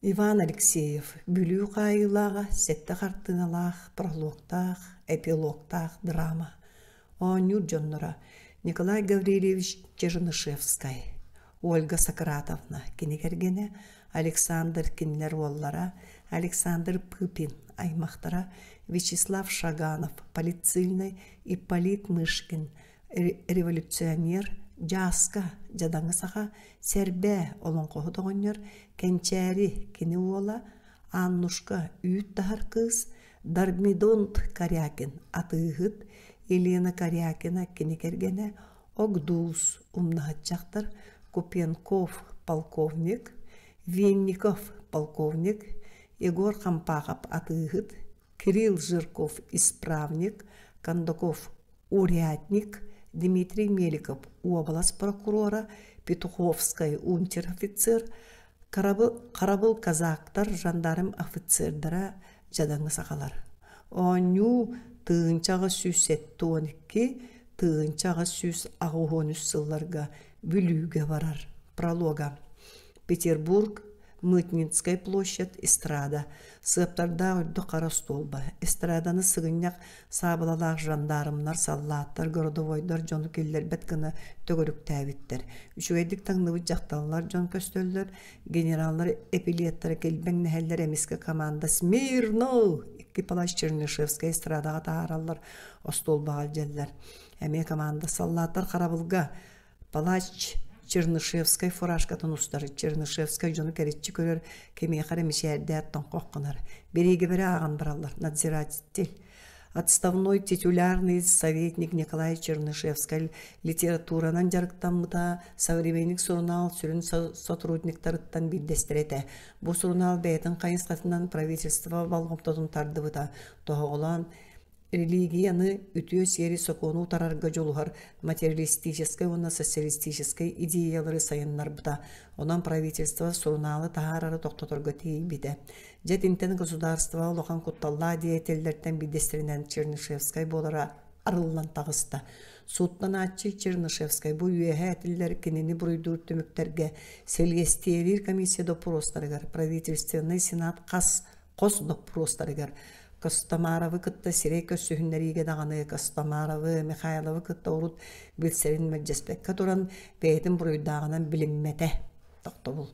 Иван Алексеев бүлүү кайылага сетте картыналах, прологтах, эпилогтах драма. Онюр Джоннора Николай Гаврилевич Чернышевскай, Ольга Сократовна кинекергене, Александр Кинлер Воллара, Александр Пыпин Аймахтара, Вячеслав Шаганов, полицейный, Ипполит Мышкин, революционер, Жаска, жадаңысаға, сәрбә олон қоғытығынер, кенчәрі кені ола, Аннушка үйт тахар кыз, Дармидонт Карякин атығыт, Елена Карякина кенекергене, Огдус умнағатчақтар, Купенков полковник, Винников полковник, Егор Кампахов атығыт, Кирилл Жирков исправник, Кондаков урядник, Дмитрий Меликов область прокурора, Петуховская унтер-офицер, Карабыл казактар, жандарм офицердара жадаңы сақалар. Оню тыынчағы сүз сетті 12, тыынчағы сүз ағуғын үссылларға бүліге барар. Пролога. Петербург, Мытнинская площадь, эстрада. Сыптарда өйді қара столба. Эстраданы сығынняқ сабылалақ жандарымнар, саллаттар, городовойдар, жону келлер бәткіні төгірік тәбіттер. Үшігейдік таңнығы жақталылар, жон көстөллер, генераллар, эпилеттары келбәң нәхәллер әмескі команда «Смирно!» Икки Палаш Чернышевская эстрадаға тағаралар, остолбағал жәллер. Әме команда саллаттар қарабылға Палаш Чернышевскай фуражкатын устары, Чернышевскай жону кәретчі көрер, кемей қары мешәрді аттан қоққынар. Береге бірі аған баралар, надзиратель. Отставной титулярный советник Николай Чернышевскай литературанан жарықтанмыта современник журнал сүрін сотрудниктарыттан билдестіреті. Бұл журнал бәйтін қайынсқатынан правительство балғымтадың тарды бұта. Тоғылан религияны үтіе сері сокону тарарга жолуғар материалистической, онна социалистической идеялары сайыннар бұта. Онан правительство сурналы тағарары тоқтатырға тей биді. Жетинтен государство олоқан құтталла деятелдерден бидестерінен Чернышевскай болара арылан тағысты. Суттан атчы Чернышевскай бұл үйеге әтілдер кенені бұрыйдыр түміктерге селгестиелер комиссия допростарыгар, правительственный сенат қос допростарыгар, Костомаровы кытта сирейка сүйіннәриге дағаны, Костомаровы, Михайловы кытта урут білсерін мәджеспекка туран бәйтін бұрыйдағынан білінмәті. Тоқты бұл.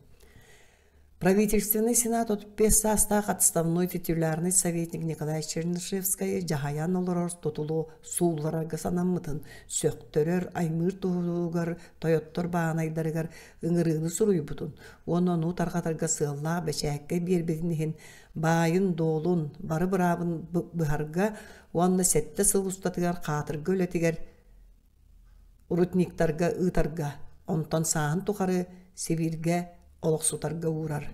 Правительственный сенат от 5 состав отставной титулярный советник Николай Чернышевскай жахаян олар тотулу сууларга санаммытын сөктөрөр аймыр тугар тоyottор баанайдарыгар ыңырыны суруйбутун. Онону таргатарга сылла бечәккә бербетинен байын долун бары бырабын быһарга уанна сетте сыл устатыгар катырга өлетигер урутниктарга ытарга онтон саан тухары Сибирге олықсутарға урар.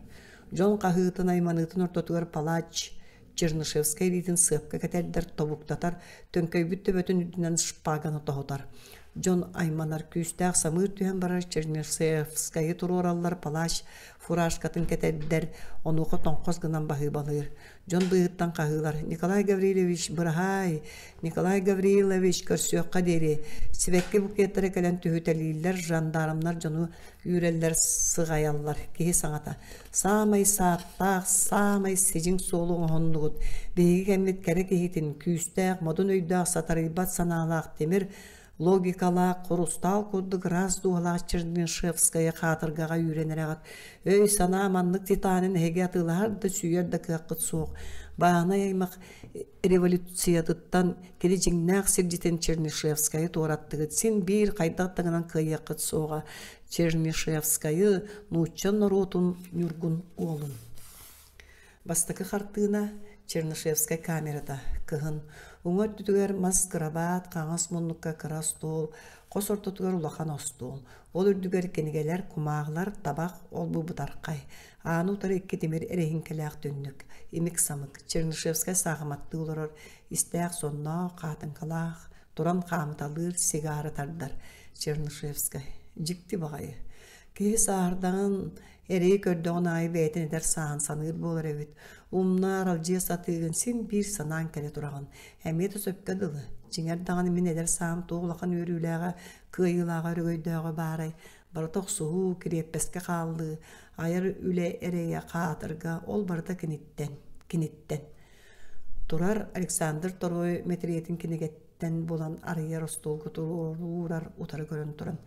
Жон қағытын айманытын ортотуғар Палач Чернышевскай дейтін сыпқа кәтәлдер тобуктатар, төнкөй бүтті бөтін үдінен шпаганы тоғытар. Жон айманар күйістәқ самыр түйен барар Чернышевскайы тұру оралар Палач фуражкатын кәтәлдер онуқы тоңқоз гынан бағы балыр. Жон бұйыттан қағылар. Николай Гаврилович бұрағай, Николай Гаврилович көрсөққа дері. Сібәкке бұкеттері кәлін түйітелейлер, жандарымнар жону үйрелер сығаялар. Кейі саңата. Самай сааттақ, самай сежің солуң ғондығыт. Бейгі кәмет кәрі кейтін күйістәқ, модын өйдәқ, сатарибат саналақ темір, логикала құрустал көддік раздуғалақ Чернышевская қатырғаға үйренерағат. Өй сана манлық титанын әге атыларды сүйерді қаққыт соқ. Бағана аймақ революциядыттан келі жеңнәқ сердетен Чернышевская туараттығыт. Сен бір қайдақтығынан қияқыт соға. Чернышевская нұтчан наротын нүргін олын. Бастықы қартығына Чернышевская камерада кығын. Уңат түтігер мас крабат, қаңас мұнныққа қыра стол, қос ортотығар улақан остол. Ол үрдігер кенегелер, кумағылар, табақ, ол бұбытарқай. Аны ұтары екі темір әрейін кәләқ түннік. Емік самық, Чернышевская сағыматты оларыр. Истәқ сонна, қатын қалақ, тұран қамыталыр, сигары тардар. Чернышевская. Жікті бағайы. Кей сағырдағын әрей көрдіғын айы бәйтін едер саған санығыр болар әвет. Умнар алжия сатығын сен бір санан кәлі тұраған. Әметі сөпкәділі. Жеңердіғаны мен едер сағым тоғылақын өріліға, күйілаға өргөйдіға барай. Барытық сұғу, кіреппеске қалды. Ayar üle ereye katırga ol barda kinitten. Turar Alexander Toroy metriyetin kinegetten bolan arıya rostolgu tururar utarı görün turan.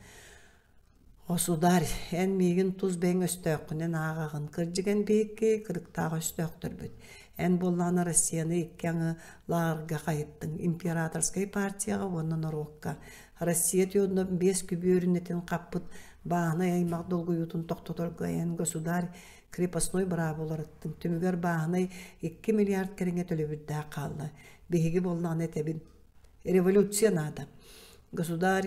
Osudar, en migin tuz ben östökünen ağağın kırcıgen beyki kırıktağı östöktür büt. En bollana Rossiyanı ikkeni lağırga kayıttın. İmperatorskay partiyaga ondan orokka. Rossiya tiyodunda 5 kübürünetin kapıt bağına yaymak dolgu yutun toktotorga en gosudar krepasnoy bravo olarak tümüger bağına 2 milyard kerenge tölübüdde kaldı. Bihigi bollana etebin. Revolüsiyonada. Gosudar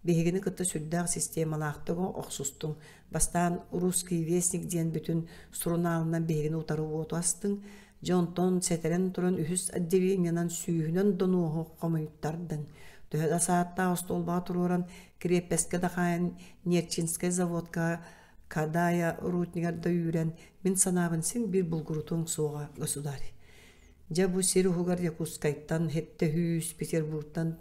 Бегini кытта сүрдәг системалаактыгы оксустун. Бастан русский вестник диен бүтүн струналынан бегини утары отастың. Жонтон сетерен туран үхүс отделениянан сүйүнөн донуғы комуйттардың. Төһөдө саатта остолба туруран крепеске дахайын Нерчинский заводка кадая рутнигарда үйрен мен санабын сен бир булгурутуң суға государь. Жабу сери хугар Якутскайттан хетте хүйс Петербургтан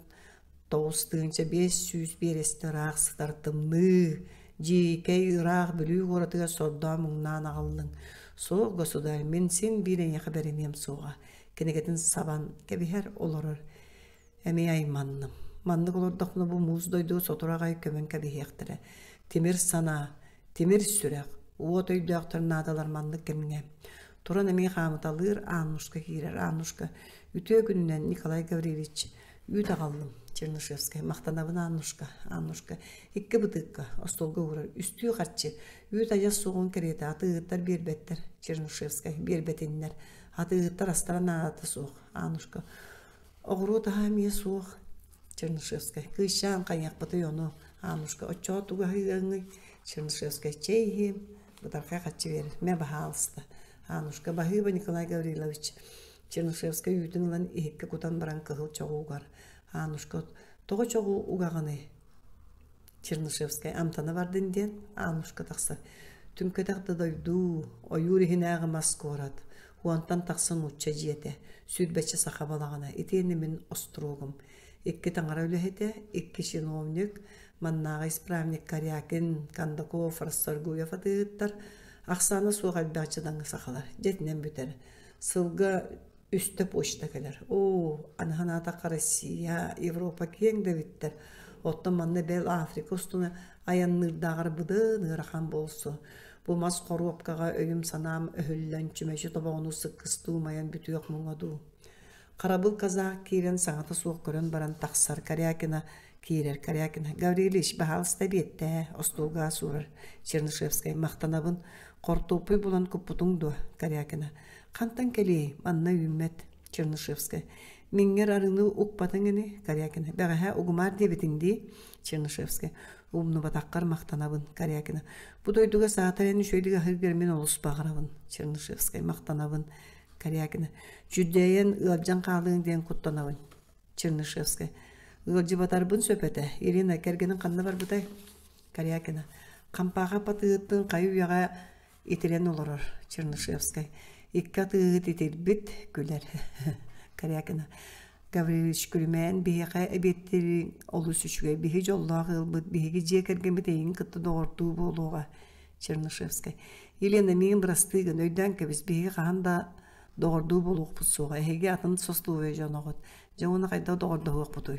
Тоғыстығынша 500 бересті рақ сытартымны, жекей рақ бүлі ғоратыға содда мұңнан ағылдың. Со, государь, мен сен бірен яқы беремем соға. Кенегетін сабан кәбихер оларыр. Әме айманным. Манны қолордақны бұл мұз дойду сотырағай көмен кәбихектірі. Темір сана, темір сүрек, уот өйдіяқтыр надалар манны кемге. Туран әме қамыталыр, Аннушка кейрер, Аннушка. Үтө күнінен Николай Гаврилович үйді қалдым. Чернышевская, мақтанабын Аннушка. Икки бытыкка, остолга урар, үстүү қатчы. Үйт аяс соғын кереті, атығыттар бербеттер. Чернышевская, бербетінлер. Атығыттар астаран аты соқ, Аннушка. Оғыру тағамия соқ, Чернышевская. Кышан қанyak бұты оны, Аннушка. Очо туға хыгаңы, Чернышевская. Чейхим, бұтарқа қатчы берір. Мен баға алысты. Аннушка, бағыба Николай Гаврилович. Чернышевская үйдің ұлан ехекке құтан баран қығыл чоғуғар. Аннушка, тоғы чоғу уғағаны. Чернышевская, амтаны бардын ден, Аннушка тақсы. Түнкі тақды дойду, ойур хинағы маскорат. Уантан тақсын ұтча жиеті. Сүдбәтші сақа балағана. Етені мен оструғым. Икки таңара өліхеті, икки шиновник, маннаға исправник Карякин, Кандаков, Рассаргуев атығыттар. Ақсаны суға әлбәтшідан сақалар. Жетінен бүтер. Сылға üstte poşta gelir. Anhanata Россия, Европа кең de bitter. Ottan manne bel Afrika ustuna ayanır dağır bıdı nırahan bolsu. Bu mas korupkaga öyüm sanam öhüllen çümeşi tabağını sıkkıstığmayan bütü yok muğadu. Karabıl kaza kiren sanata soğuk görün baran taksar Karyakina kirer Karyakina. Gavriliş bahalsta biette ostolga surar. Чернышевская maqtanabın kortupuy bulan kuputungdu Karyakina. Kantan keli manna ümmet Чернышевская. Minger arını ukpatыңını Karyakina. Bağaha ugumar debitindi Чернышевская. Umnu batakkar maqtanabın Karyakina. Bu doyduga saatlarını şöyle hırgermen olus bağırabın Чернышевская maqtanabın Karyakina. Cüddeyen ılcan qalığın den kuttanabın Чернышевская. Ilcı batarbın söpete. Irina kergenin kanna var butay Karyakina. Kampağa patığıttın kayı yağa itilen olurur Чернышевская. İkka tığıt itilbit güler Karyakina. Gavrilich gülmen bihiqa ebetleri olus üçüge bihi jollağı ılbıt bihi jekergen biteyin kıttı doğurduğu boluğa Чернышевская. Елена мен брастыгын өйдән кебіз биги қағанда doğurduğu boluq putsuğa. Hege atın sosluğu ve janağıt. Javuna qayda doğurduğu putuy.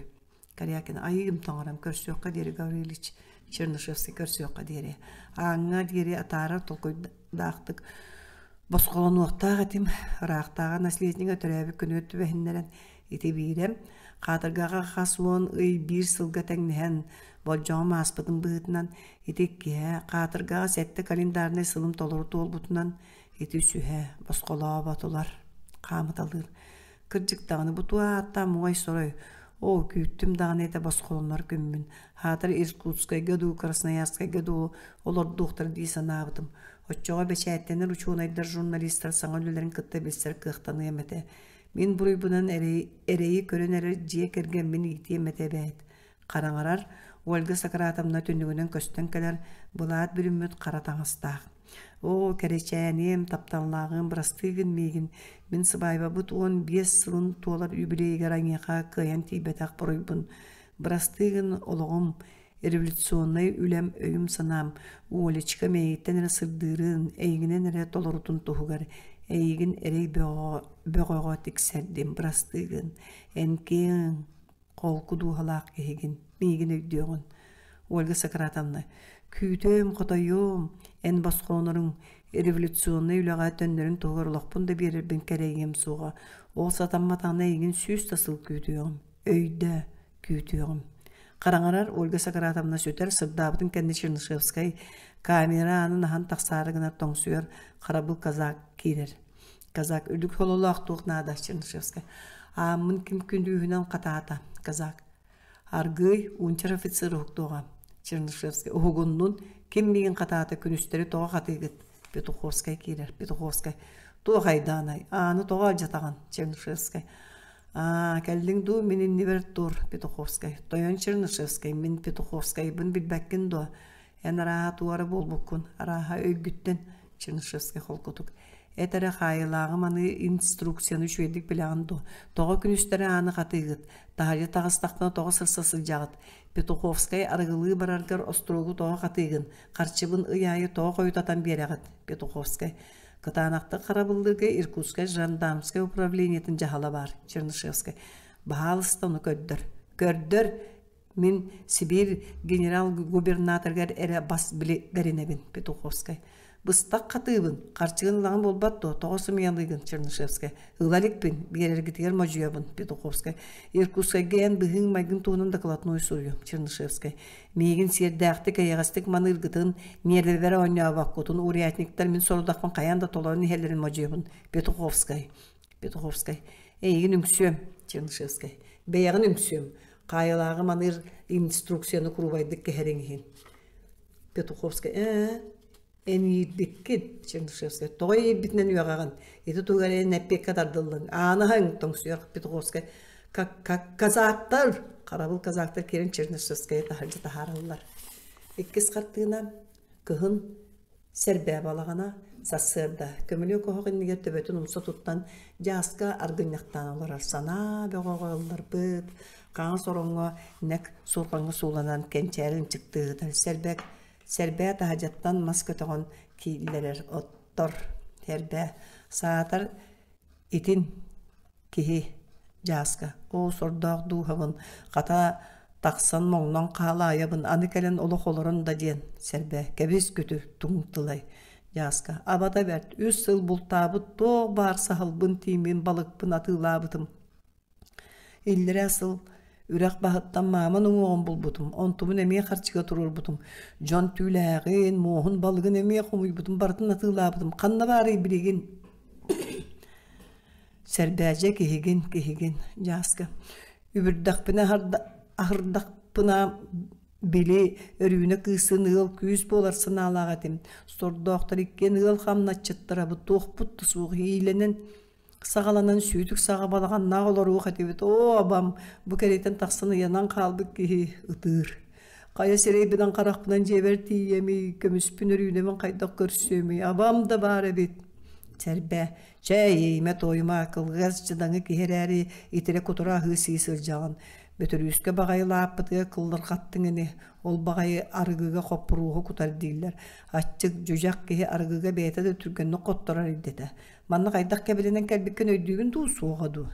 Karyakina ayıgım tanıram körsüyoqqa deri Gavrilich Чернышевская körsüyoqqa deri. Ağa deri atarar tolkoy dağıttık. Bosqolan uaqtağa tim raqtağa nasliyetiniga törəbi күн өtті бәхіннерін ете бейрем. Qatırgağa qasuan bir sılga təngnihen bolcağım aspıdın bığıtından etekkihe. Qatırgağa sette kalendarına sılım toluru tol butundan eti sühe. Bosqolağa batular. Qamıt alır. Kırcık dağını butuğa hatta muğay soray. O küttüm dağını ete bosqolanlar gömmün. Hatır Irkutskay gadu, Krasnoyarskay gadu olur doktor deysen ağıdım. Отчоға бәчәйттенер учуынайдар журналистар саңылыларын кытта білсер кықтаны еметі. Мен бұруй бұнан әрейі көрін әрі жие керген мен ете еметі бәйт. Қараңарар, Ольга Сократовна түнігінен көстен кәлер бұлаат бүліммет қаратаңыстақ. О, кәречәнем, таптанлағын, бірастығын мегін, мен сыбайба бұт 15 сылын туалар үбілейгер аңеға каян тейбетақ бұруй бұн. Бірастығын олығым, Революционный үлем өйüm санам. Уолечка мейттен эре сырдырын, эйгинен эре толорутун тухугар. Эйгин эрей бөгөөгө тиксердим брастыгын. Энкен колку дуhalaq кегин, мейгин өйдөгөн. Ольга Сократовна, күтөм котойум, эн басконорун революционный үлага төннөрүн тугарлыкпын да берербин керегем суга. Ол сатамматана эйгин сүз тасыл күтөм. Өйдө күтөм. Караңарар Ольга Сократовна сөтер сырдабытын кенде Чернышевскай камеранын ахан тақсарыгына тоңсуер қарабыл казак кирер. Казак үлік хололуақ туғнада Чернышевскай. Амын кім күндүйінен қатаата казак. Аргый унчар офицер ұқтуға Чернышевскай. Оғыннын кім меген қатаата күністері тоға қатыгыт. Петуховскай кирер. Петуховскай. Тоғайданай. Аны тоға жатаған Чернышевскай. Кәлдің ду менен небер тур Петуховскай. Тойон Чернышевскай, мен Петуховскай бін білбәккен ду. Ән араға туары бол бұққын, араға өйгіттен Чернышевскай қолқытық. Әтәрі қайылағы маны инструкцияны шөйдік біліған ду. Тоға күністері аны қатығыт. Тағария тағыстақына тоға сырсасы жағыт. Петуховскай арғылы бараргар острогу тоға қатығын. Қарчыбын ұяйы тоға қойытатан береғыт. Петуховскай. Кытанақты қарабылдырға Иркутскай жандармскай управлениетін жағала бар, Чернышевскай. Бағалыстаны көрдір. Мен Сибир генерал-губернаторгар әрі бас білі гәрінебін, Петуховскай. Бұстақ қатыбын, қарчығын лағын болбатты, тоғысы миялығын, Чернышевскай. Ұлалікпін, берергітігер мәжуябын, Петуховскай. Иркутскай гән бұғын майгын туғынан дақылатын ой сұрыйым, Чернышевскай. Мейгін сердәқтік аяғастық маны ұрғытын, нердербәрі ойна ваққытын, урятниктер мен сорудақпын қаянда толарын хелерін мәжуябын, Петуховскай. Петуховскай. Эйгін үңсөм, Чернышевскай. Бәяғын үңсөм. Қайылағы маныр инструкцияны құрубайдық кәхереңген. Петуховскай. Энидиккин Чернышевскай. Тоғай бітінен үйағаған. Еті туғары нәппек кадардылың. Анығың тоңсуяр Петуховскай. Казақтар, қарабыл казақтар керен Чернышевскай тахаржы тахарылар. Еккіз қартығына күхін сәрбә балағана сасырда. Көмілі көғығын негер төбетін ұмса тұттан жасқа арғыняқтан олар. Сана бәғоғылар бұд. Қаңы сорыңға нәк сорғаңы суыланан кәнчәрін чықтығыдар. Сәрбә тахажаттан мас көтіғын кейлерер оттор. Сәрбә саатар итин кихи жасқа. О сордақ дұғығын қата тақсан моңнан қала айабын аны кәлін олық олырын да ден. Сәрбә кәбес көті тұңтылай жасқа. Абада бәрт үз сыл бұлтабыт тоқ бар сағылбын теймен балықпын атылабытым. Иллері асыл үрәк бағыттан мамын оңуғын бұл бұтым. Онтумын әме қарчыға тұрыр бұтым. Жон түйләғін, моғын балығын әме қомый бұтым. Бартын атыла бұтым. Қанна бары біреген. Сәрбәжі кехеген жасқа. Үбірдақпына ахырдақпына белі өрүүні қысын ұғыл күйіз боларсын алағатым. Сордоқтар еккен ұғыл қамнатчыттыра бұт тоқ бұтты суғы еленін сағаланан сүйдік саға балаған нағылар оқ әтебет. О, абам, бұ кәреттен тақсыны янан қалбық кеге ұтыр. Қая серейбідан қарақпынан жебер тиемей, көміспін өрүйінемін қайдақ көрсемей. Абам да бар әбет. Сәрбә, чәй ейме тойма қылғаз жыдаңы кехер әрі етірі құтыра ғысы сыржаған. Бөтірүйіске бағайы лаппытыға қылдыр қаттыңыны, ол бағайы арғыға қопыруғы құтар дейлер. Атчық жүжақ кеге арғыға бәйті де түргенні қоттырар едеді. Манны қайдақ кәбеленен кәлбеккен өйдігін ду соғаду.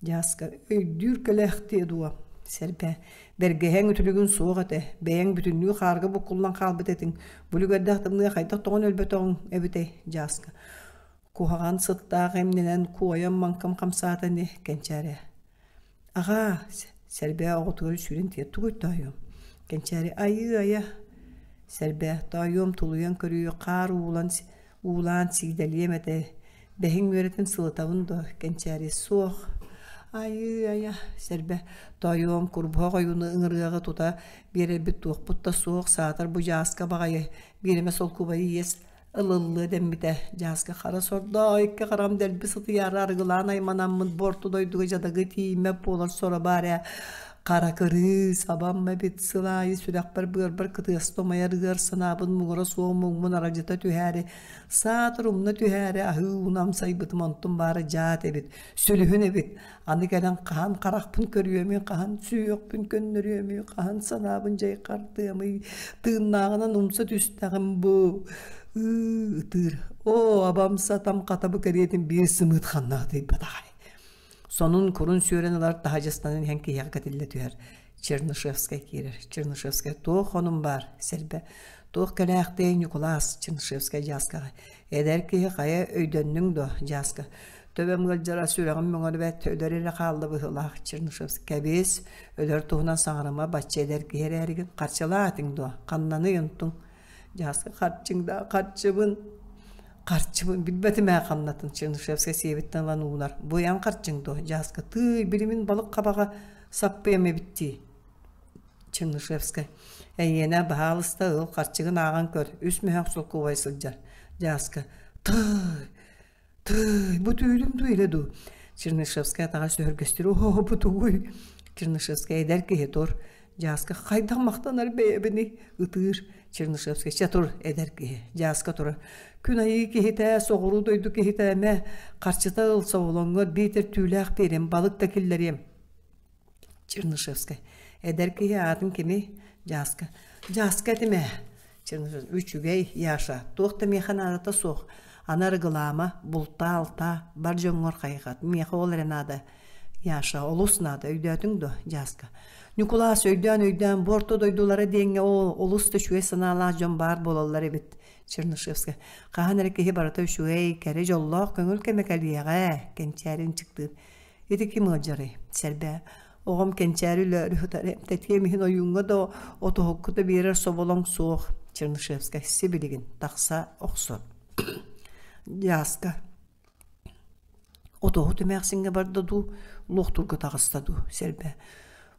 Жасқа, өйдір көләқті едуа. Сәрбә, бәргәһәң үтілігін соғаты, бәйәң бүтінлігі қарғы бұқылан қалбыт етің. Бүлігердақтымны қайдақ тоғын өлбетоғын әбітай жасқа. Куғаған сыттағы әмненен куайам манқам қамсатыны кәнчәрі. Аға, Сәрбә оғытығыр сүрін тетті көтті айым. Кәнчәрі айы. Сәрбә, тайым тұлуян көріі қар уылан сигдәлием әті. Бәхің өретін сылытауынды кәнчәрі соқ. Айы. Сәрбә, тайым күрбұға қойуны ұңырғағы тұта берер біт туқ бұтта соқ сатыр бұ жасқа бағайы. Береме сол күбайы ес. Ылылы дәмбіті жасқа қара сорда айыққа қарам дәлбі сыты яры арғылан айманамын борту дойдығы жадығы теймеп болар сора баря. Karakırı sabamma bit sılayı sürekber bir kıtıyastomaya rıgar sınabın muğra soğumuğumun aracıta tüheri satırımna tüheri ahı unam sayıbıt montum bari caat ebit sülühün ebit anı gelen kahan karakpın körüyemi kahan süyokpün könnürüyemi kahan sanabın cay kartıyemi tığınnağına numsa tüstağım bu ıtır o abamsa tam katabı kariyetin bir sımıt xannağı deyip batağay. Sonun kurun süreneler Tahacastan'ın henki yakatille tüyer. Çernышевская kirir. Çernышевская toğ onun var. Selbe. Toğ kələkdə Nikolas Çernышевская jaska. Eder ki kaya öydönün do jaska. Töbem gılcara süreğim müngölü ve töderiyle kaldı bu hılaq Çernышевская. Kəbes öder toğuna sağırıma batça eder ki her ergin qarçala atın do. Qannanı yuntun. Jaska qarçında qarçıbın. Qarçımın bilbetime qannatın Çernышевская sebitten lan uğunar. Boyan qarçыңды jaska tый bilimin balık qabağa sappayame bitti. Çernышевская. Yine bahalısta ıl qarçığın ağan kör. Üst mühaq solku vaysılcar. Jaska tый bu tüylüm tüyle du. Çernышевская tağa söhür gösteri. Oho bu tüy. Çernышевская eder ki hetor. Jaska qaydan maqtanar beyebini ıtır. Çernышевская çatur eder ki jaska tura. Gün ayı kehite soğuru doydu kehiteme qarçıta ılsa olonga biter tüylaq berim balık da killerim. Çernышевская eder ki atın kimi jaska. Jaska deme. Çernышевская üçügey yaşa. Toqta mehanada soğ. Anar gılama bulta alta bar jongor qayqat. Meha olrenada yaşa olusnada öydödün do jaska. Nikolas öyden borto doydulara denge olusta şüye sanalar jon bar bolallar ebit. Çernышевская. Qahan erkeği barata şüye kere jollaq köngül kemekaliyaga kençerin çıktı. Edi kim olacary? Selbe. Oğum kençeriyle rühtarem tetiyemihin oyunga da otohokku da birer sobolong soğuk. Çernышевская sibiligin taqsa oqson. Jaska. Otohokku mersinge barda du loqturga taqısta du. Selbe.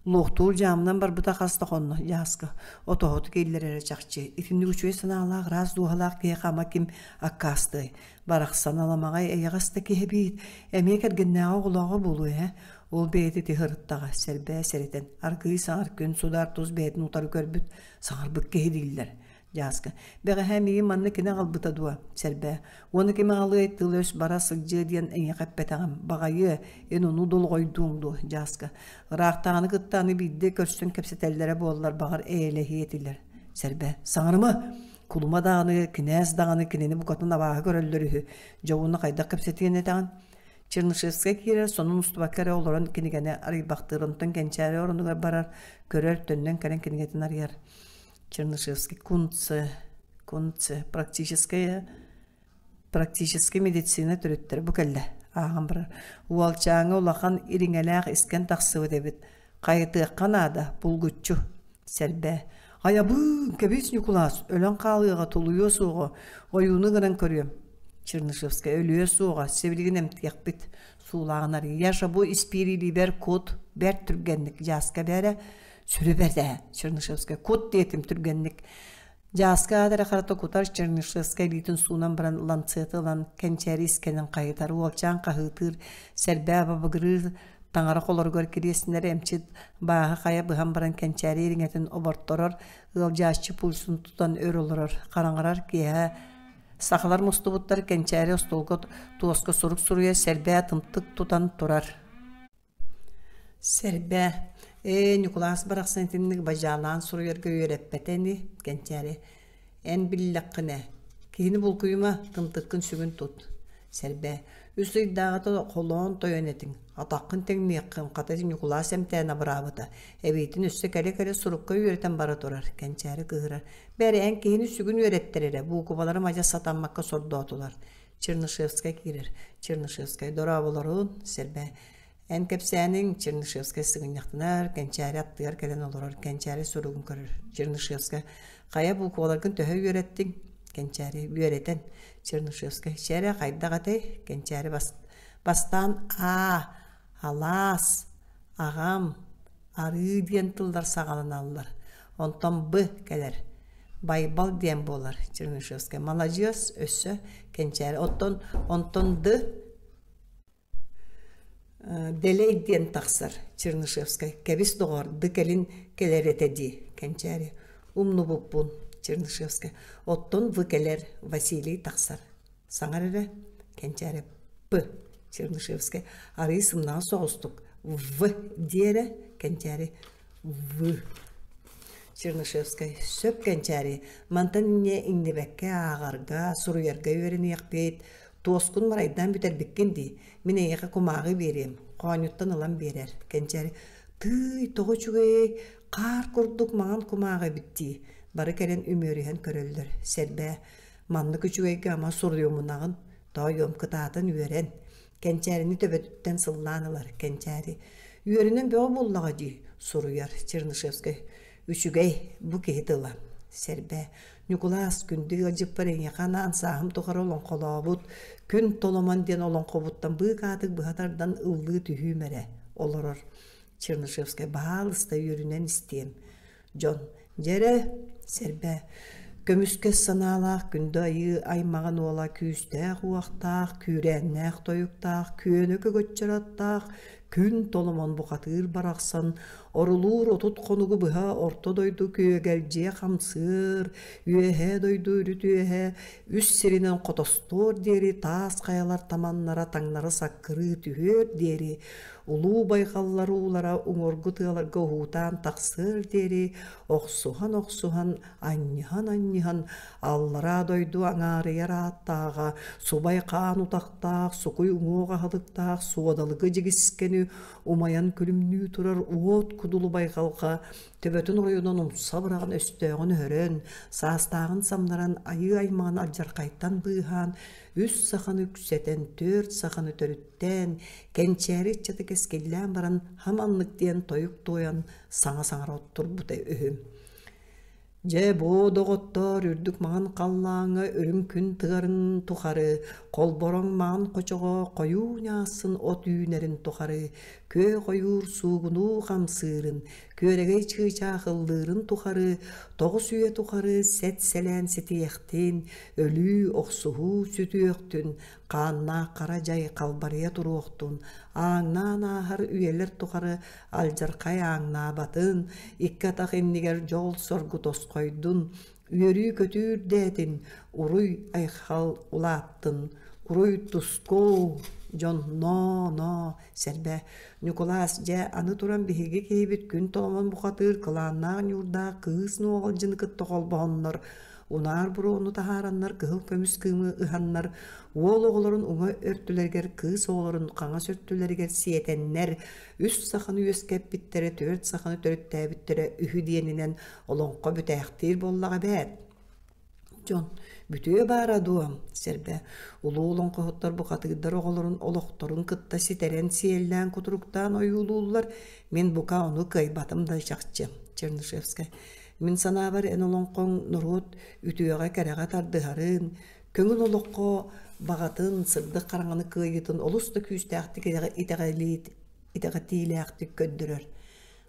Loqtur jamdan bar buta qasta qonno jaska. Otohokku gellerere çaqçı. İtindi güçüye sanalaq raz duhalaq diye qama kim akkastı. Baraq sanalamağa eyaqasta kehbit. Emeker gennağa qulağı bolu he. Ol beyti tihırıttağa selbe sereten. Argıy sağır gün sudar tuz beytin utarı görbüt. Sağır bükke hediller. Jaska. Beğe hemiyi manna kine qalbıta dua. Selbe. Onu kime alı ettiler bara sıgcı diyen eyaqappetağım. Bağayı en onu dol koyduğumdu. Jaska. Raqtağını gıttağını bidde körsün kepsetellere bollar bağır eylehi ettiler. Selbe. Sağırımı? Kuluma dağını, kinez dağını, kineni bu katın abağı görüldürühü. Javunu kayda kepsetiyene dağın. Çernышевская kirer sonun ustubakları oluran kinigene arı baktırıntın gençeri oranıgar barar. Körel tönnen karen kinigetin arıyar. Çernышевская kunцы практическая медицина türüttür bu kelle. Ağam barar. Ualçağına ulaqan iringelaq isken taqsıvı debit. Qayıtı kanada bulgutçu. Selbe. Ayabın kebis Nikolas. Ölen qalıyığa toluyor soğu. Oyunu gıran körüyorum. Çernышевская ölüyor soğuğa. Sevligin emtiyaq bit. Suulağınar. Yaşa bu ispiri liber kod. Ber türgenlik. Jaska bere. Sürü berde. Çernышевская kod diyetim türgenlik. Jaska adara qarata kutar Çernышевская litin suunan baran lansıtı lan kençeri iskenen qayıtar. Ualçağın qahıtır. Selbe babagırır. Tangara kolor gör kiresinler emçit. Bağı qaya bıhan baran kençeri eringetin obarttorar. Iljaşçı pulsun tutan ör olurar. Qarangarar ki Saqlar mustubutlar kençeri ostolgot tuoska suruk suruya selbe tımtık tutan turar. Selbe. Nikolas barak sentinlik bajalan suruyar göğüreppeteni kençeri. En billaqqine. Kihini bulkuyuma tımtıkkın sügün tut. Selbe. Üstü dağıta kolon toyonetin. Ataqın tekniqqin qatati Nikolas emtena brabıta. Ebitin üstü kale surukka yöreten bara turar. Kençeri kıhırar. Beri en kihini sügün yörettirere. Bu kubaları maca satanmakka sordu atular. Çernышевская kirir. Çernышевская doraboların selbe. En kepsenin Çernышевская sıgın yaktınar. Kençeri attıyar kelen olur. Kençeri surugun körür. Çernышевская kaya bu kubalargın töhü yörettin. Kençeri yöreten. Çernышевская şere kayda katay. Kençeri bastan halas, ağam, arı diyen tıllar sağalanallar. Ondan bu keler. Baybal diyen bolar. Çernышевская молодец, össü, kençeri. Ondan dı Делейден тақсар Чернышевскай кәбіс доғар дыкелін келеретеді кәнчәрі. Умну бұппун Чернышевскай. Оттон выкелер Василий тақсар. Саңар әрі кәнчәрі П. Чернышевскай. Ары сымнағы соғыстық. В. Дері кәнчәрі В. Чернышевскай. Сөп кәнчәрі. Мантан не иңнебәкке ағарға, сұруярға өрені яқпейт. Тоскун марайдан бүтер беккенди. Мен эйге кумагы берем. Коонюттан алам берер. Кенчери тый того чугай кар курдук маған кумагы битти. Бары келен үмөрүһен көрөлдөр. Сербе манны күчүгайга ама сурдуумунагын тойом кытаатын үйөрен. Кенчерини төбөттен сылланылар. Кенчери үйөрүнөн бөө буллага ди. Суруяр Чернышевскай. Үчүгай бу кехитыла. Сербе Николас күнді ажыппарын яқана ансағым тұқар олон қолабыт, күн толоман ден олон қобыттан бұқ атық бұғатардан ұлы түйі мәре олырыр. Чернышевскай бағалыста үйірінен істейм. Джон, жере, сербе, көміске саналақ, күнді айы аймаған ола күйістәқ уақтақ, күйрәннәқ тойықтақ, күйені көгөтчараттақ, күн толоман бұқатыр барақсан, орулур отут қонуғы бұға орто дойду күйегелже қамсыр, үйеге дойду үрітүйеге, үс серінен қотостор дері, тас қаялар таманнара таңнары саққыры түйер дері, улу байқаллары улара уңоргы тыаларга ухутан тақсыр дері, оқсухан, аннихан, аллара дойду аңары яраттаға, субай қаан утақтақ, суқуй уңоға халықтақ, суадалығы жегіскені, умаян күлімні тұрар уот кудулу байқалға, төбөтін районын сабырағын өстөғін өрін, састағын самнаран айы аймағын алжарқайттан бұйған, үс сақаны күсетен, төрт сақаны төріттен, кенчәрі чаты кескеллән баран, хаманлықтен тойық тоян, саңа-саңар оттыр бұтай өйім. Же бо доғыттар үрдік маған қаллаңы өрім күн тығарын тұқары, қолборың маған қочығы қою нясын от үйнерін тұқары, кө қойыр суғыну қамсырын, көрегей чыйча қылдырын тұқары, тоғы сүйе тұқары, сәт-сәлән сетияқтен, өлі оқсуғу сүті өқтін, қанна қара жай қалбария тұру оқтын, аңнан ағыр үйелер тұқары, алжарқай аңна батын, иккатақ еннігер жол соргу тосқойдun, үйері көтір дәтін, ұруй айқал ұлаттын, ұруй тұсқол, Джон, но, сербе, Николас, же аны туран бігеге кейбіт күн толыман бұқатыр, қыланнағын юрда қыз ноғыл жын күтті қолбағынлар, унар бұру оны тахараннар, кығыл көміс кымы ұханнар, ол оғыларын ұңа өрттілергер, қыз оғыларын қаңас өрттілергер сиетеннер, үс сақаны өскеп біттері, төрт сақаны төрітті біттері үхі дейінінен олонқа бүтәқтер боллаға бәд. Джон, бүтөе бара дуам, сербе, улуулун қоғыттар бұқатығыдар оғыларын олықтарын кытта ситерен сиеллән кутуруктан ойулулар, мен бұқа оны кайбатымда жақчы, Чернышевскай. Мен сана бар эн олонқон нұрут үтüöҕэ кэрэҕэ тардыһарын, көңүн олоққо бағатын сырдық қараңаны кыйытын олуста күүстääхтик итэҕэтиилээхтик көддөрөр.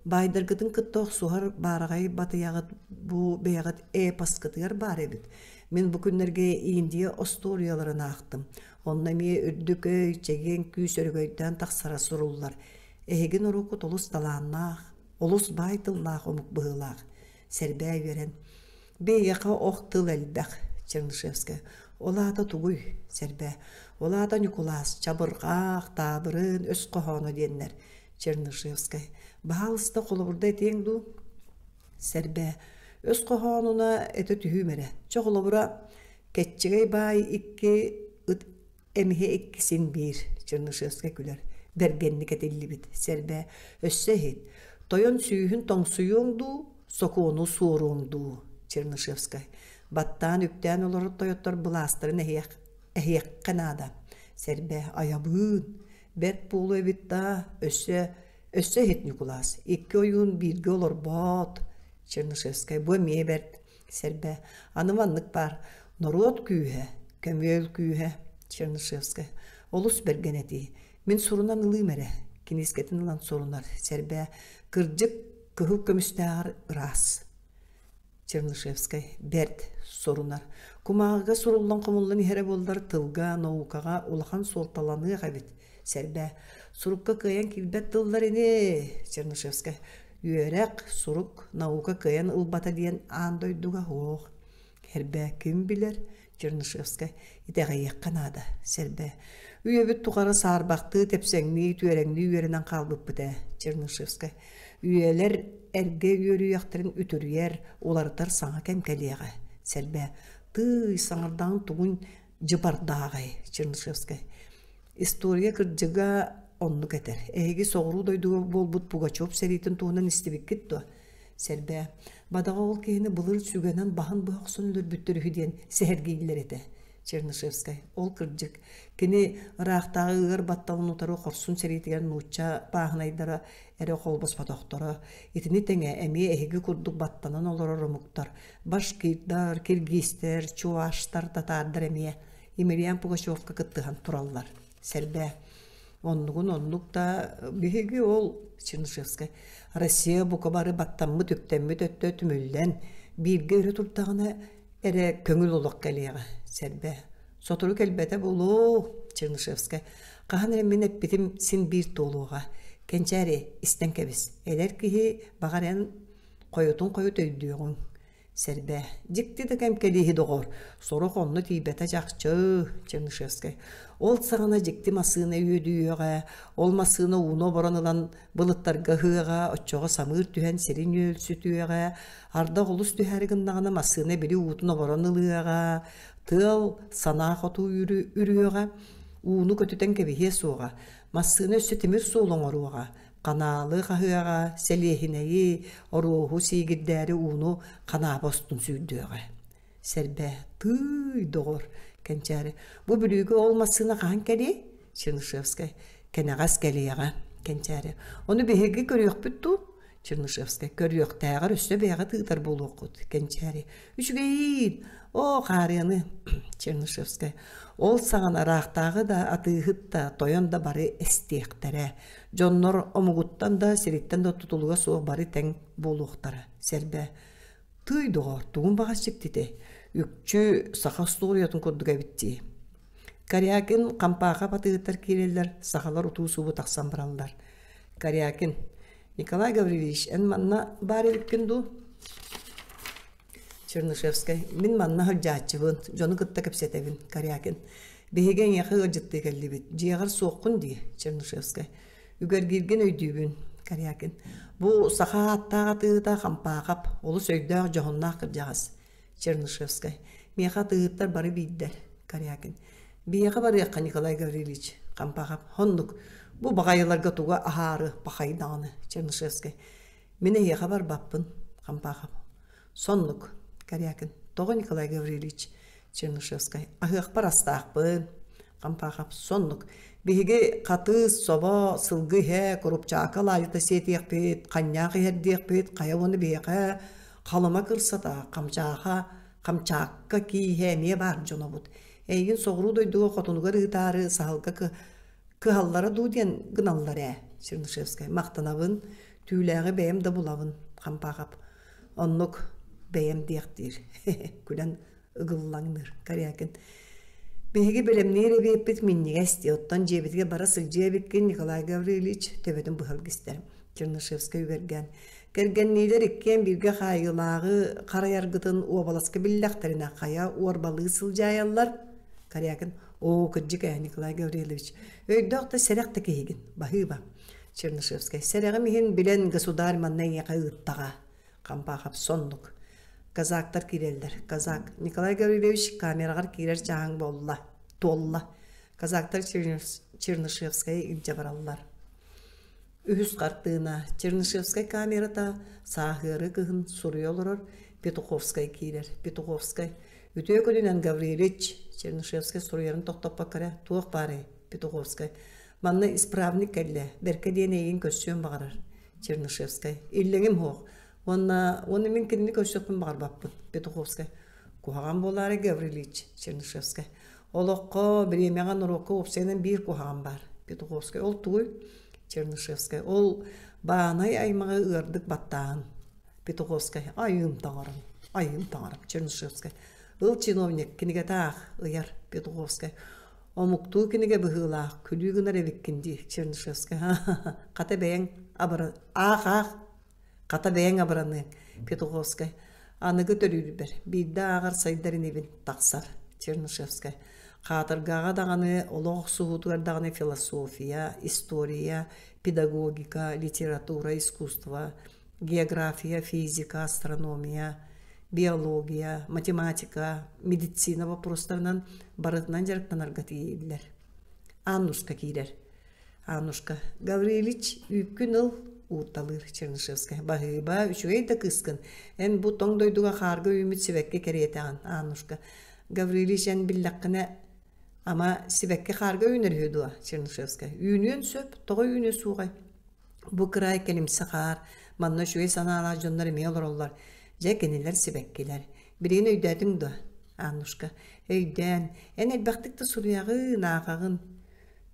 Байдыргытын кыттоох суһар баарагай батыягыт бу бэйагыт эпаскытыгар бар эбит. Мен бу күннерге Индия историяларын аактым. Онна мие үрдүкөй чеген күүсөргөйдөн тахсара суруллар. Эхеген орукут олус талааннаах, олус байтыллаах омук быһылаах. Сербей верен. Бейяқа оқтыл әлбәқ, Чернышевскай. Олата тугуй, сербе. Олата Николас, чабырғақ, табырын, өс қоғаны деннер, Чернышевскай. Бағалыста қолыбырда етеңду, сербе. Өс қоғанына әті түйімері. Чоғылыбыра кетчігей бай икки әміге иккісін бір, Чернышевскай күлер. Бергенлік әтелі бит, сербе. Өссе хет. Тойон сүйін тоңсуюңду, Сокуну суруңду, Чернышевскай. Баттан үктен олары тойоттар бұластырын әйек қанада. Сербе аябын, бәт болу әбітта, өссе хет Николас. Икки ойын бірге олар бат, Чернышевскай. Бұ ме бәрт, сербе. Аныманлық бар, нұрот күйе, көмел күйе, Чернышевскай. Олус берген әти. Мен сұрынан ылым әрі, кенескетін ылан сұрынар, сербе. Кырджық Кыһыл көмүстәғар ырас. Чернышевскай, бәрт, сорунар. Кумага суруллан комуллан иһере болдар тылга, наукага улахан солталаны габит. Сәрбә сурукка кыян килбәт тыллар ине, Чернышевская. Үйерек сурук наука кыян ылбата диен андойдуга хоох. Хербә ким билер, Чернышевская. Итәгә якканада, сәрбә. Үйебит тугары сарбакты тепсәңни, түәрәңни үйеренән калбып бите, Чернышевская. Үйелер әрге үйөрү яктырын үтүрүер, олартар саңа кәмкәлиәгә, сәрбә. Ты саңардан тугун жыбардагай, Чернышевская. История кырдыга онну кетер. Эги соғру дойдуга болбут Пугачев серитин туунан истибиккит то. Сәрбә, бадага ол кейini былыр сүгенен бахан бұақсын өлір бүттірі хүден сәхергейлер ете. Чернышевская. Ол кырдык. Кені рақтағы ұғыр батталын ұтару қорсын серитігерін ұтча бағынайдары әрі қолбас патоқтары. Етіні тәңе әме әйгі күрдік баттанан олар ұрымықтар. Башкирдар, киргизтер, чуаштар, татардар әме. Емельян Пугачевка кыттыған тураллар. Сәрбә. Оннук та биһиги ол Чернышевская. Россия букабары баттаммы төптәммы төттө түмөллән бирге өрө туртагына эре көңүл олок келега. Сәрбә. Сотуру келбете болу Чернышевская. Каханы мен эппитим син бир толуга. Кенчәре истен кебис. Элер кихи багарен койотун койот өйдүгүн. Сәрбә. Дикти да кемкелиһи догор. Сорок онны тибете жакчы Чернышевская. Ол сағана жекті масыына өйдүйеға, ол масыына уно боранылан бұлыттарға хыға, отчоға самыр түхен серин өлсүтүйеға, арда олыс түхәрігіндағына масыына білі уутына боранылыға, тыл сана қоту үрүйеға, уыны көтітен кебехе соға, масыына өсі темір солың оруға, қаналы қағыға, сәлехінәйі, оруғу сейгіддәрі уыны қанабостын сүйдіеға. Сәрбә, тый доғыр. Кенчәре. Бу бүлүгү олмасына кан келе? Чернышевская. Кенагас келеяга. Кенчәре. Оны беһеге көрөк бүттү. Чернышевская. Көрөк тагыр өстө бега тыгдар болук. Кенчәре. Үчгейин. О, карыны. Чернышевская. Ол сагана рактагы да атыгыт да тоян да бары эстектере. Жоннор омугуттан да сириттен да тутулуга соо бары тең болуктары. Сәрбә. Тый догор, тугун багас чиктите. Үкчү саха сториятын көрдүгө битти. Карякин кампаға батыгыттар келелер, сахалар утуусубу таксан баралдар. Карякин Николай Гаврилович, эн манна бары бүккенду. Чернышевская, мин манна хылжаачыбын, жону кытта кепсетебин. Карякин беген яхы ыжытты келдибит. Жиягар сооккун ди. Чернышевская үгөргирген өйдүүбүн. Карякин бу саха аттага тыыта кампаакап, олу сөйдөк жохоннаак кыржагас. Чернышевская. Меха тыгыттар бары бийдер. Карякин. Бияға бары яққа Николай Гаврилович. Кампағап. Хоннук. Бу бағайыларға туға ахары бақайдағаны. Чернышевская. Мене еға бар баппын. Кампағап. Соннук. Карякин. Тоғы Николай Гаврилович. Чернышевская. Ахық бар астақпын. Кампағап. Соннук. Биһиге қатыз, соба, сылғы хэ, корупчака лайыта сетиек бейт, қаньяғы хердиек бейт, қаяуыны бейға, қалыма кырсата, қамчаққа кие не бар жона бұд. Эйгін соғыру дойдуға қотынуға рытары, сағылға кыхаллара дуден гыналлары. Чернышевская. Мақтанабын, түйләғі бәйім да бұлавын, қампағап. Оннық бәйім дейқтір. Күлән ұғыллаңныр. Карякин. Беги белемнери бепит минниге сти оттан жебитге бара сылжыя беккен Николай Гаврилович төбөдөн быхалгистер. Чернышевская үберген. Кергеннилер иккен бирге хайылагы караяргытын обаласка биллахтарына кая уарбалы сылжаялар. Карякин, о, кыджика Николай Гаврилович. Өйдökta серекте кейген, бахыба. Чернышевская. Сереге михин билен государь маннан яка ыттага. Кампахап соннук. Казактар кирелдер. Казак. Николай Гаврилович камерагар кирер жаң болла. Толла. Казактар Чернышевская илже бараллар. Үхүс картына Чернышевская камерата сахыры кыгын сурыолорор Петуховская кирер. Петуховская. Үтө көлүнөн Гаврилович Чернышевская сурыярын токтоп бакара туох бары Петуховская. Манна исправник келле. Берке денейин көссөөн багарар. Чернышевская. Иллегим хоқ. Оны мен кенне көсөкпүн бар баппын. Петуховская. Кухаган болары Гаврилович Чернышевская. Олоққа биремеган урокка опсенен бир кухаган бар. Петуховская. Ол туй Чернышевская. Ол баанай аймага ырдык баттаан. Петуховская. Айым таңарым. Чернышевская. Ыл чиновник киниге таах ыяр Петуховская. Омуктуу киниге быһыылаах күлүүгүнар эбиккинди Чернышевская. Ката бэйэн абыры. Ах. Ката бэйэн абыраны Петуховская. Аныгы төрүүрбер. Бидде ағар сайдарын ебин тақсар Чернышевская. Қатыргаға дағаны, олоқ суғытуар дағаны философия, история, педагогика, литература, искусство, география, физика, астрономия, биология, математика, медицина вопростарынан барытынан жарықтанарға тиелдер. Аннушка кейдер. Аннушка Гаврилич үпкін ыл ууталыр Чернышевская. Бағыба үшуэй да кыскын. Эн бұ тоңдойдуға қарғы үміт сібәкке кәретаған Аннушка. Гаврилич ән біллаққына ама сібәкке қарғы үйнер өйдуа Чернышевская. Үйнен сөп, тоғы үйне суғай. Бұ қырай кәлімсі қар, манна үшуэй санала жонлар мейлер олар. Жа кенелер сібәккелер. Бірейін өйдәдің да Аннушка. Өйдән. Ән әлбәқтікті сұрияғы нағағын.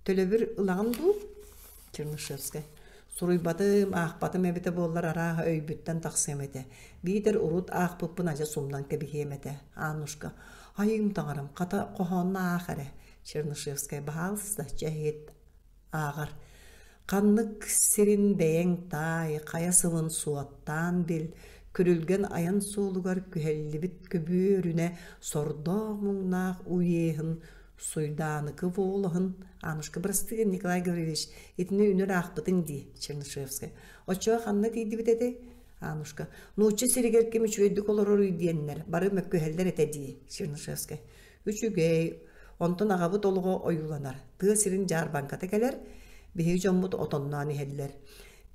Төлөбір ұлағын ду Чернышевская. Суруйбатым, ақпатым әбіті болар араға өйбіттен тақсым әді. Бейдер ұрут ақпыппын ажа сумдан кәбігем әді. Аннушка. Айым таңарым, қата қоғанна ақыры. Чернышевская бағалысда жәхет ағар. Қаннық серін бәйін тай, қаясылын суаттан бел, күрілген аян солугар күхәлібіт көбөріне сорда мұңнақ уйеғын, суйданыкы волығын. Аннушка Брастыгин Николай Гаврилович, етіне үнір ақпытын ди, Чернышевская. Очуа қанна дейді бітеді? Аннушка. Нучы серегер кем үшөйдік олар орой дейінлер, бары мәккөхелдер әтәді, Чернышевская. Үшігей, онтын ағабыт олығы ойуланар. Тығы сирин жар банката кәлер, бейі жомбут отоннан ehellер.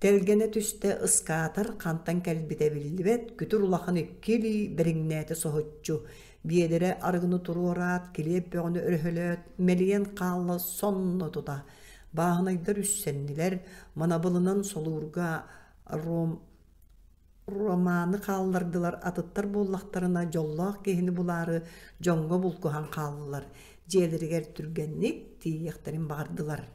Телгене түсті ыскатыр, қантан кәлбіте білібет, күтір улақын еккелі біріңнәті соғытчу. Биедері арғыны тұру орат, келеп бөғіні өрхөлөт, мелиен қалы сонны тұта. Бағынайдар үссеннілер, манабылынан солуырға романы қалылардылар, атыттар боллақтарына жоллақ кейіні бұлары, жоңғы бұлқыған қалылар. Желергер түргенник тиектерін бағардылар.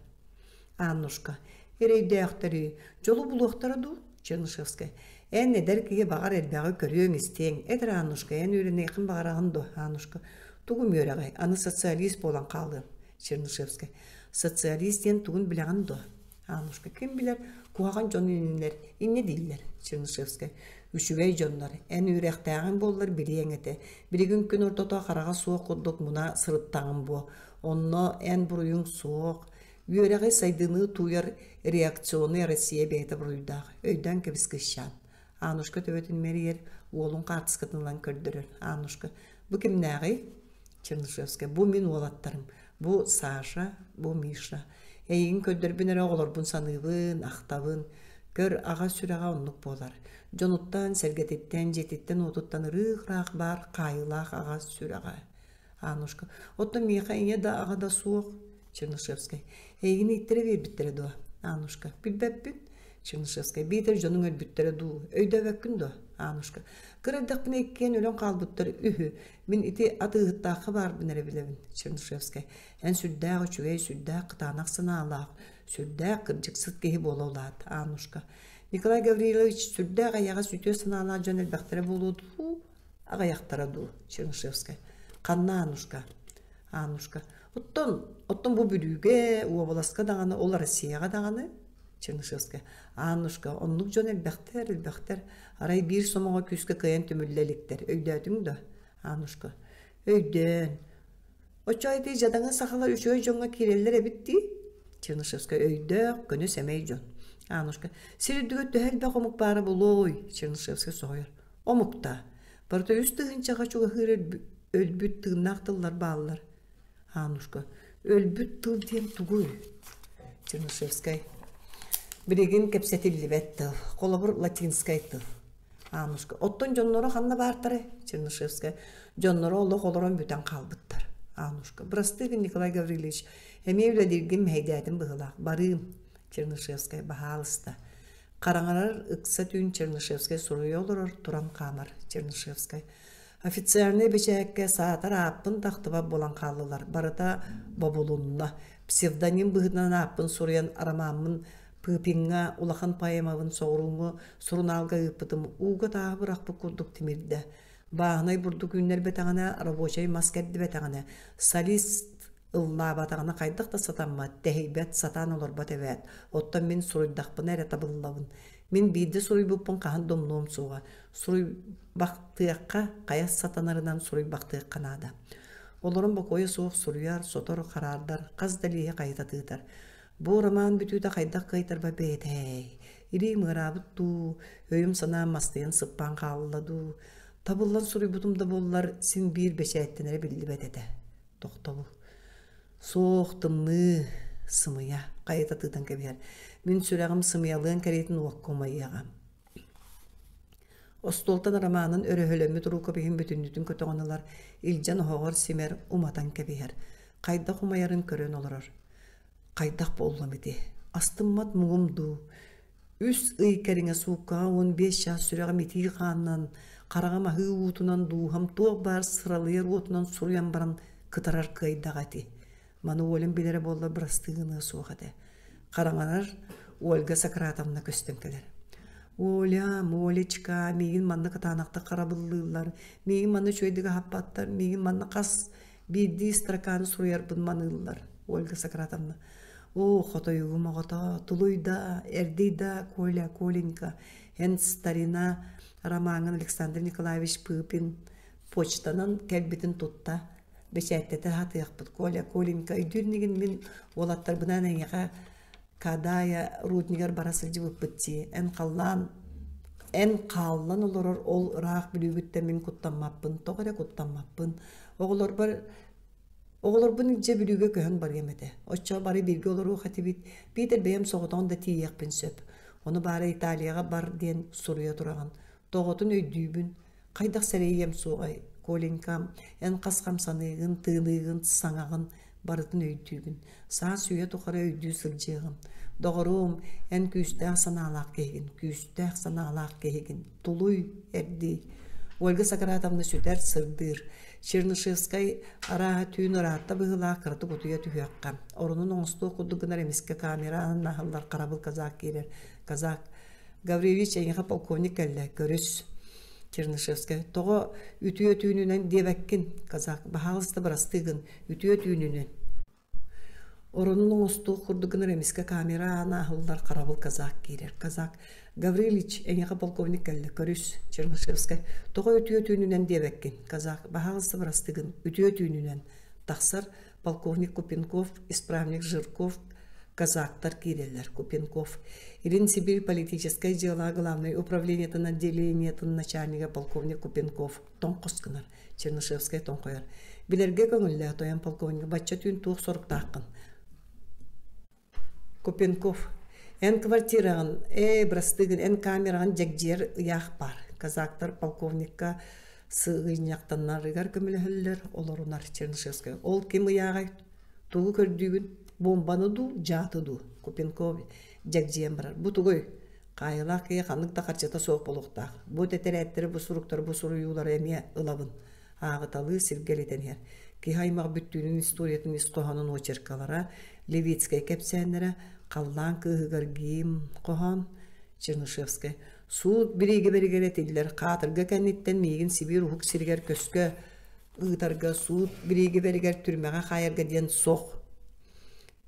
Аннушка. Ерейді әқтері, жолу бұлуқтары ду, Чернышевская. Эн недер киге бағар элбағы көріөң істең. Эдір Аннушка, эн үйрен еқін бағарағын до, Аннушка. Туғым өрәғай, аны социалист болан қалды, Чернышевская. Социалист ен туғын біләғын до, Аннушка. Кім білер, куаған жон үнілер, инне дейлер, Чернышевская. Үшігей жонлар, эн үйрәқтәғын болылар білең әті. Білігін күн ортота қараға суық құддық мұна сырыттағын бо. Онно эн бұруың суық. Үйрәғай сайдыны туяр реакционы Россия бейті бұруйдағы. Өйден кебіс кішшан. Аннушка төбетін мериер, олың қартысқытынлан көрдірір. Аннушка. Бұ кім нәғай? Чернышевская. Бұ мен олаттарым. Бұ Саша, бұ Миша. Әйін көддірбінер оғылар бұн санығын, ақтабын. Көр аға сүрәға онлық болар. Жонуттан, сәргететтен, жететтен, отуттан ұрық бар, қайылақ аға сүрәға. Аннушка. Отты меқа ине да аға да суық. Чернышевская. Әйін иттері вербіттері дуа. Аннушка. Білбәппін? Чернышевская. Бейтер жонun ölbüttері ду. Өйді вәккін ду. Аннушка. Кырардақ біне еккен өлен қалбыттыр үхі. Мен ити атығыттақы бар бінері білемін. Чернышевская. Ән сүрдәғі чүвей сүрдәғ қытанақ сына алақ. Сүрдәғ қыржықсыз кейі бола олады. Аннушка. Николай Гаврилович сүрдәғ аяға сүтеу сына алақ жон әлбәқтері болуды. Ағаяқтары ду. Чернышевская. Қанна Аннушка. Аннушка. Оттон bu bürüge, uabalasqa dağını, ola Россияға dağını, Чернышевская. Аннушка, онлық жон әлбәқтер, арай bir somаға күскі қиян түміллеліктер. Өйдәдің да, Аннушка. Өйден. Очайды жадаңа сақалар үшөй жонға керелер әбітті? Чернышевская. Өйдәк, көні сәмей жон. Аннушка. Сиридігі төхәлбәқ омық бары болой, Чернышевская соғыр. Омықта. Барда үстігінчаға чуға хырыр өлбүт тығынақтылар балылар. Аннушка. Өлбүт тыл дем тугуй. Чернышевская. Біреген кепсетілі бәтті. Қолабыр латинскай тыл. Аннушка. Оттон жонлары қанна бартары. Чернышевская. Жонлары олы қолырын бүтен қалбыттар. Аннушка. Брастыгын Николай Гаврилович. Әме өләдерген мәйдәдім бұғылақ. Барым. Чернышевская. Бағалыста. Қараңарар ықса түйін Чернышевская сұруй олырыр тұран қамар. Чернышевская. Офицерны бечәкке саатар аппын тақтыба болан қалылар. Барыта бабулунна. Псевдоним бұғынан аппын сұрыян арамамын пыпинға улахан пайымавын соғыруңы сұрыналға үппітім. Уға тағы бір ақпы күрдік темірді. Bağınay burdu günler betağına, rабочий маскерді betağına, солист ылла батағына қайдық та сатанма, тәйбәт сатан олар бат әвәт. Оттан мен сұрыйдақпын әрі табыллабын. Мен бейді сұрый бұппын қаған домнуым суға. Сұрый бақтыяққа, қаяс сатанарынан сұрый бақтыяқ қанада. Оларын бұқойы соқ сұрыяр, сотор қарардар, қаз дәлие қайта тыйтар. Бұл роман бүтуді қайдақ қайтар ба бәйт. Ири мұрабытту, өйім сана мастайын сыппан қалыладу. Табыллан сұрый бұтымда болылар, сен бір бәшәттенері білді бәтеді. Тоқталу. Соқтымны сымыя, қайта тыйтан кәбер. Мен сүрәғым сымиялығын кәретін уаққомайяғам. Остолтан романын өрөһөлөмү туру көбеген бүтүндүтүн көтөңөнөлөр илжан оғор симер уматан кебиһер. Кайдак умаярын көрөн олорор. Кайдак болламыды. Астыммат мугумду. Үс ыйкериңе суукка 15 жаш сүрәгә мити ханнан карагама хыутунан дуһам туак бар сыралыр отунан суруян баран кытарар кайдагати. Маны олым билере болла брастыгыны сугады. Караңанар Ольга Сократовна көстөнкелер. Оля, молечка, мейін манны катанақты қарабылылар, мейін манны чөйдігі хаппаттар, мейін манны қас бейді страканы сұруярбын манылылар. Ольга Сократовна. О, хотойығы мағыта, тулуйда, әрдейда, Коля, Коленька, ән старина, Романын Александр Николаевич Пыпин, почтанан кәлбетін тұтта, бәшәттеті хатыяқ бұд, Коля, Коленька, үйдірнеген мен олаттар бұнан әңеға Кадая руднигер барасыл жібіп бітті. Ән қаллан олар ол рақ білігітті мен құттанмаппын, тоғыда құттанмаппын. Оғылар бұны же білігі көхін бар емеді. Отча бары бірге олар ұқаты бит. Бейтер бейім соғыдан да тиекпін сөп. Оны бары Италияға бар ден сұруя тұраған. Тоғытын өйдүйбін. Қайдақ сәрейем соғай. Коленькам, ән қасқам санығын, тынығын, саңағын. Барытын өйдүйбін. Саң сүйе тұқары өйдүй сылжығын. Доғырым, ән күйістәқ саналақ кейгін. Тулуй әрді. Ольга Сократовна сүтер сырдыр. Чернышевскай араға түйін ұратта бұғылақ қырты құтуя түйіққа. Орының оңысты құдығынар емеске камера анын нахылдар қарабыл казақ керер. Казақ. Гаврилевич әйіға полковник әлі көріс. Чернышевскай. Тоғы үтіе түйінінен дебәккін. Казақ. Бағалысты барастығын. Үтіе түйінінен. Орының оңысты құдығынар емеске камера анын нахылдар қарабыл казақ керер. Казақ. Гаврилевич әйіға полковник әлі көріс. Чернышевскай. Тоғы үтіе түйінінен дебәккін. Казақ. Бағалысты барастығын. Үтіе түйінінен. Тақсар полковник Купенков, исправник Жирков, казактар киреллер Купенков. Ирин Сибирь политическое дело главное управление отделения начальника полковник Купенков. Тон қосқынар. Чернышевская тон қойар. Билерге көңілі атоян полковник батча түйін туық сорықтақын. Купенков. Эн квартирағын, брастығын, эн камерағын жәкжер яқ бар. Казактар полковникка сығын яқтаннарығар көмілі оларунар Чернышевская. Ол кем ұяғай туғы көрдігін бомбаны ду, жаты ду. Купенков жәкжен барар. Бұты ғой, қайылақ кей қанықта қарчата соқ болуқтақ. Бұт әтер әттері бұ сұруқтар, бұ сұруюлар әме ұлабын. Ағыталы сіргелетен ер. Кей хаймақ бүттінің историятын искоғанын очеркалара, Левицкай кәпсәнлері, қаллан кығығар гейм қоған Чернышевская. Суд бириге бергелетилер, қатырға кәнеттен мейгін Сибир ұхық сіргер көскі ұғытарға суд бириге бергер түрмеға қайырға ден соқ.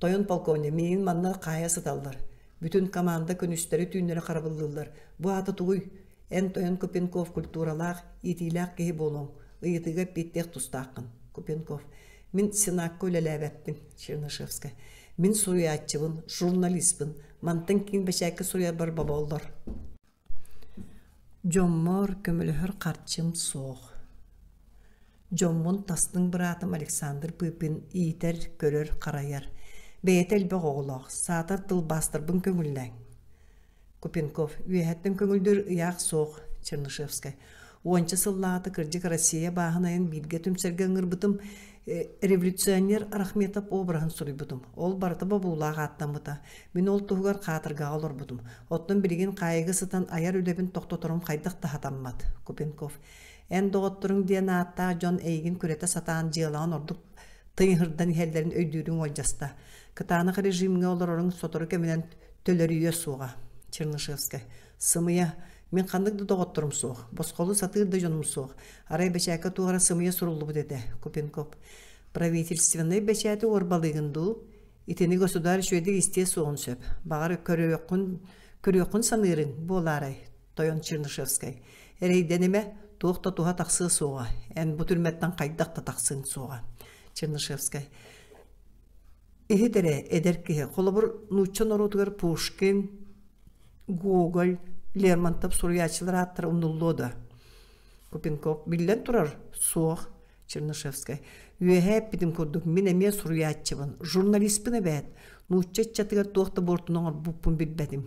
Тойын полковник мейгін манна қая сыталдар. Бүтін команда көністері түйінлері қарабылдылар. Бұ аты тұғый, ән Тойын Купенков культуралақ, етилақ кей болуң, ұйытыға беттек тұстақын. Купенков. Мен сенаққа өлеләбәттім, Чернышевская. Мен сұруятчыбын, журналистпін. Мантын кейін бәшәкі сұруя бар баба олар. Жоммор көміліхір қарчым соқ. Жоммон тастың бұратым Александр Пыпин иетер көрір қарайар. Бәйетел бі оғылақ, сатар тыл бастыр бұн көңілләң. Купенков. Үйәттің көңілдір ұяқ соқ. Чернышевская. Ончы сыллаты кірдік Россия бағынайын билге түмсерген ғырбытым революционер Рахметов обырағын сұрый бұдым. Ол бартыба бұлаға аттан бұта. Мен ол тұғығар қатырға олар бұдым. Оттың білген қайығы сытан аяр үлебін тоқтотырым қайдық тахатанмад. Купенков. Ән доғыттырың ден атта жон әйгін күреті сатан жиылаған ордық тыйғырдан елдерін өйдерін олжаста. Кытанық режимге олар орың сотыры кемінен төлері үйе суға. Чернышевская. Сымыя Мен қандық да доғыттырым соқ. Босқолы сатыр да жоным соқ. Арай бәчәкі туғара сымыя сұрулы бұд еді, Купенков. Правительственный бәчәті орбалығынду, итені государ шөйдік исте соғын сөп. Бағар көрөқін санырын боларай, Тойон Чернышевскай. Әрейденеме туықта туға тақсы соға. Ән бұ түрметтен қайдақта тақсын соға. Чернышевскай. Эхедере эдеркеhe қолыбыр нуччан орутугар Пушкин, Гоголь, Лермонтов сурьячылар аттыр ұндыллода. Купенков билен турар соқ, Чернышевскай. Үйәһәп битим көрдік, мен әме сурьячыбын, журналистпіне бәд, нуччат чатыгар туақта бортуңар бұппын білбәдім.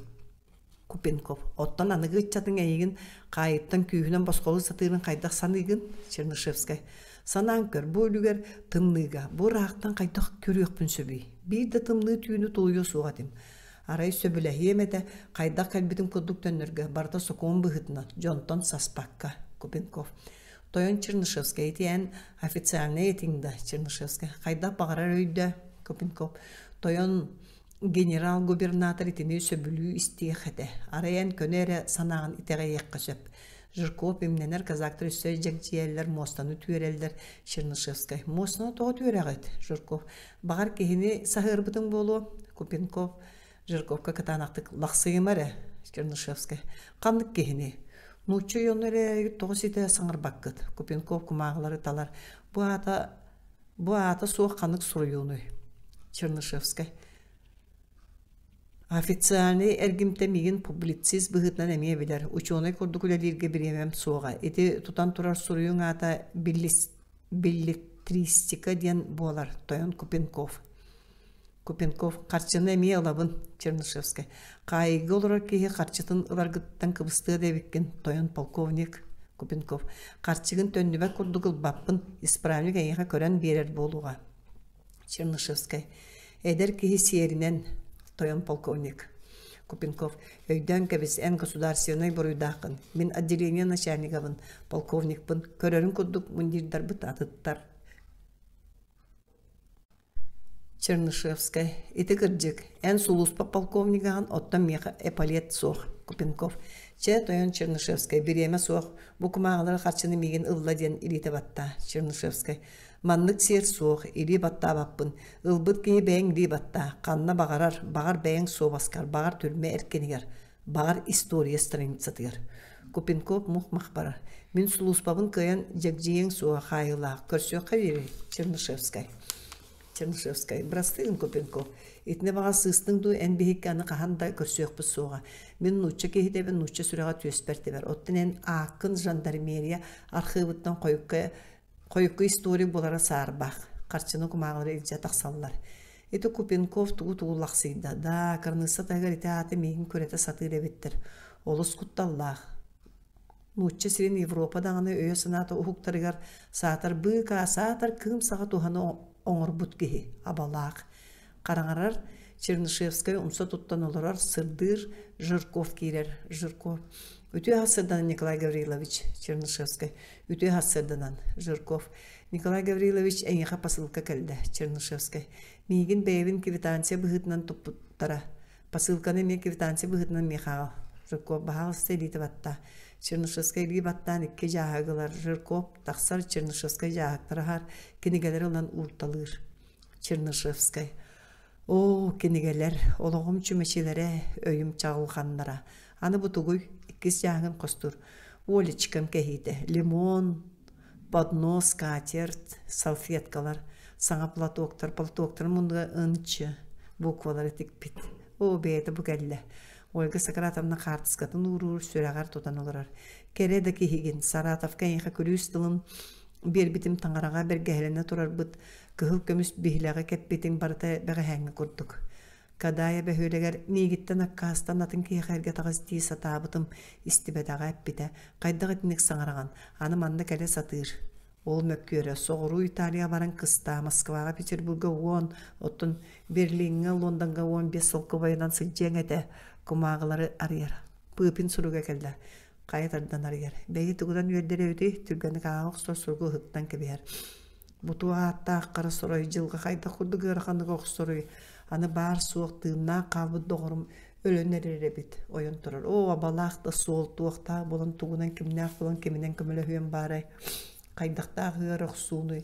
Купенков. Оттан анығы чатын әйігін қайыптан күйінен басқолы сатырын қайдақ санығын, Чернышевскай. Санан көр, бұл үлігер тымныға, бұл рақтан қайдақ көріқпін сөбей. Bir de tımlığı tüyünü toluyor soğadım. Arayı söbüle hiyemede kaydak kalbitim kuduk dönürge barda sokuğun bıhıtına Jonton Saspakka, Kupenkov. Toyon Чернышевская etiyen ofitsialne etingde Чернышевская. Kaydak bağırar öyde Kupenkov. Toyon general gubernator etini söbülüğü isteyekede. Arayan könere sanağın itege yekka söp. Жирков имненер казактыр сөйжек жиеллер мостану түйерелдер Чернышевскай. Мостану тоғы түйерегет Жирков. Бағар кехіне сахыр бұтын болу Купенков. Жирковка катанақтық лақсыйымары Чернышевскай. Қандық кехіне. Нучы йонлары тоғы сеті саңыр баққыт. Купенков кумағылары талар. Бұ ата соқ қандық сұруюны Чернышевскай. Официальный эргимтемигин публицист быгытнан эмие билер. Ученый курдукулелерге биремем соға. Эти тутан турар суруюң ата билетристика ден болар. Тойон Купенков. Купенков қарчыны эмие алабын Чернышевскай. Қайғы олар кейі қарчытын ыларгыттан кыбысты дебеккен Тойон полковник Купенков. Қарчыгын төннібе курдукул баппын исправник әйіға көрен берер болуға. Чернышевскай. Эдер кейі серінен Тойон полковник Купенков. Өйден кәбіз ән государственный бұруйдақын. Мен отделение начальниковын, полковникпын. Көрерін күрдік мұндирдар бұт атыттар. Чернышевскай. Эті кірджік. Ән сулуспа полковнигаған оттан меха эполет соқ. Купенков. Че Тойон Чернышевскай. Биреме соқ. Бұқымағылар қарчыны меген ылладен илеті батта. Чернышевскай. Манлык сер соқ, или батта баппын. Ылбыт кені бәйін ли батта. Қанна бағарар, бағар бәйін соғаскар, бағар түрме әркенігер, бағар история страницатығыр. Купенков мұқ мақбарар. Мен сұлуспабын көйен жекжейін соға қайыла. Көрсеу қавері, Чернышевскай. Чернышевскай. Брастығын Купенков. Етіне баға сыстың ду әнбехекканы қағанда көрсеуқ біз соға. Мен нұтча кейдебен нұтча сүреға төсперді бер. Оттын ән ақын жандармерия архивыттан Қойыққы история болара сарбақ. Қарчыны күмағылары елже тақсалылар. Еті Купенков туғу-туғылақсыйда. Да, қарнысы тағыр еті аты мейгін көреті сатыр әбеттір. Олыс құтталлақ. Нұтчы сирен Европадағаны өйе сынаты ұхуқтарығар сатыр бұқа сатыр кім саға туғаны оңыр бұт кеге. Абалақ. Қараңарар Чернышевскай ұмса тұттан оларар сырдыр Жирков кейлер. Жирков. Үтü hasırdan Nikolay Gavrilovich Чернышевскай. Үтü hasırdan Жирков. Nikolay Gavrilovich әйіға пасылка кәлді Чернышевскай. Мейгін бәйбін квитанция бұғытынан тұппыттара. Пасылканы мен квитанция бұғытынан мейхаға. Жирков бағал стелиті батта. Чернышевскай ли баттан икке жағығылар. Жирков тақсар Чернышевскай жағықтырағар. Кенегелер олан ұрталыр. Чернышевскай. О, кенегелер, олығым чүмешелері өйім чағылғанлара. Аны бұтығый иккіз жағын қостыр. Олечкам кәхейді. Лимон, поднос, скатерть, салфеткалар. Саңа платоктар мұнға ұнчы. Буквалары тікпет. О, бәйті бұ кәлі. Ольга Сократовна қартысқатын ұрыр сөрағар тұтан олырар. Кереді кехеген Саратов кәйіға күріс дылын бербітім таңараға бергәліне тұрар бұд. Кығыл көміс бейіліға кәппетің барыта бәғі әңі көрдік. Кадая бәхөлегер мейгіттен аққастан атын кейхәрге тағыз тей сатабытым істібәдағы әппеті. Қайдағы тінік саңараған. Аны манды кәлі сатыр. Ол мөккөрі. Соғыру Италия баран қыста. Москваға, Петербурга 10, оттын Берлинге, Лондонға 15 сылқы байынан сылжен әті. Күмағылары арияр. Пыпин сұруға кәлді. Қайытардан арияр. Бәйі тұғыдан өрдері өте түргені қағық сұрғы ғыттан кәбер. Бұтуға атта аққары сұрай жылғы қайда құрды ғырқанығы оқыстырой. Аны бар суық тыымна қабыд доғырым Ölönleri bit oyun turur. O abalaq da sol tuaqta bolan tuğunan kimnaq bolan kiminen kömele hüyen baray. Kaydaqta hırıq suunu.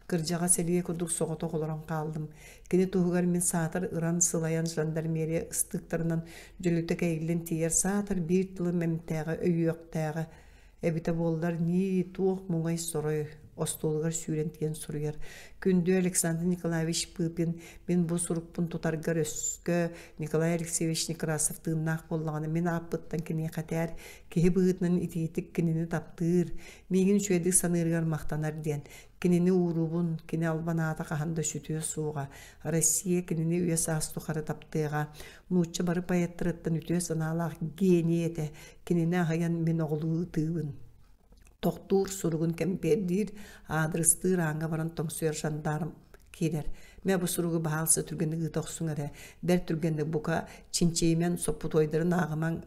Kırjağa seliye kurduk soğutu olaran kaldım. Kini tuğugar min saatır ıran sılayan jandarmeriya ıstıklarından jülütek eğilin tiyer saatır bir tılı memteğe öyüyöktəğe. Ebite bollar ni tuğ muğay soruy. Ostolgar sürentiyen soruyor. Kündü Alexander Nikolaevich Pıpin, ben bu surukpun tutargar öskö, Nikolay Alexeyevich Nekrasov tığınnaq bollağını men apıttan kine qatar, kehe bığıtının itiyetik kinini taptır, megen şöyle sanırgar maqtanar diyen, kinini urubun, kine albanata qahanda sütüyor soğuğa, Rossiya kinini üye saastuqarı taptığa, nuçça barı payattırıttan ütüyor sanalaq geniyete, kinini ağayan men oğlu tığın. Doktor surugun kemperdir, adrestır anga varan tongsuyar jandarm kider. Me bu surugu bahalsa türgendiği toqsunare, der türgendiği buka çinçeymen soput oydarın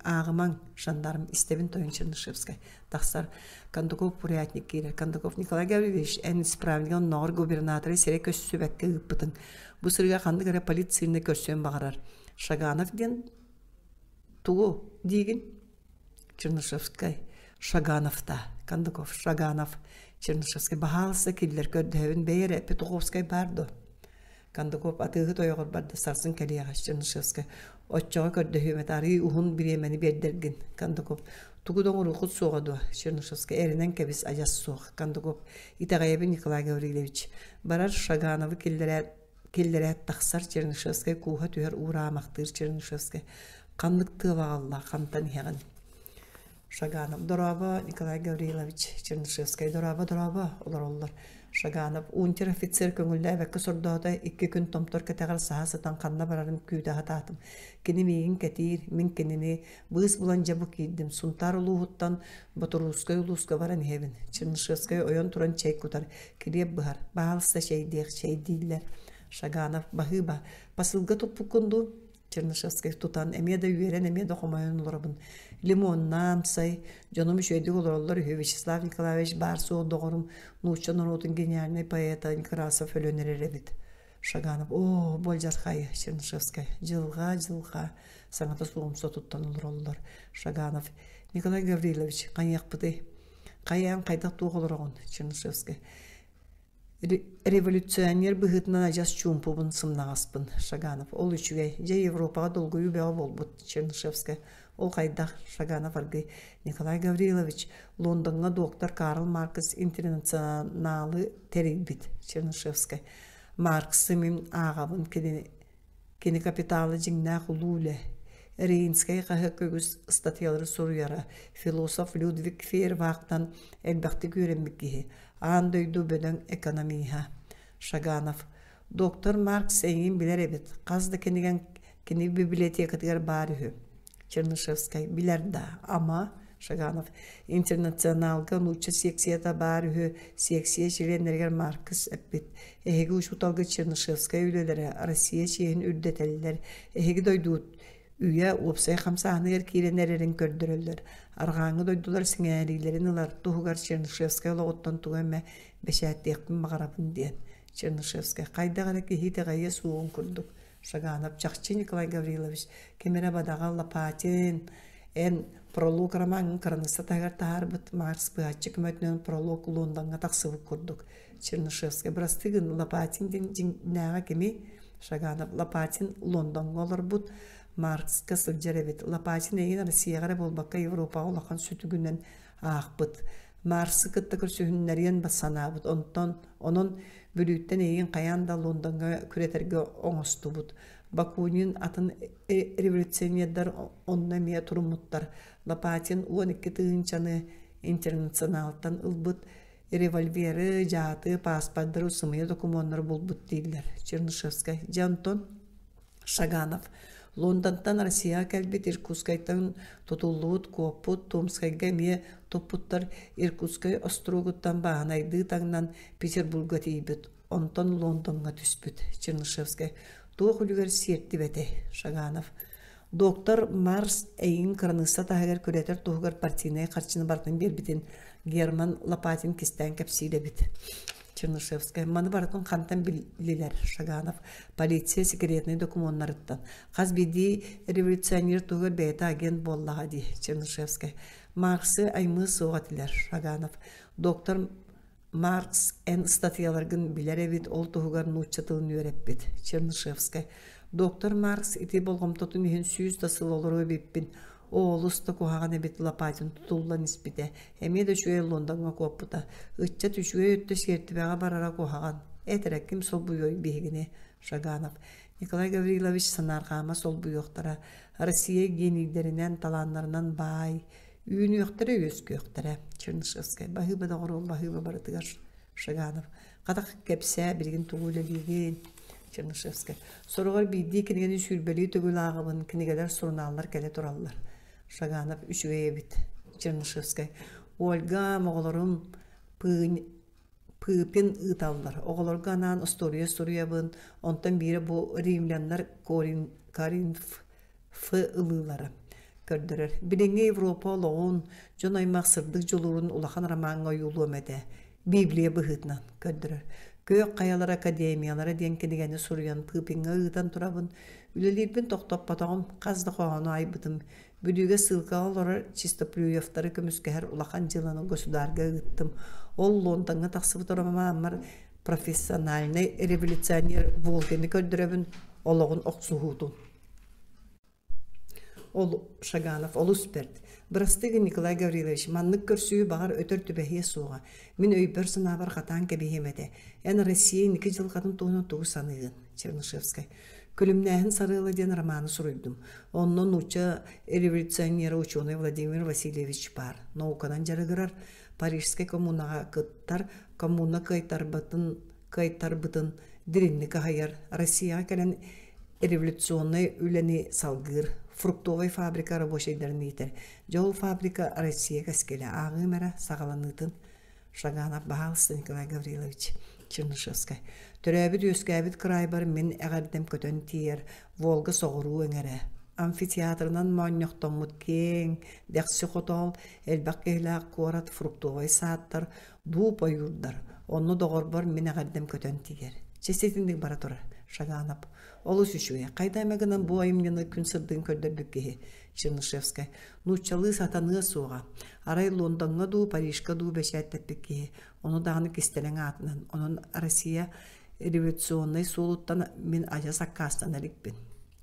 ağıman jandarm istevin toyun Чернышевскай. Taqsar Kandakov puriatnik kider. Kandakov Nikolay Gavrilovich en ispravligan nor gubernatori sere kössü bekke ıppıtın. Bu sırga kandı gara politsiyinde kössüyen bağırar. Şaganov den tuğu digin Чернышевскай. Шаганов-та, Кандаков, Шаганов, Чернышевский bahalsa killer köddevin beyre Petrovskay bardo. Kandakov atığı toyağır bardo sarsın keliyağa Чернышевский. Otçağa köddevime tarihi uhun bir yemeni berdergin. Kandakov tuğudan uruqut soğadu. Чернышевский erinen kebis ajas soğ. Kandakov itağayabı Nikolay Gavrilovich. Barar Şaganov'ı killere taqsar Чернышевский kuha tüher uğramaqtır Чернышевский. Kanlık tığvağalla kantan heğen. Шаганов, Дорова, Николай Гаврилович, Чернышевскай, Дорова, олар. Шаганов, унтер офицер көңілді әвәккі сұрдауда 2 күн томтор кәтәғір сағасытан қанна барарын күйді ататым. Кені мейін кәтейір, мен кеніне бұғыз бұлан жабы кейдім. Сунтар ұлуғыттан Батурускай баран хевін. Чернышевскай ойон туран чай күтар, кіреп бұғар. Бағалыста шай дейілер. Шаганов, бағыба, пасылға тұппы күнду. Чернышевскай тутан, әмеда үйерен, әмеда қомайын оларабын. Лимоннам сай, жаным шөйдік олар Вячеслав Николаевич барсы оғырым, Нучан Оротын гениальный поэта Некрасов өлөнер бит. Шаганов, о, болжар қайы, Чернышевскай, жылға, саңаты суғымса тұттан олар. Шаганов, Николай Гаврилович, қайяқ бұды, қайян қайдақ туғы олар Чернышевскай. Революционер бұғытынан ажас чумпубын сымнағаспын, Шаганов. Ол үшіге, же Европаға долгую бәу болбыт, Чернышевскай. Ол қайдақ Шаганов аргы. Николай Гаврилович, Лондонға доктор Карл Маркс интернационалы терейбіт, Чернышевскай. Марксы мен ағабын кені капиталы жіңнақ ұлулі. Рейнскай қағы көгіз статьялары соруяра. Философ Людвиг Фейербахтан әлбәқті көренмеккеге. Андойду бөдің экономия. Шаганов. Доктор Маркс әйін білер әбет. Қазды кені библиотекатығар бары хө. Чернышевскай білер да. Ама, Шаганов, интернационалға нучы секцията бары хө. Секция шеренергер Маркс әппет. Әйгі ұшуталғы Чернышевскай үлелері. Россия шейін үрдетелілер. Әйгі дойдуыт. Үйе опсай қамсағынығыр кейленерерін көрдірілдір. Арғаңы дойдулар сіңәрилерін ұлар тұғығар Чернышевскай олағыттан туғаме бәшәттеқпін мағарапын дейін. Чернышевскай қайдағара кейті ғайы суығын күрдік. Шаганов, Чақчы Николай Гаврилович, кемері бадаға Лопатин, ән пролог романын қырынысы тағар тағар бұт Маркс бұғатчы көмәтінен пролог Лондонға тақсывы күрдік. Чернышевскай, бірастығын Лопатинден жиннәға кеме, Шаганов, Лопатин Лондонға олар бұт, Марксқа сылжарабет. Лопатин әйін Россияғара болбаққа Европаға олақан сүтігінен ақпыт. Марксы кітті көрсігінлерген басана бұд. Onun bülütten әйін қаянда Лондонға күретерге оңысты бұд. Бакунин атын революционердар онна мия тұрмыттар. Лопатин 12 тыынчаны интернационалтан ұлбыт. Револьвері, жаты, паспорттары, сымыя документтар болбыт дейлер. Чернышевскай, Жантон, Шаганов. Лондонтан Россия кәлбет Иркутскайдан тұтылуыт, Копут, Томскайға ме топпуттар Иркутскай острогуттан бағанайды таңнан Петербурга тейбіт. Онтан Лондонға түспіт. Чернышевскай. Туық үлігер серті бәте. Шаганов. Доктор Марс әйін қырыныса тағығар көретер туғығар партийнай қарчыны бартын бербітін Герман Лопатин кестен кәпсейлі біт. Чернышевская. Маны бартын хантан билилер Шаганов. Полиция секретный документтарыттан. Хаз биди революционер тугар бейта агент боллага ди Чернышевская. Марксы аймы соғатилер Шаганов. Доктор Маркс эн статьяларгын билеревит ол тугар нуччатылын үйреппит Чернышевская. Доктор Маркс ити болгомтотун ихин сүйіз тасыл олыру биппин. Оолуста кухаган эбит лапатын тутуллан испите. Эме да шуэ лондонга коппута. Ытча түшуэ өттө сертибага барара кухаган. Этерекким сол буйой бигине Шаганов. Николай Гаврилович санаргама сол буйоқтара. Россия генидеринен таланнарынан бай. Үйүнү өқтара өскө өқтара. Чернышевская. Бахыба да горол бахыба барытыгар Шаганов. Кадак кепсе бирген тугуйлы биген. Чернышевская. Соругар бидди кинегени сүрбели төгүл агыбын кинегелер сурналар келе тураллар. Шаганов үшүе бит. Чернышевская. Ольга моголорум пыпин ыталлар. Оголорга анан история бын онтан бири бу римляндар Коринф ылылары көрдөрөр. Билеңе Европа олоғын жон аймақ сырдык жолурун улахан романга юлу эмете. Библия быхытынан көрдөрөр. Көк каялар академиялары ден кенегени суруян пыпинга ыытан турабын. Үлелербин токтоп батагым казды коғаны айбытым. Бүдүгө сылка олары чистоплюевтары көмүскәһәр улахан жыланы государга ыттым. Ол Лондонга тақсыбы торамама аммар профессиональный революционер волгені көрдіребін олығын оқсуғудun. Ол Шаганов, ол үсперд. Бірастығы Николай Гаврилович, маннық көрсүйі бағар өтір түбәхе суға. Мен өйбір сынабар қатан кәбейемеді. Ән Россия 2 жыл қатын туғына туғы санығын. Чернышевскай. Күлімнәхін сарылы ден романы сұруйдым. Онның уча революционері ученый Владимир Васильевич бар. Наукадан жарығырар Парижскай коммунаға кыттар, коммуна кайтар бытын диринні кахайар. Россияға кәлін революционный үләні салғыр. Фруктовый фабрика рабочайдарын етер. Жол фабрика Россия кәскелі ағы мәра сағаланытын. Шаганов бағалысты Николай Гаврилович. Чернышевскай. Төрәбіт өскәбіт край бар мен әғардем көтен тиер. Волга соғыру өңәрі. Амфитеатрынан маньяқтамыт кең, дәқсі қотал, әлбәк кейләк қуарат фруктовай сааттар, дупа юрдар. Оны доғыр бар мен әғардем көтен тиер. Чесетіндік бара тұрар. Шаганов. Олы сүшуе. Қайда мәгінен бұ айымнені күн сырдың көрдірдік кеге. Чернышевскай. Нучалы сатаны суға. Арай Лондонға ду, Парижка ду бәшәттәппік кеге. Оны дағыны кестелің атынан. Оның Россия революционный солуттан мен ажа саққастан әлікпін.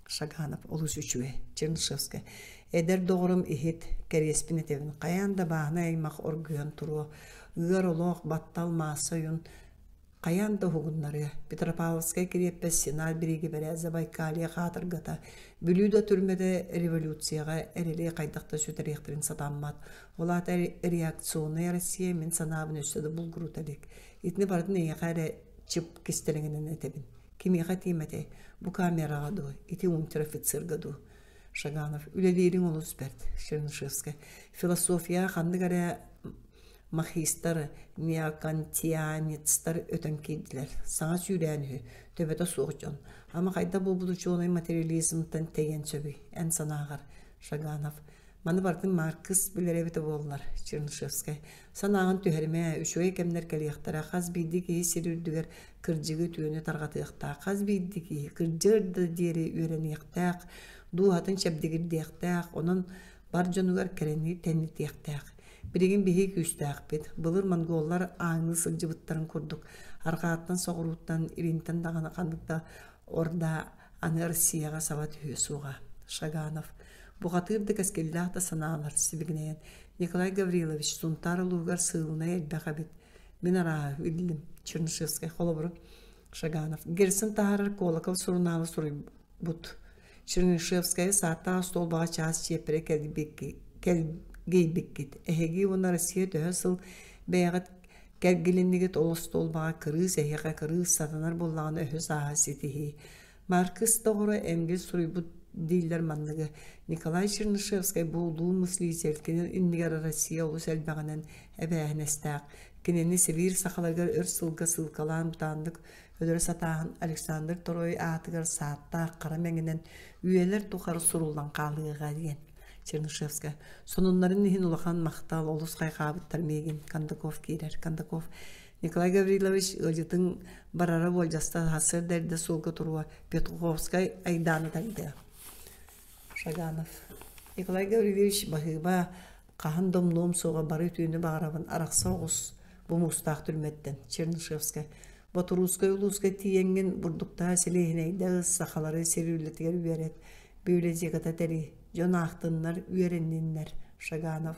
Шаганов. Олы сүшуе. Чернышевскай. Эдер доғырым ихет кәреспін етевін. Қаянда бағына әймақ оргүйен тұру. Үгер олық баттал масайын. Қаянда хугуннары Петропавловскай кереппес сенал бириги берәзі Байкалия қатырғата. Бүлюда түрмеде революцияға әрелі қайдақта сөтеректерін сатаммат. Олата реакционный Россия мен санабын өстеді бұл ғұруталек. Итні бардың еғәрі чып кестеріңінен әтебін. Кемеға теймәте бұ камераға ду, ити унтер-офицерға ду. Шаганов. Үлелерің олы үсперді. Чернышевскай. Философия қанды қария Махистар, неокантианецтар өтен кейділер. Саңа сүйрәні төбеті соғычын. Ама қайда бұл бұлычуыны материализмтен теген сөбі. Ән санағар. Шаганов. Маны бардың Маркс білеребеті болылар. Чернышевскай. Санағын түйерме үшуе кемдер кәліқтара. Қаз бейді кейі серірдігер кірджігі түйені тарғатыйықта. Қаз бейді кейі кірджірді дері үйрені еқтәқ. Дуғатын шәбдігір дейқтәқ. Оның бар жонуғар кәрені тәнні дейқтәқ. Біреген бейі күстәқ бет. Бұлыр монголлар аңы сылжыбыттарын көрдік. Арқаттан соғыруттан, иринтен дағаны қандықта орда аны Россияға сават үйесуға. Шаганов. Бұғатырды кәскелләқта саналар сібігінен. Николай Гаврилович сунтары луғар сылына әлбәға бет. Мен араға үлілім. Чернышевскай қолы бұрын. Шаганов. Герсін тағарыр колокол сұрыналы сұрый бұд. Чернышевскай саатта столбаға час чепірі гейбиккит. Эхеги уна Россия төһөсыл бәйгәт кәргелендегет олыстолбаға кырыс, эхеға кырыс сатанар боллағаны өһөс ағасетихи. Маркс тоғыры әмгел сұрайбұт дейлер манныгы. Николай Чернышевскай болу мыслитель кенен иннигер Россия олыс әлбәғанын әбәғін әстәқ. Кенені Сибир сақаларгар өр сылға сылқалан бұтандық өдірі сатағын Александр Торой атығар сааттақ қара мәңінен үйелер тұқары сұрулдан қалығыға деген. Чернышевская. Сонунларын нехин улахан мақтал олус қайқабыттар меген Кандаков кейдер. Кандаков. Николай Гаврилович ылжытың барара болжаста хасыр дәрді солғы тұруа Петуховскай айданы тәлді. Шаганов. Николай Гаврилович бағыба қахан домном соға бары түйіні бағарабын арақса оғыз бұмыстақ түрметтен Чернышевскай. Батурускай улускай тиенген бұрдықта селейінейді сақалары сереулетігер үйерет. Бөйле зеката тәри жон ақтыннар үйеренненнер. Шаганов.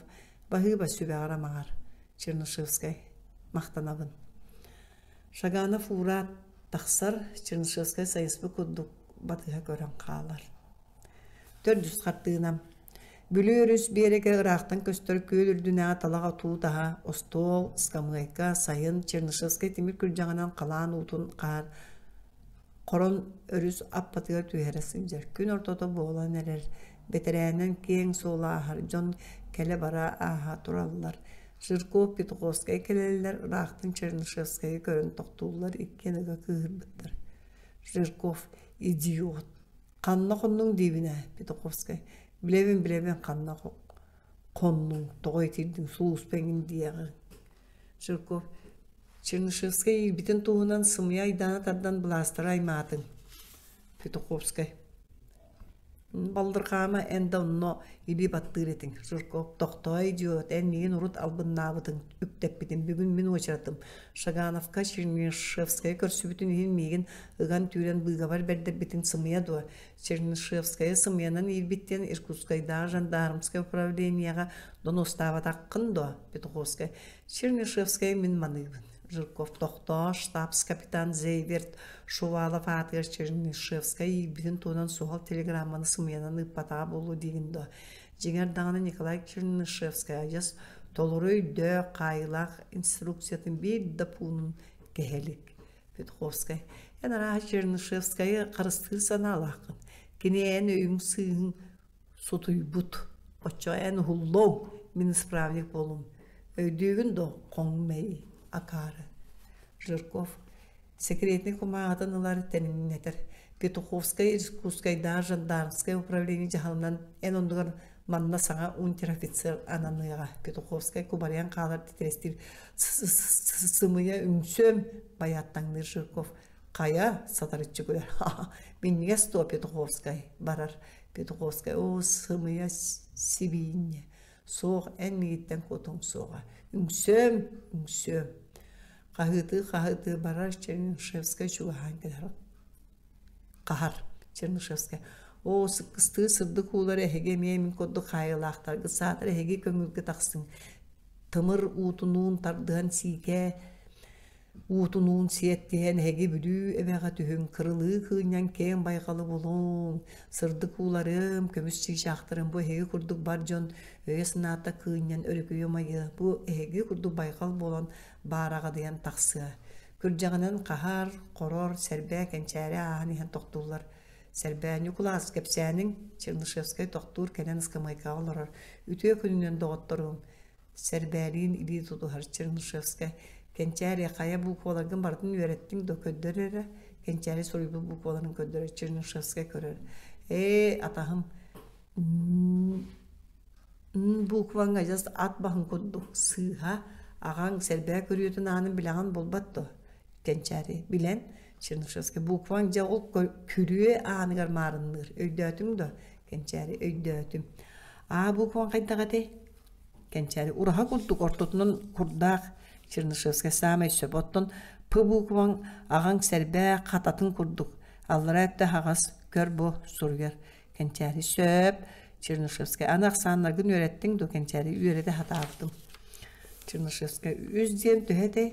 Бағыба сөбе арамағар. Чернышевскай. Мақтанабын. Шаганов урат тақсар Чернышевскай сайыспы күддік батыға көрін қалар. 400 қаттығынам. Бүлі өріс береге ұрақтан көстір көлірдіне аталаға туытаға остол, скамайка, сайын Чернышевскай темір күржаңынан қалан ұтын қар. Қорын өріс аппатыға түйересін жер. Күн ортота болан әрер. Бетерәнен кең сола ахар. Жон кәлі бара аға тұралылар. Жирков Петуховскай келелер Рахтын Чернышевскай көрін тоқтулар иккенеге кығырбыттыр. Жирков идиот. Қанна қонның дейбіне Петуховскай. Білебен қанна қонның тоғай тирдің сұлуспеңін дейігі. Жирков Чернышевскай бітін туғынан сымия айдана тардан бұластыр айматын. Петуховскай. Балдырқама әнді ұнно или баттыр етің. Жырков тоқтой идиот, әннеген ұрыт албыннабытың үптеп бітін. Бүгін мен очыратым. Шагановқа Чернышевская көрсі бүтін ең меген ұған түйрен бұйғабар бәрдер бітін сымия дуа. Чернышевская сымиянан елбеттен Иркутскайда жандармская управленияға доностава таққын дуа. Петуховская. Чернышевская мен маныбын. Жирков тоқто, штабс-капитан Зейверт, Шувалов атығыр Чернышевскай ебетін туынан соғал телеграмманы сымиянан ұппатаға болу дегенді. Жеңердағаны Николай Чернышевскай ажас толыры өйді қайылақ инструкциятын бейді пұлының кәхелік. Петуховскай. Ән араға Чернышевскай қарыстығы сана алақын. Кене ән өйің сыйың сұтый бұт. Очо ән хуллоу мен справник болым. Өйдігін до қоң мәй. Акары. Жирков. Секретный кумағатын ұлары тәнінетір. Петуховскай, Иркутскайда, жандармскай управление жағалынан ән ондығыр манна саңа унтер-офицер ананыға. Петуховскай кубариян қалар титрестір. Сымыя үнсөм баяттаңды Жирков. Қая сатарытчы көлер. Мен неге сто Петуховскай барар. Петуховскай. О, сымыя сибейіне. Соқ ән мегеттен қотың соға. Үнсөм. Қағыты барар Чернышевскай чуғахан кедер. Қағар Чернышевскай. О, сыққысты сырды қулар әхеге меймін koddu қайылақтарғы сатыр әхеге көңілгі тақсын. Тымыр ұтынуын тардыған сике, ұтынуын сиеттен әхеге бүлі әбәға түхін қырылы қыынян кен байқалы болуң. Сырды қуларым, көмісчі жақтырым, бұл әхеге күрдік бар жон, өйе сыната қыынян өрікөйе майы. Бұл әхеге күрдік байқал болан бараға дейін тақсы. Күржағынан қағар, қорор, сәрбә кәнчәрі ағын ехен тоқтулар. Сәрбә Николас кәпсәнің Чернышевскай тоқтур кәнен ұскамайқа оларар. Үтіе күнінен доғыттырым. Сәрбәлейін илі тұтуғар Чернышевскай. Кәнчәрі қая бұқуаларғын бардың үйереттің до көддірері. Кәнчәрі сұрыбы бұқуаларын көддірі Чернышевскай көрер. Атағым, бұқуан ғажас ат бағын көддік сыға. Ағаң сәрбә көріетін ағының білаған болбатты. Кәнчәрі білен Чернышевскай бұқуан жағыл көріе ағынығар марынығыр. Өйдөтім до. Кәнчәрі өйдөтім. Бұқуан қайдағады? Кәнчәрі ұраға күлдік ортотының күрдақ. Чернышевскай самай сөп. Пы бұқуан ағаң сәрбә қататын күрдік. Аллара әтті ағас көр бұ сұргер. Кәнчәрі сөп. Чернышевскай анақ санларғын өреттің до. Кәнчәрі үйереді хатағыдым. Чернышевскай өзден түйеді.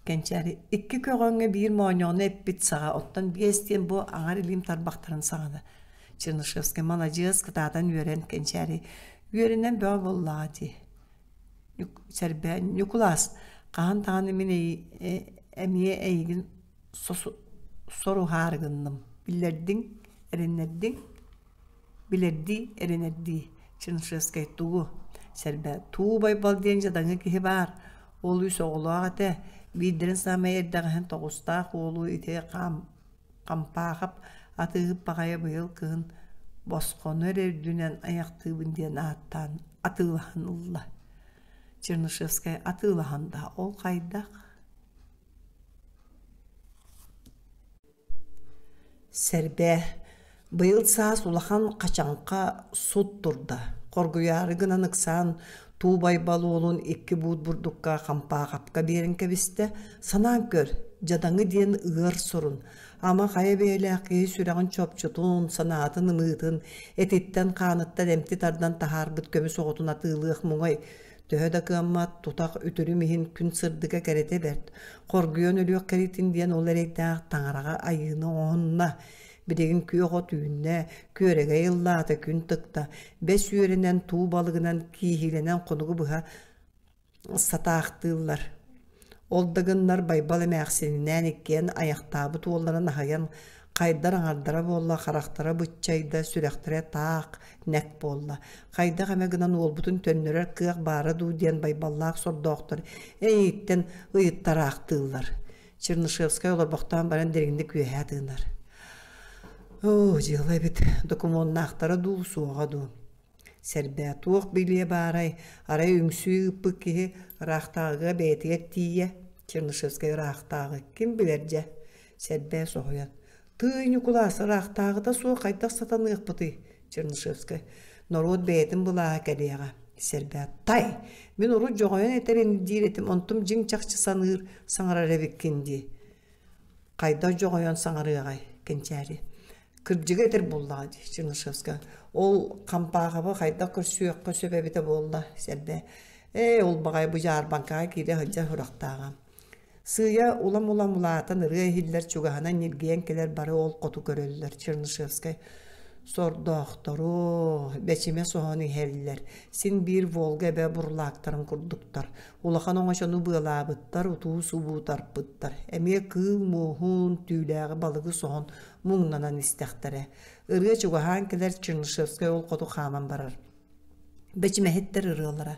Кәнчәрі ikki көғіңе бір мойнығыны әппет саға оттан бестен бұ аңар илім тарбақтарын сағады. Чернышевскай молодец қытадан өрен Кәнчәрі. Өренен бөң боллады. Сәрбә Николас қаған тағаны мен әмие әйгін сору ғарғынным. Білерді әренерді. Чернышевскай туғы. Сәрбә туу байбал дейін жадаңы кеге бар. Ол үй соғылу ағаты. Бидерін сама ердіғын тоғыстақ олу ете қампағып атығып бағая бұйыл кығын босқоныр әрдінен аяқтығын дейін аттан атығылағын ұлла. Чернышевская атылаханда ол қайдақ. Сәрбе, бұйыл саас улахан қачанқа суд тұрда. Қоргуяры гынан ықсан туубай балуолун икки буут бурдукка қампа қапка берін кәбісті. Санан көр, жадаңы ден ұғыр сұрын. Ама қайы бейлі қиы сүрағын чопчутун, санатын ымытын, этиттен қаныттан әмті тардан тахар бұт көмі соғытын атылық мұңай. Төһөдө кыаммат тутак үтүрү миһин күн сырдыга кәрете берт. Коргуйон өлүөк кәритин диэн ол эрекдаах таңарага айыны оонна. Бидегин күйөҕө түйүннэ, күөреге йыллаата күн тыкта. Бес үөренен туу балыгынан киихиленен конугу быха сатаахтыыллар. Олдагыннар байбал эмээхсининэн иккен аяктаабы туолларын ахайан Кайдар аңардара болла, характара бытчайда, сүрәхтірі таақ, нәк болла. Кайда ғамегінан олбутын төннөрер кыақ бары ду ден байбаллақ сордоқтыр. Әйттен ұйыттар ақтылар. Чернышевскай олар бақтан баран дерегінде күйе атынар. О, жылай бит, документны ақтара ду, суға ду. Сәрбә туық біле барай, арай үңсүй ұппы кеге рақтағы бәйтіге тие. Чернышевскай рақтағы кім білерже? Сәрбә соғыян. Ты Николас рахтагыда су кайдак сатанык быты Чернышевская. Народ бетим була кәдега. Сәрбә тай. Мен уру жогоян этерен диретим онтум жиң чакчы саныр саңара ребеккенди. Кайда жогоян саңарыгай кенчәри. Кыржыга этер булла Чернышевская. Ол кампагабы кайда көрсөк көсөбебите болду Сәрбә. Ол багай бу жар банкага кире хаҗа хурактага. Сыя улам улаатан ырыа хиллер чугахана ниргиен келер бары ол коту көрөллөр Чернышевскай. Сордоохтору, бечиме соһоны хеллер. Син бир Волга бе бурлаактарын курдуктар. Улахан оңашону быалаабыттар, утуу субуутарпыттар. Эме кыл муһун түүлээги балыгы соһон муңнанан истехтере. Ырыа чугахан келер Чернышевскай ол коту хаман барар. Бечиме хеттер ырыалара.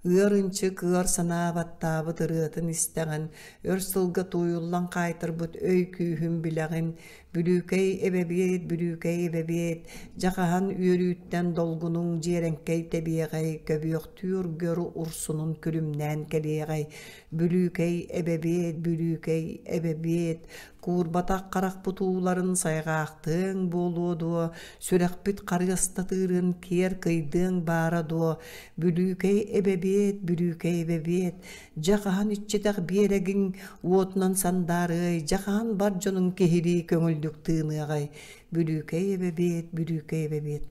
Үйөрүнчі кыар санаа баттабы тырыатын истеген, өрсылга туйуллан кайтырбыт өй күйхүн билегин, бүлүүкей эбебиет, жақахан үйөрүүттен долгунун жеренкей тебиегей, көбүөктүүр көрү урсунун күлүмнән келиегей, бүлүүкей эбебиет, куурбатак карак бутууларын сайгаактың болуоду, сүрекпит карыастатырын кер кыйдың бараду, бүлүүкей эбебиет, жақахан иччетек биерегин уотунан сандары, жақахан бар жонун кехири көңүлдүк тыыныгай, бүлүүкей эбебиет.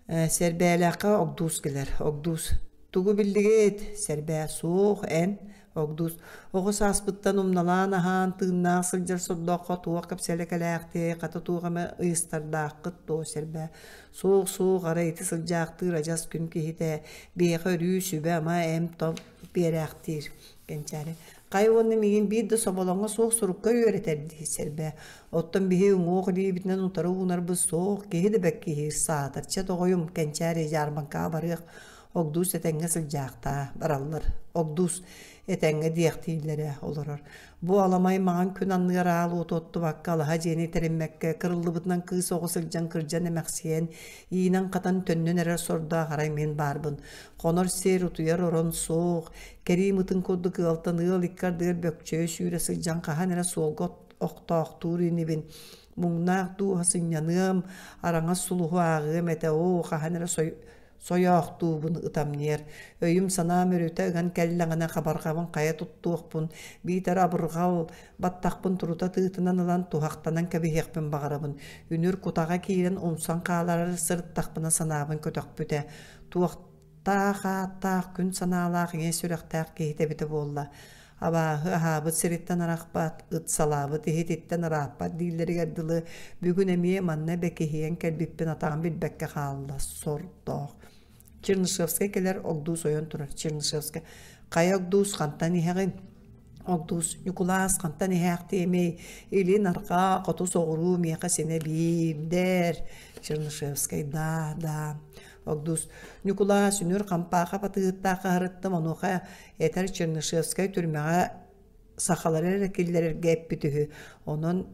Сәрбәләка огдус келер, огдус. Тугу билдигет, сәрбә суох эн, огдус. Оғыс аспыттан умналан ахан тыыннаақ сылжар сордоққа туақ кәпсәлі қаты туғаме ұйыстардақ қытто сәрбә. Суық арайты сылжақтыр ажас күн кехите, бейқі үрі сүбә ама әм топ берәқтір. Кенчәрі. Кайвонны миин бидді соболонға соқ сұрыққа үйретерді сәрбә. Оттан бихи ұңоқ лейбітінен ұтары ұнарбы соқ, кехі де бәк кехі саатыр. Чет оғойым кенчәрі жарбанқа барық. Огдус этеңге сылжақта бараллар. Огдус этеңге дияқтийлері олырыр. Бу аламай маған күн анныгар ал ототты баққа алыға жені теренмәкке, кырылды бұтынан кыз оғы сылжан кыржан әмәқсиен, иінан қатан төннен әрі сорда қарай мен барбын. Қонор сер ұтуяр орын соқ, кәрім ұтын көдді қылтын ұл иккардығыр бөкчөй сүйрі сылжан қахан әрі солғот оқтақтур енебін. Мұңнақ дуға сыняным, араңа сұлығы ағым әті о қахан әрі сояқтуубун ытамнер. Өйім сана мөрөті ыган кәлләңіне қабарғабын қая тұттуықпын. Бейтер абырғал баттақпын тұрута тыытынан ылан туғақтанан кәбіхекпін бағарабын. Үнір кутаға кейлен умсан қалары сырттақпына санабын көтөк бүті. Туақтақ күн саналақ ең сүректақ кейті біті болла. Абағы ахабыт сириттен арақпат, ұтсалабыт, ехететтен арақпат, дейлері гәрділі бүгін әмие манна бәкехейен кәлбіппен атаған бір бәкке қалла сордоқ. Чернышевскай келер огдус ойын тұрар. Чернышевскай. Қай огдус қантан ехеғин? Огдус Николас қантан ехеқ темей. Илин арқа қоту соғыру меқа сене беймдер. Чернышевскай. Да. Огдус Николас үнір қампаға патығыттақы ғырыттым. Онуға әтер Чернышевскай түрмеға сақалары әрекелдерге әппітігі. Оның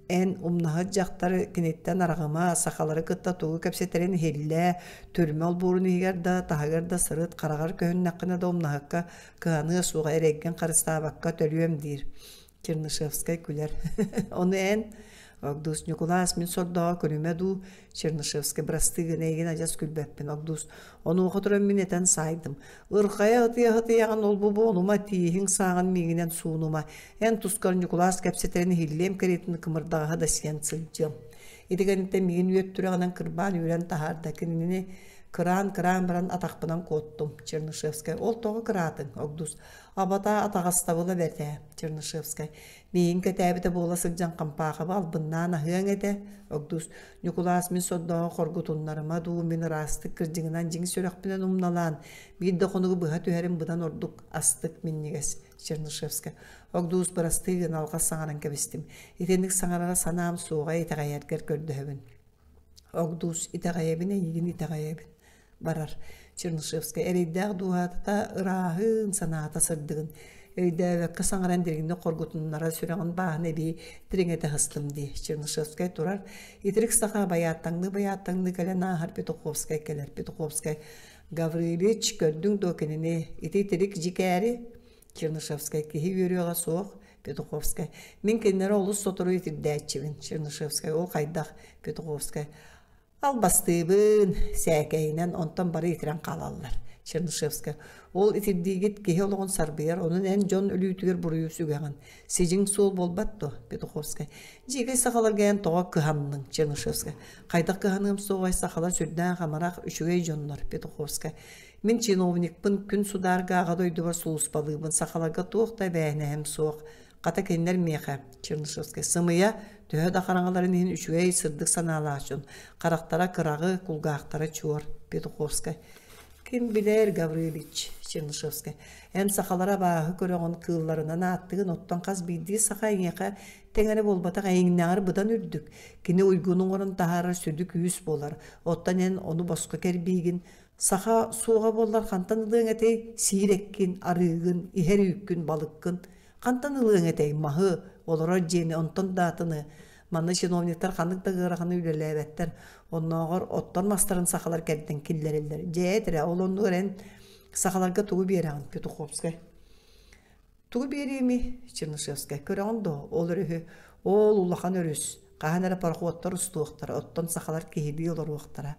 en umnaha jaktar kinetten aragama sakaları kıtta tuğu kapseterin helle türmel burunu higerda tahagarda sırıt karagar köhün nakına da umnahakka kıhanı suğa ereggen karıstabakka tölüyem dir. Чернышевская күлер. Оны ән Агдус Николас мен сорда көрүмеду Чернышевская брастыгы неген ажас күлбәппен Агдус. Оны оқытырым мен етен сайдым. Ырқая хытыя-хытыяған ол бұбы онума тиихин сағын мегінен суынума. Ән тускар Николас кәпсетерін хиллем кәретін кымырдағаға да сен цылжым. Едігенітен меген өттіріғынан кырбан өрен тахарда кеніне кран баран атақпынан коттум Чернышевская. Ол тоғы кыратың Агдус. Абата атағастабыла бәрді Чернышевская. Мейін кәтәбіті бола сылжан қампаға бал бұннан ахыяң әді Агдус. Николас мен соддағы қорғытынларыма ду мен растық кірдіңінен жеңі сөріқпінен умналан. Бейді қонығы бұға түйәрім бұдан ордық астық меннегес Чернышевская. Агдус барастығын алға саңаран кәбістім. Етендік саңарара санам соға етағайергер көрді Агдус итағайебіне еген итағайебін. Барар Чернышевская әрейдәғ дуғатыта ырағын санаата сырдығын. Өйдәвәккі саңаран дергенде қорғытынлара сүрәғын бағын әбей тіреңеті ғыстым де. Чернышевская тұрар. Итерік сақа баяттаңды кәлі нағар Петуховская кәлер. Петуховская Гаврилич көрдің докеніне ити терік жекәрі Чернышевская кехи өріға соқ Петуховская. Мен кеннері олыс сотыру етірдәтчевін Чернышевская. Ол қайдақ Петуховская. Албастыбын сәкәйінен онтан бары етірен қалалар. Чернышевская. Ол етірдегет кеге олығын сарбияр, оның ән жон өлійтігер бұрыю сүгіған. Сежің сол болбатты, Петуховская. Жеге сақалар гәйін тоға кыханның, Чернышевская. Қайдақ кыханығым соғай сақалар сүрден қамарақ үшігей жонлар, Петуховская. Мен чиновникпін күн сударға ағадойды бар сұлыспалығын сақаларға тоқтай бәйіне әм соқ. Қата кенлер меха, Чернышевская. Сымыя төһө да қараңаларын ең үшігей сырдық саналашын. Қарақтара қырағы, құлғақтара чуар, Петуховская. Кім білер Гаврилич, Чернышевская. Ән сақалара бағы көріғын қылларынан аттығын оттан қаз бейді сақа еңеқа тәңәрі болбатақ әйіңнәғыр бұдан үрдік. Кені ұйгының орын тағары сүрдік үйіс болар. Оттан ән оны босқа кәрбейгін. Сақа суға болар қантанылығын әтей сиреккін, арығын, ихер үйіккін, балықкын. Қантанылығын әтей мағы олар жені онтан датыны. Манны чиновниктар қандық дағырағаны үлеләбәттер. Оннағыр оттан мастарын сақалар кәдден келдерелдер. Жәйтірі, ол онды өрен сақаларға туғы береғын, Петуховская. Туғы береме, Чернышевская. Көріғынды, ол өрі, ол ұлақан өріс. Қаған әрі парқуаттар ұстуықтар, оттан сақалар кейбей олар уақтара.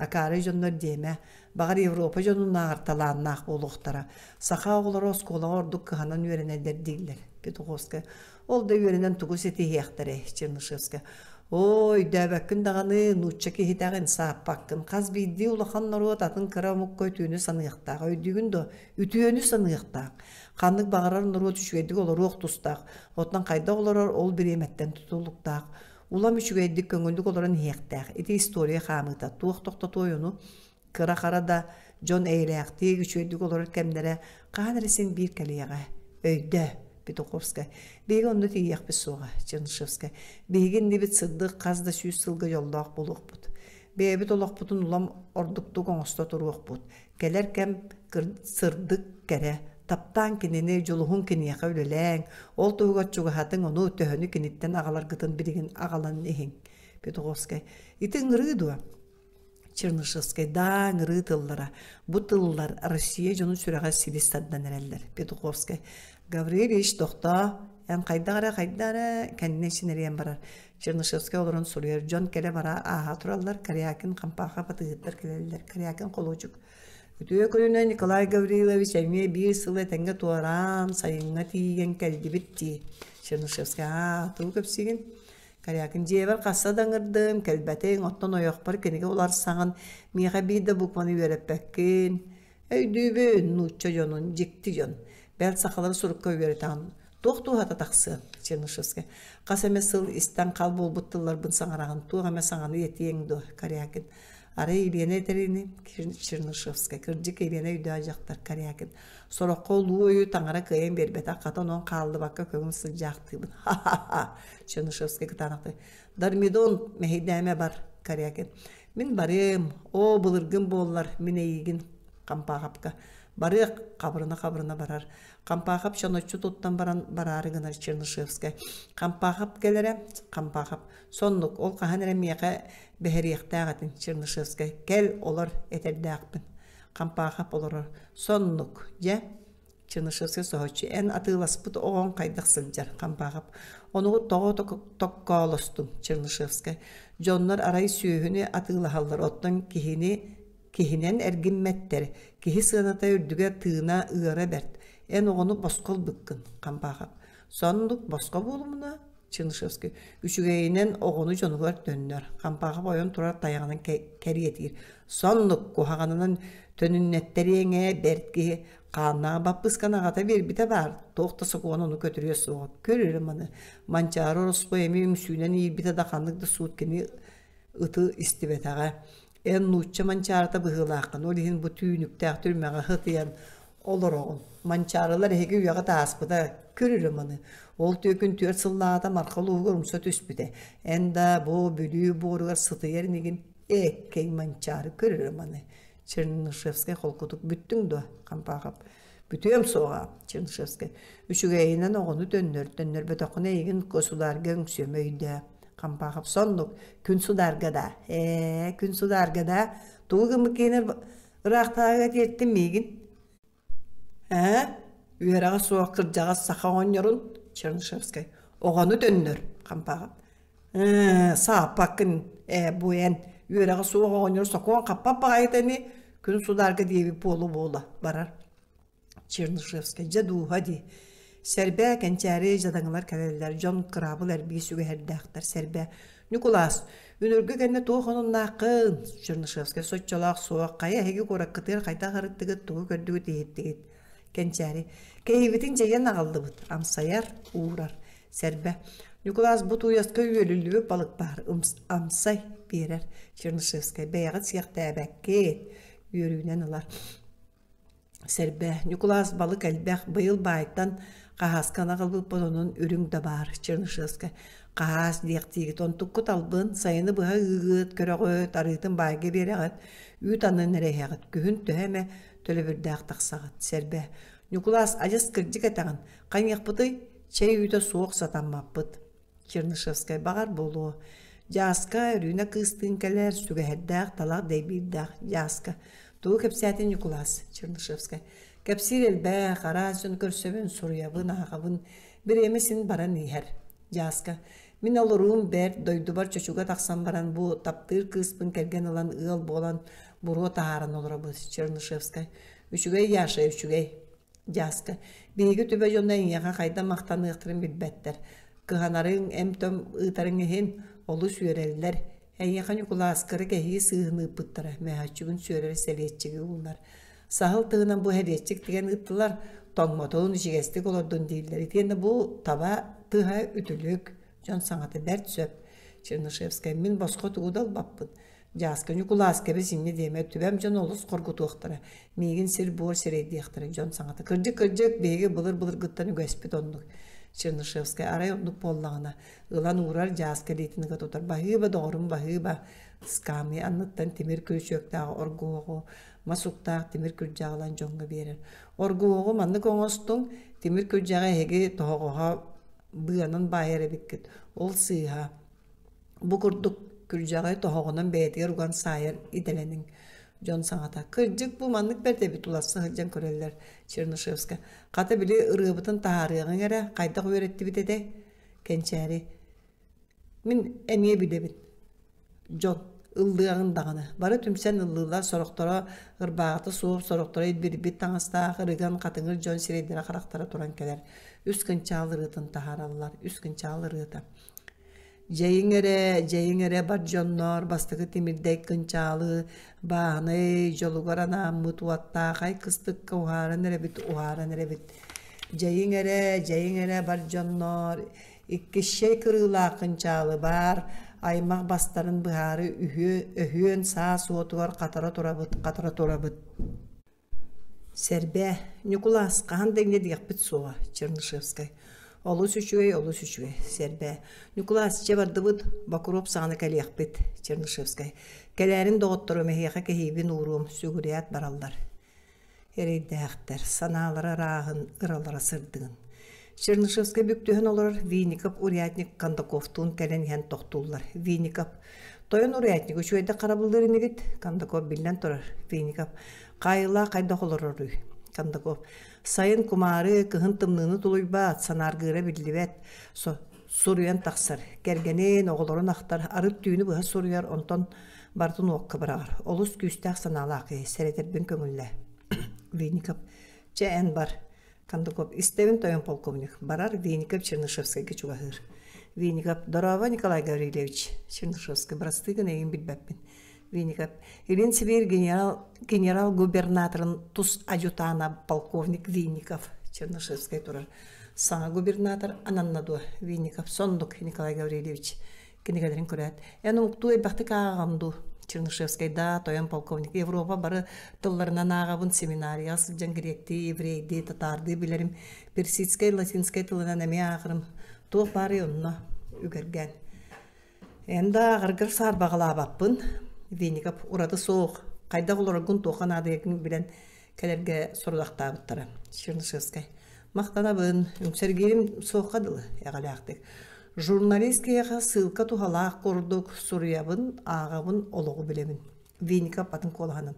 Акары жонлар деме, бағар Европа жонын ағырталаннақ болуқтара. Сақа оғылар оскола ордық қағанан өренелдер дейлер, Петуховская. Ол да өренен туғы сеті еқтірі, Чернышевская. Ой, дәбәккін дағаны нұтча кехетағын саппаққын. Қаз бейді ұлақан наруат атын қырамық көй түйіні санығықтақ. Өйдігін да үтүйіні санығықтақ. Қандық бағарар наруат үшуедік олар оқ тұстақ. Отнан қайда оларар ол бір еметтен тұтылықтақ. Улам үшуедік көңілдік оларын еқтақ. Еті история қамыта. Туық-тоқта тойыны қыра-қарада Джон Эйлеяқты үшуедік олар кәмдері қаған ресен бір кәлеяға. Өйді. Петуховская. Беги онды тиек біз соға, Чернышевская. Беген дебет сырдық қазда сүйіз сылғы жолдақ болуқ бұд. Бейбет олақ бұдын улам ордықты қоңыста тұруық бұд. Кәлер кәм сырдық кәрі. Таптан кенені жолуғын кенеяқа өлеләң. Ол тұғат чуғатын оны төхіні кенеттен ағалар ғытын біреген ағалан ехен. Петуховская. Итің ұрыдуа. Чернышевская да ұры тыллара. Бұ тыллар Россия жонын сүрәға Сибистаддан әрәлдер. Петуховская. Гаврилич тоқта, ән қайдағара кәніне сенерен барар. Чернышевская оларын сұлыр. Жон кәлі бара аға тұралар, Кариякин қампаға батығыттар келелер. Кариякин қолучук. Үтіе көріне Николай Гаврилович әме бір сылы тәңгі туарам, сайынға тиген кәлді бітті. Чернышевская тұғы көпсеген. Кариякин жебір қаса даңырдым, кәлбәтен оттан ойық бар, кенеге олар саңын меға бейді бұқманы өріп бәккен. Өйдүйбін, нұтча жонын, жекті жон. Бәл сақалары сұрыққа өйретаған. Тоқту хата тақсы, Чернышевская. Қасаме сыл істен қал бол бұттылар бұн саңараған. Туғаме саңаны етеңді, Кариякин. Ары елене етеріне, Чернышевская. Кірджік елене үйді ажақтар, Кариякин. Сұрыққа олу ойы таңара көйен бербет. Аққатан он қалды баққа көңім сыл жақтыбын. Ха-ха-ха, Чернышевская кітанақты. Дармидон мәхейдәме бар, Кариякин. Мен барым, о бұлыргын болылар, мен егін қампағапқа. Барык кабырына барар. Кампахап шоночу туттан барары гынар Чернышевская. Кампахап келере, кампахап. Соннук ол каханере мияка бехериектагатын Чернышевская. Кел олар этердакпын. Кампахап олар соннук, же Чернышевская сохочу. Эн атыласпыт оғын кайдық сылжар кампахап. Onu toğu tokkalostun Чернышевская. Jonlar arayı süyühünü atılahаллар. Ottan kihinen erginmetler. Kihi sığınata ürdüge tığına ığara bert. En oğunu boskol bükkün kampağap. Sonluk boskol bolumuna Чернышевская. Üçügeyinen oğunu jonular dönler. Kampağap oyun turar tayağının keri etir. Sonluk kuhağanının tönünnetteriğine bertki Kanna bappıskan ağata bir bite var. Tohtası koğan onu götürüyor soğuk. Görürüm onu. Mançarı orospu emeğim suyunan iyi bite dakanlıkta suutkeni ıtı istivet ağa. En nuçça mançarıda bıhılaqın. Olihin bu tüynükte aktürmeğe hıtıyan olur oğun. Mançarılar hege uyağı da aspıda görürüm onu. Ol tökün tör sıllağda markalı uğurumsa tüspüde. Enda bu bölüğü boğruğa sıtı yerinigin ekkey mançarı görürüm onu. Чернышевская холкутук бүттүң дө кампагап бүтөм соға Чернышевская үшүгейинен огону дөннөр бөтөкүнө эгин косуларга өңсөмөйдө кампагап соннук күн сударгада тугум кенер ырактага теттим мегин үйрага соок кыржага сахаоньорун Чернышевская огону дөннөр кампагап саапакын буен үйрага соок огоньор сокон каппап багайтани Күн сударга деви болу барар. Чернышевская жаду хади. Сербе кенчари жадаңлар калелер жон крабылар бисүгө хердактар сербе. Николас үнөргө кенне тоохонун накын Чернышевская соччолак соок кая хеги кораккытыр кайта харыттыгы тугу көрдүгү тейеттигит. Кенчари кейбитин жеген агалдыбыт амсаяр уурар сербе. Николас бут уяска үйөлүлүбү балык бар амсай берер Чернышевская бэягы сыяктаабакке Yürüyünen olar. Serbe, Nikolas balık elbək bayıl bayıttan qahaskana qalbıp onun ürün de var Чернышевская. Qahas diyektigit on tukkut albın sayını bıha ığıt, köröğüt, arıtın bayge bereğit, üt anın nereyağıt, gühün töheme töle bir dağ taqsağıt. Serbe, Nikolas acız kırcık etağın, qanyaq bıdı çay üyte soğuk satanmap Чернышевская bağar bolu. Jaska ürüne kıstığın keler sügeherdağ talaq deybirdağ Jaska. Tuğu kepsiyatin Nikolas Чернышевская. Kepsir elbağ, qarasın körsövün suruyabın ağabın bir emesin baran iher. Jaska. Min olurum ber doydubar çocuğa taqsan baran bu taptır kıspın kelgen olan ığıl bolan buru taharan olurabız Чернышевская. Üçügey yaşa üçügey. Jaska. Bigi tübe jonda inyağa kayda maqtanı ıqtırın bilbetler. Kıhanarın emtöm ıtarın ehin olu süreller. Eyyakan Nikolas kırı kehi sığını pıttara. Mehaççıgın süreleri seliyetçigi bunlar. Sahıl tığınan bu hediyetçik diyen ıttılar. Toğmotoğun işigestik olurdun değiller. İtiyende bu taba tığa ütülük. Jon sanatı dert söp. Чернышевская min bosko tuğdal bappın. Jaska Nikolas kebe sinni deme tübem jon olus korkutu ıqtıra. Migin sir bor sireydi ıqtıra. Jon sanatı kırcık bege bılır gıttan ügespit onduk. Чернышевская araya onduk bollağına. Ilan uğrar Jaska deytini gatotar. Bahıba doğrum bahıba. Skami anlıktan timir kürçöktağı orguoğu. Masuktağ timir kürcağılan jonga berer. Orguoğu manlık oğustun timir kürcağı hege toğuğa bıyanın bayere bikkit. Ol sığha. Bu kurduk kürcağı toğuğunun beyetiger ugan sayar idelenin. Jon sanata. Kırcık bu manlık berde bitulası hılcan köreller Чернышевская. Kata bili ırıbıtın taharığın ere kaydak öğretti bitede. Kençeri. Min emiye bilebin. Jon. Ildığın dağını. Barı tümsen ıldılar soruktora ırbağıtı soğup soruktora bir bit tanısta ırıgan katыңır Jon sireydire karaktara turan keler. Üskün çağlı ırıtın taharallar. Üskün çağlı ırıtı. Jeyingere bar jonnor bastığı timirdek kınçalı bağını jolugarana mutuatta kay kıstık uharan erebit Jeyingere bar jonnor iki şey kırıla kınçalı bar aymaq bastarın bıharı öhüön sağ soğutuvar katara torabıt Serbe Nikolas kahan denge diyakbit soğa Чернышевская Olus üçüge, serbe. Nikolas çebardıbıt, bakurop sağını kaliyakbit, Чернышевская. Kelerin doğutları mehiyaqa kehibin uğrum, sügüriyat barallar. Ereyдәқтер, саналары рағын, ыралары сырдығын. Чернышевский бүктüһен олар Винников урядник Кандаковтун кәлен һән тоқтулар. Винников тойын урядник үчөйдә карабылдырын егет Кандаков билен торар. Винников кайла кайда холорор. Кандаков сайын кумары кыһын тымныны тулуйба санаргыра билдибет. Суруян тақсыр. Кергенен оғыларын ақтар арып түйіні бұға суруяр онтон бартын оққа бірағар. Олыс күстәқ саналақы сәретербен көңілі. Винников чән бар. Кандаков истевин тойын полковник. Барар Винников Чернышевскайға чуғағыр. Винников Дорова Николай Гаврилевич Чернышевский брастыгын егін білбәппін. Винников Илин Сибирь генерал-губернаторын тус адъютана полковник Винников Чернышевскай турар. Саңа губернатор Ананнадуа Винников Сондук Николай Гаврилевич кенегедерин көрәт. Ән уктуй бақты кағамду Чернышевскайда тойын полковник Европа бары тылларынан ағабын семинария сылжан гректи, еврейди, татарды білерім персидскай, латинскай тылынан әме ағырым туық бары онына үгерген. Әнді ағыргыр сар бағыла баппын Винников урады соқ қайда құлырғын тоқан адығын білен кәлерге сұрдақта бұттары Чернышевскай. Мақтанабын, үңсергерім соққадылы, яғалияқтық. Журналисткеға сылқа тухалақ қордық сұриябын, ағабын олығы білемін. Винников атын қолғанын.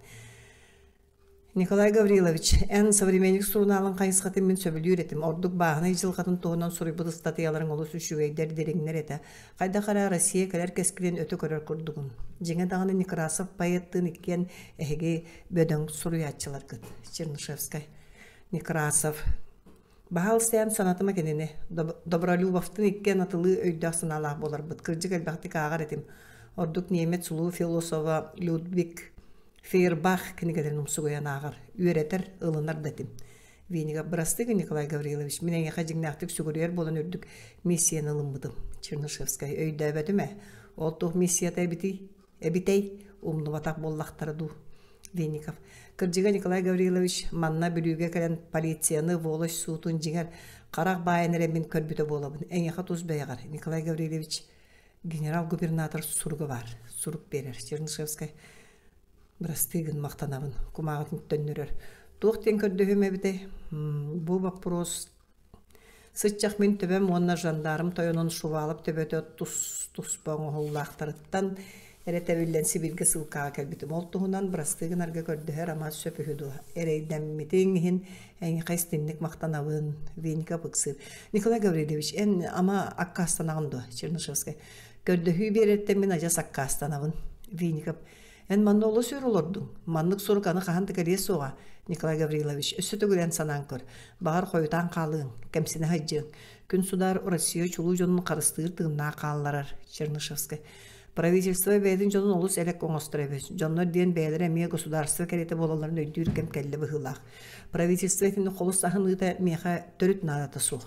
Николай Гаврилович, ән современник сұруналын қайысқатын мен сөбілі үйретім. Ордық бағына жылқатын туғынан сұрыбыды статияларын олыс үшігейдер дереңнер еті. Қайда қара Россия кәлер кәскілен өті көрер көрдігін. Жеңе дағаны Некрасов пайеттын ikкен әхеге бөдің сұруятчылар күт. Чернышевскай. Некрасов. Бахал сәм санатыма кенене. Добролюбовтың ikкен атылы өйдақ сыналақ болар. Бұткыржы кәлбақтық ағар етім. Ордық немет сұлу философа Людвиг Фейербах кенегедерін ұмсығыян ағар. Үйретер ылынар дәтім. Виннига брастығы Николай Гаврилович. Менен яқа жіңнәқтік сүгірер болан үрдік миссияны ылынмыдым. Чернышевскай өйді әбәдіме. Олтық миссията әбітей ұмны батақ боллақтары ду. Винников. Кыржыга Николай Гаврилович манна бүлüge кәлен полицияны волош суутун жиңер қарақ байыныр әмін көрбіті болабын. Әң яқа туз бәйғар. Николай Гаврилович генерал-губернатор сурғы бар. Сурық берер. Чернышевскай брастыгын мақтанабын. Кумағытын төннірер. Тоқтен көрдіғім әбіде. Бұл вопрос сытчақ мен төбем онна жандарым тойонын шувалып төбеті тұс бағын ғоллақтарыттан Эрэтәвиллен Сибирге сылқаға кәлбітім. Ол тұғынан брастығын арғы көрдіғер ама сөпі хүду. Эрейден метеңгін әңі қайстынлық мақтанауын Винника бұқсыр. Николай Гаврилевич, ән ама аққа астанағынды Чернышевскай. Көрдіғі береттен мен ажас аққа астанауын Винника. Ән манны олы сөр олырдың. Маннық сұрғаны қағанды кәрие соға. Николай Гаврилович, өсі түгілен санан көр. Бағар қойытан қалың, кәмсіне хайджың. Күн судар Россия чулу жонын қарыстығырдығына қалаларар Чернышевскай. Правительство бәйдің жонын олыс әлек оңыстырабыз. Жонлар ден бәйлер әмия государство кәреті болаларын өйдір кәм кәлі бұғылақ. Правительство әтінде қолыс сағын ұйта меха төріт надаты соқ.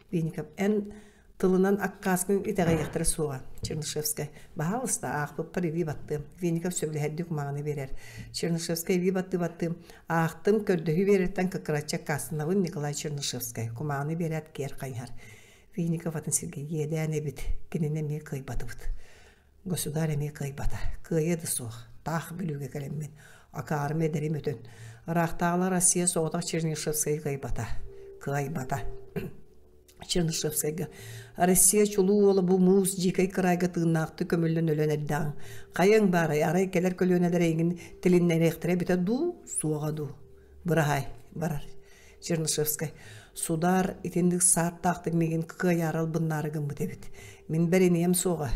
Винников ән тылынан аққаскын итаға яқтыры соға. Чернышевскай. Бағалыста ақ бұппар еви баттым. Винников сөбілі әддік мағыны берер. Чернышевскай еви баттым. Ақтым көрдігі берерттен кықыратча қасынауын Николай Чернышевскай. Кумағыны берер кер қайнар. Винников атын Сергей едән әбіт. Кенене ме қайбаты бұд. Государями кайбата, кайыды соқ, тақ білуге кәлеммен, ақарым әдерім өтін. Рақтағылар Россия соғытақ Чернышевскай кайбата. Чернышевскайға. Россия чулу олы бұл мұз жекай қырайға тығынақты көмілін өлен әрдіғын. Қайың бары, арай кәлер көлен әлер еңін тіліннен әқтірі біті ду, суға ду. Бұрағай, барар. Чернышевскай. Судар итендік саат тақтық меген қықы ярал бұннарығын бұд әбіт. Мен бәрінем соға,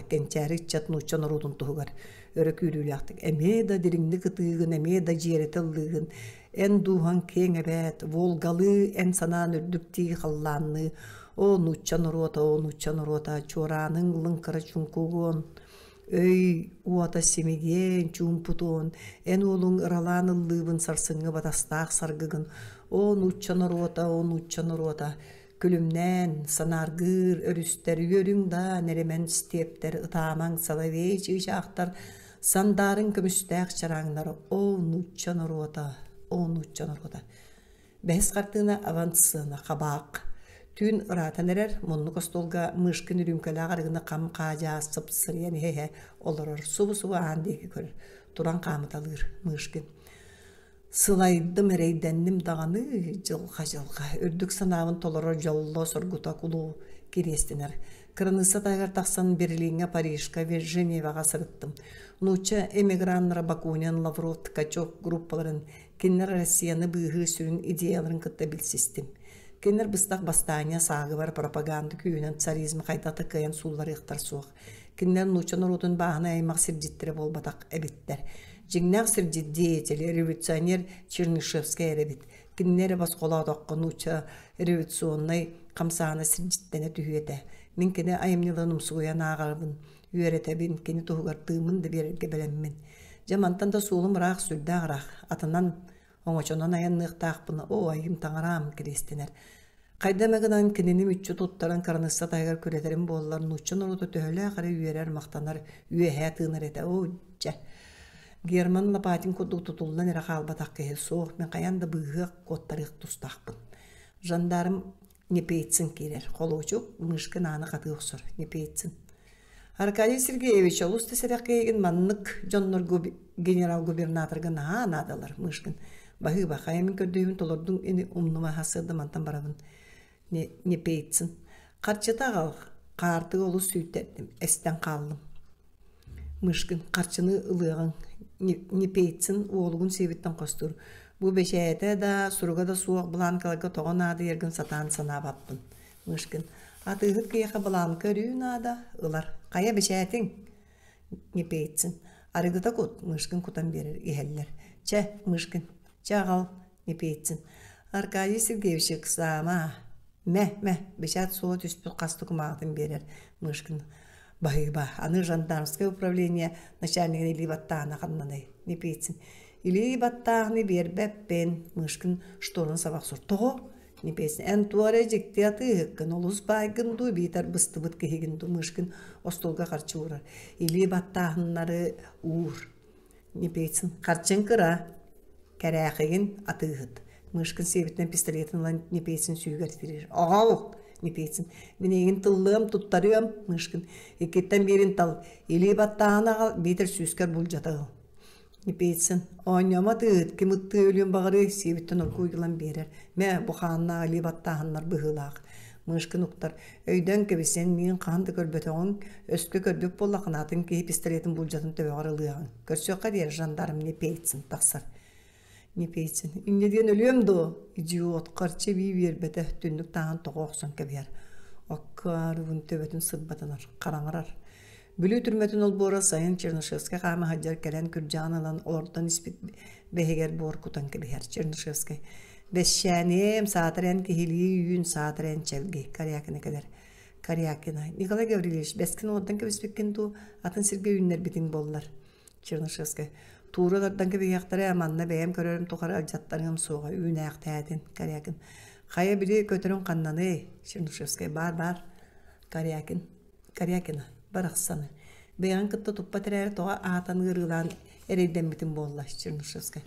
кәнчәрі чатын ұчан ұрудын тұғығар. Өрік үйрілі ақтық. Әме да діріңді қытығын, әме да жеретілігін. Ән дуған кең әбәт, волгалы ән санан үрдіктей қалланны. Он ұчан ұруата, чораның лыңқыры чүнкуғын. Өй, уата семеген, чүмпутуын. Ән олың ыраланылығын сарсыңы батастақ саргығын. Он ұчан ұруата. Күлімнен, санаргыр, өрістер, өрің да, неремен стептер, ытамаң, салавей, жақтар, сандарын көмістәқ чараңнары, он ұтчан ұруата. Бәс қартына авансына қабақ. Түн ұратын әрер, мұнны қостолға мұшқын үрімкәлі ағарғыны қам қажа, сыпсыриян, оларыр, суы ағандегі көрір. Туран қамыталыр, мұшқын. Сылайдым эрейденним дағаны жылға. Үрдік санавын толыры жолло сұргута кулу керестінер. Кырыныса тайгар тақсан Берлинге, Парижка, Женеваға сырыттым. Нуча эмиграннара Бакунян, Лавров, Ткачок группаларын, кеннер Россияны бұғы сүрін идеяларын кытта білсістім. Кеннер быстақ бастания сағы бар пропаганда күйінен царизм қайтаты каян сулар иқтар соқ. Кеннер нуча нұрудын бағына аймақ сирдиттері болбатақ әбіттер. Жигнақ сирдит деятелі революционер Чернышевский әребіт. Кеннері бас қола доққа нуча революционный қамсағына сирдиттені түйеті. Мен кені айымнылыным суян ағарбын. Үйеретебін, кені тұғығартымын да берерге білеммен. Жамантан да суылым рақ сүрді ағырақ. Атынан оңочонан аяннықтақпыны, о айым таңарам керестенер. Қайдамығынан кененім үтчі тұттаран қарыныса тайғар көретерім болылар. Нұтчын ұрыты төхілі ағыры үйерер мақтанар, үйе тыңыр еті. О, жа. Герман лапатин көдді тұтылынан әрі қалбатақ кәйіл соқ. Мен қаянда бұғы қоттарық тұстақпын. Жандарым непейтсін керер. Қолуычық мұшқын аны қаты ұқсыр. Непейтсін. Аркадий Сергеевич олусты сәрәқ кәйген маннық жоннор генерал-губернаторға надалар мұшқын. Бағы бақайымын көрдеймін толырдың ені ұмныма хасырды мантан барабын. Непейтсін. Қарчыта қал, қартығы олу сүйтердім. Әстен қалым. Мұшқын қарчыны ұлығын. Непейтсін оғылығын себеттен қостыр. Бұл бешәйті да, сұруға да суық бұланқалығы тоғын ады ерген сатан сана баппын. Мұшқын. Атығыт кияқа бұланқы үрін ада ұлар. Қая бешәйтің? Непейтсін. Арығыта көт, мұшқын құтан берер, ехеллер. Чә, мұшқын. Чағал, непейтсін. Аркадий Сергеевич қысама. Мә, бешәт суы түспіл қасты күмағытын берер. Мұшқын. Бағыба, аны жандармское управление начальнигін или баттағына қаннанай. Непейтсін. Или баттағыны бербәппен. Мұшқын шторын сабақ сұр. Тоғы? Непейтсін. Ән туаре жекте атығыққын. Олыс байгын ду бейтар бысты бұт кегін ду. Мұшқын остолға қарчы ұрар. Или баттағынлары ұр. Непейтсін. Қарчын қыра. Кәрәқеген атығыт. Мұшқын себетінен пистолетін ұлан непейтсін сүйгер берер. Ағалық, непейтсін. Мен егін тыллығым, тұттарығым, мұшқын. Екеттен берін тал. Елей баттағына қал, бетір сүйскер бұл жатағыл. Непейтсін. Ойнама тұғыт, кем ұтты өлен бағыры себеттен ұл көйгілан берер. Мә бұқанына елей баттағынлар бұғылақ. Мұшқын ұқтар. Өйден кебесен мен қанды көрбетоғын, өскі көрбек болла қанатын кей пистолетін бұл жатын төбеғарылығын. Көрсеққа дер жандарым непейтсін тақсар. Непейтсін. Иннеден өлем до. Идиот, қарчы бей бербеті түндік тағын тоғы оқсан кәбер. Аққар ұғын төбетін сыббатынар, қараңырар. Бүлі түрметін ол бора сайын Чернышевский қамы хаджар кәлен күрджанылан олардан іспет бәйгер бор күтан кәбер Чернышевский. Бәшшәнем саатырен кехілі үйін саатырен чәлге. Кариакина кәдер. Кариакина. Николай Гаврилевич, бәскін олардан кәбеспеккен ту атын сірге үйінлер бітін болылар. Чернышевский. Туğralardan gibi yaktara amanna beyem körörüm tuğara aljatlarım soğa üyüne yaktayadın Karyakin. Kaya biri kötürün kannanı Чернышевский bar Karyakin baraqsanı. Beyan kıtta tuppa tereri toğa atan gırılan ereyden bitin bolla Чернышевский.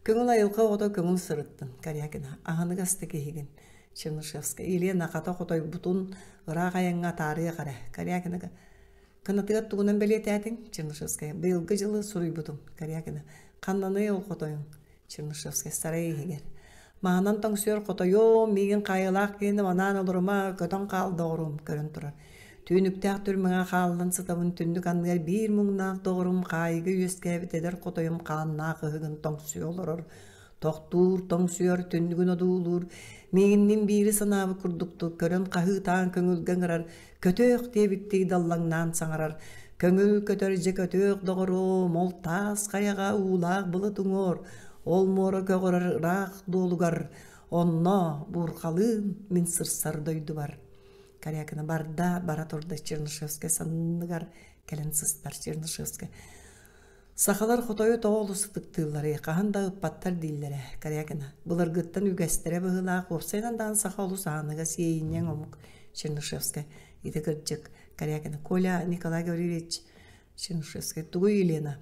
Köngül ayılqa oda köngül sırıttın Karyakin. Ağını gastı kehigin Чернышевский. İliye nakata kotoy butun ıra kayanga tarihi kare Karyakin. Kanatыга тугунан белетәтин Чернышевский. Быйылгы жылы суруй бутум Карякина. Каннаны ол котойын Чернышевский сарай егер. Мағанан тоң сүйер котойо меген қайылақ кені манан олырыма көтон қалды оғырым көрін тұрар. Түйініктәк түрміңа қалдын сытабын түндік анығар бір мұңнақ доғырым қайығы өскәбет едер котойым қанна қығығын тоң сүй олырыр. Тоқтур, тоң сүйер, түндігін одулур. Мегіннен бейірі сынабы күрдікті, көрін қағы таң көңілген ғырар. Көтөк дебіттей даллаңнан саңарар. Көңіл көтөр же көтөк доғыру, мол тас қаяға улақ бұлы тұңыр. Ол моры көғырар рақ долуғар. Онно бұрқалын мен сырсар дойды бар. Карякина барда, бара тұрды Чернышевский санныгар кәлін сыстар Чернышевский. Сақалар құтойы тоғылы сытықтылары, қағанда ұппаттар дейлері, Карякина. Бұлар ғыттан үгәстері бұғылақ, опсайнандан сақалу сағыныға сейінен омық Чернышевский. Иді кірджік, Карякина. Коля Николай Гаврилевич Чернышевский. Туғы Елена,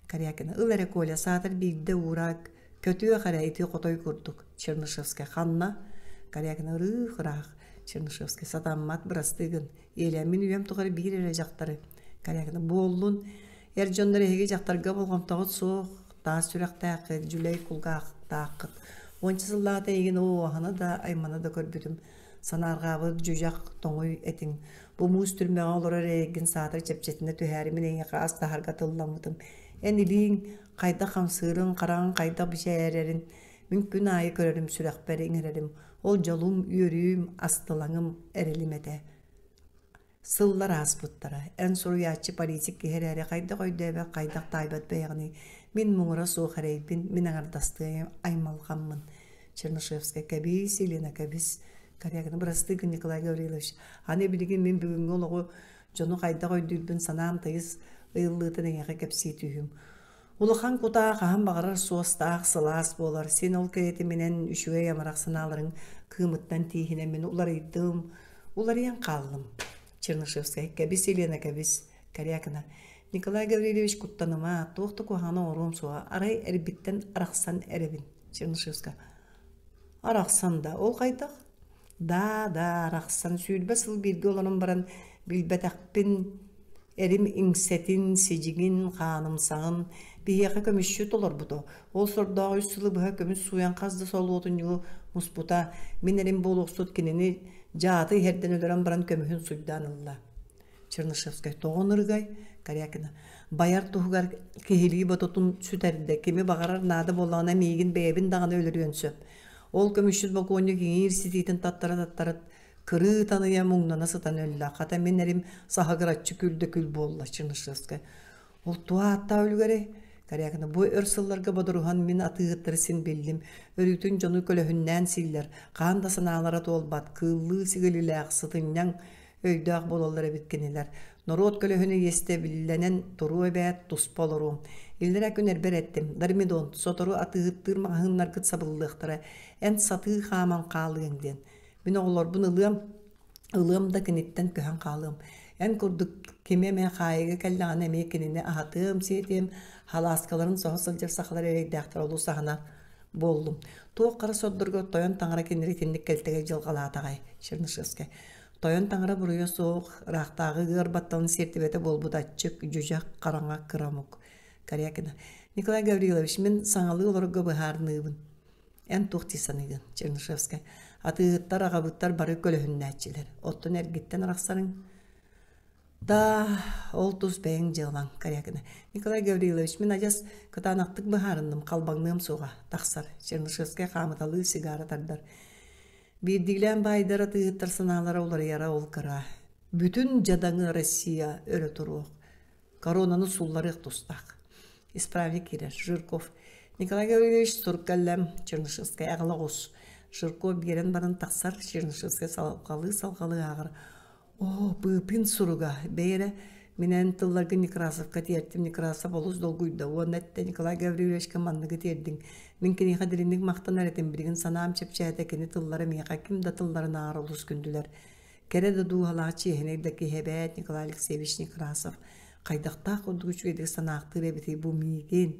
Карякина. Үләрі Коля, сатыр бейді ұрақ, көтіе қара еті құтой күрдік, Чернышевский. Қанна, Карякина, ұрық ұрақ, Чернышевский. Сатаммат бұрастығын, елемін үйем тұғыры бір әрі жақтары, Карякина. Болын, Эржондар эге жақтарға болған тоғыт соқ daha sürekli Jüley kulga taqıt. Onca sıllarda egin o ahana da aymana da görbüdüm. Sanargabı cüjak toңuy etin. Bu muus türmeğe olur egin satır çepçetinde tüherimin enge qas da hargatıllamıdım. Eniliğin kayda kamsırın, karan kayda bir şey ererin. Mümkün ayı görerim sürekberi inererim. O jalum, yürüyüm, astılanım erelimede. Sıllar asbıttara. En soru yaçı politik giherere kayda koydu eve kaydak taybat beyagni. Min muğra soğuk hareybin, min ağırdastığım aymalgamın. Чернышевская кабис, Елена кабис. Каряганы бырастыгы Николай Гаврилович. Аны билигин мен бүгүнгө олого жону кайда койдуйбун санаам тайыз ыйллыытын эңеге кепсийтүүм. Улахан кутаа кахан багарар суостаах сылаас болар. Сен ол кэти менен үшүгө ямарак санааларың кыымыттан тиихине мен улар ыйдым. Улар иян каллым. Чернышевская кабис, Елена кабис. Каряганы. Николай Гаврилович куттаныма тоқты куханы орум суа. Арай эрбиттен араксан эребин. Чернышевская. Арақсан да, ол қайдақ? Да, арақсан сүйілбе сыл белгі оланын баран білбәтәқпін әрім иңсетін, сежігін, қанымсағын бейеқі көмішшет олар бұды. Ол сұрдағы үс сылы бұға көміс суян қазды сол отын юғы мұспұта мен әрім болуқ сұт кенені жаты herden өлерін баран көміхін сұйдан ұлла. Чернышевскай тоғын ұрғай, Карякина. Bayar tuğgar kehiliği batotun süterde kimi bağarar nada bolağına meygin beyabin dağına ölür yönsöp. Ол көмішшіл бақуынны кеңер сетейтін таттарат кыры таныя мұңнана сытан өлі. Қата мен әрім сағығыратчы күлді күл болла Чернышевскай. Ол туа атта өлгәрі. Карякына бой өрсылларға бадыруған мен атығыттыр сен білдім. Өрүтін жону көліхіннән сейлер. Қанда саналара толбат. Кыллы сігілілі ақсытыннан өйдіғ болалары біткенелер. Норот көліхіні есте білінен тұру әбәт тұспалыру. Илдер әкін әрбер әттім. Дармидон, сотору атығыттыр мағынлар күт сабыллықтыры. Ән саты қаман қалығыңден. Мен оғылар бұн ылым да кенеттен көһен қалығым. Ән күрдік кеме мен қайығы кәлліған әме кеніне ағатым, сетем, халаскаларын соғысыл жер сақылар әрейдәқтір олу сағына болдым. Туық қара соддырғы тойон таңыра кенері тендік кәлтіге жылғала атағай, Чернышевскай. Тойон таңыра бұрыя соқ, рақтағы ғыр батталын сертібеті болбуд атчық, жүжақ, қараңа қырамық. Карякина. Николай Гаврилович, мен саңалы оларға бұхарынығын. Ән тоқти санығын, Чернышевскай. Атығыттар, ағабыттар бары көліхін нәтчілер. Оттын әргеттен арақсарың. Да, ол тұз бәйін жылған, Карякина. Николай Гаврилович, мен ажас кытанақтық бұхарындым, қалбаңнығым соға. Тақсар, Чернышевскай қамыталы сигара тардар. Бердігілен байдыр атығыттар саналары олар яра ол кыра. Бүтін жадаңы Россия өрі тұруық. Коронаны суллары тұстақ. Исправник керер, Жирков. Николай Гаврилович Суркаллам, Чернышевскай ағылағыз. Жирков берен барын тақсар, Чернышевскай салқалы ағыр. О, бұпин сұруға. Бейірі, менен тылларға Некрасовқа тертім. Некрасов олыз долгүйді. Оны әтті Николай Гаврилович командығы тердің. Мен кені қадіріндік мақтан әретін бірігін санам чепчәді кені тыллары меға кім да тылларын ағыр олыз күнділер. Кәреді дуғалаға чехенердікі хебәт Николай Алексеевич Некрасов. Қайдақта құдығыш ведік санақтыр әбеті бұл мейген.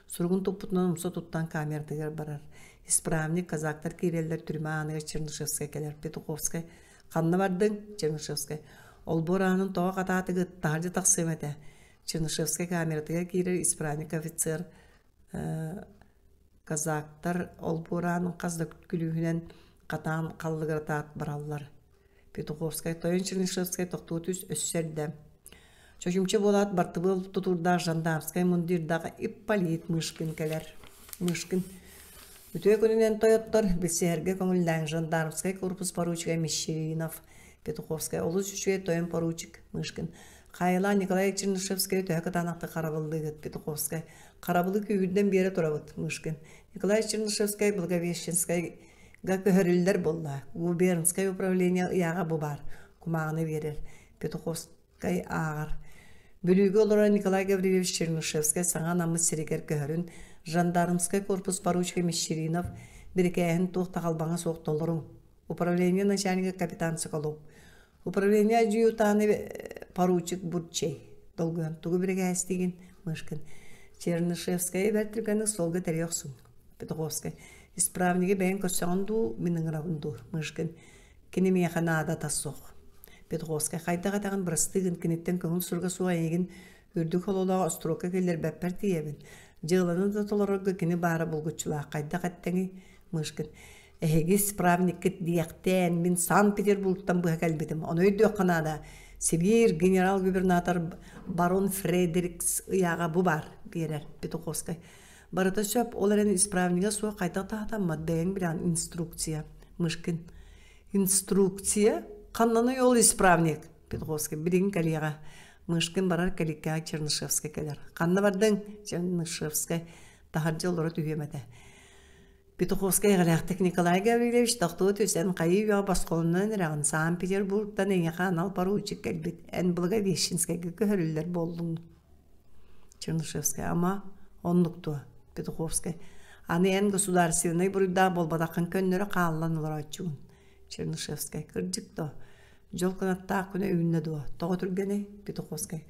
Сұрғын топпытынан ұмса тұттан камердігер барар. Исправник казактар керелер түрме анығы Чернышевскай келер. Петуховскай. Қанны бардың Чернышевскай. Ол боранын тоға қататығы тағырды тақсым әті. Чернышевскай камердігер керер исправник офицер. Казактар ол боранын қазда күткілігінен қатан қаллығыр таат баралар. Петуховскай. Тойын Чернышевскай тоқтуы түз өссерді. Чөшімче болат бартыбыл тұтурда жандарскай мұндирдағы Ипполит Мышкин келер. Мышкин. Үтіе күнінен тойоттар білсерге көңілдәң жандарскай корпус поручика Мещеринов. Петуховскай олыз үшуе тойын поручик Мышкин. Қайла Николай Чернышевскай өтіе кытанақты қарабылды Петуховскай. Қарабылы күйірден бері тұрабыд Мышкин. Николай Чернышевскай Благовещенскай көһөрілдер болла. Губернскай управление яға бұбар. Кумағыны берер. Петуховскай ағар. Бөлігі олара Николай Гаврилович Чернышевскай саңа намыз серекер көһөрін жандармскай корпус поручика Мещеринов бірекәйін тоқта қалбаңа соқтолырың. Управление начальника капитан Соколов. Управление адъютаны поручик Бурчей. Долгуян тугу бірекәй істеген Мышкин. Чернышевскай бәртіргені солға тәріқсың. Петуховскай. Исправниге бәйін көссоғынду менің рауынду Мышкин. Кені мейхана ада тассоқ. Петуховскай қайдаға тағын бұрастығын кенеттен көңіл сұрға суға егін үрді қололаға остроқа келер бәппәр тиебін. Жыланы да толорга кини бара булгучула кайда каттаңы мышкын. Эгис справниккет диектен мен Санкт-Петербургтан бу келбедим. Оны өйдө канада Сибир генерал-губернатор барон Фредерикс яга бу бар берер Петуховскай. Барыта сөп оларын исправнига суа кайта тахтамма бәң билан инструкция мышкын. Инструкция каннаны yol исправник Петуховский бирин калига мышкын барар калика Чернышевский келер. Канна бардың Чернышевский тахаржы олары түйемеді. Петуховский ғалақтық Николай Гаврилевич тақтуы төсен қайы басқолынан рағын Санкт-Петербургтан әңеға анал поручик кәлбет. Ән Благовещенскайға көрілілер болдың. Чернышевский ама онлықтуы Петуховский. Аны ән государственный бұрыда болбадақын көннері қалылан олар айтчуын. Чернышевский кірдікті. Жол қанаттақ күні үйінне дуы. Тоғы түргені Петуховский.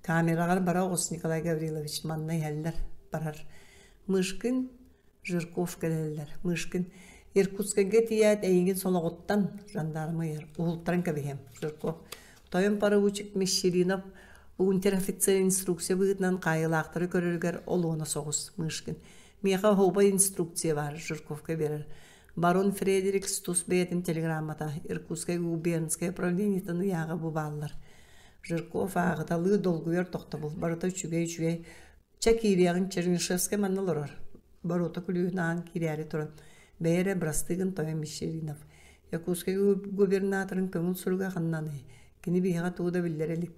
Камерағар бара оғыз Николай Гаврилович маннай әлілер барар. Мышкын Жирков келелер. Мышкын Иркутскайга тият әйген солоғыттан жандармы ер. Уғылттаран кәбігем. Жирков. Тойын паровучик Мещеринов унтер-офицер инструкция бұғытынан қайылақтары көрілгер олуына соғыз. Мышкын. Меға хоба инструкция бар. Жирковқа берер. Барон Фредерик Стус бәйтін телеграммата. Иркутскай губернскай правлениетіні яғы бұ балылар. Жирков ағыталы долгуер тоқты бұл. Барыта үчігей. Чакирияғын Чернышевскай манныл ұрар. Барота күлігінаған киряри тұрын. Бәйірі брастығын Тойын Мещеринов. Якутскай губернаторын көңіл сұруға қаннаны. Кені бейға туғыда білдерелік.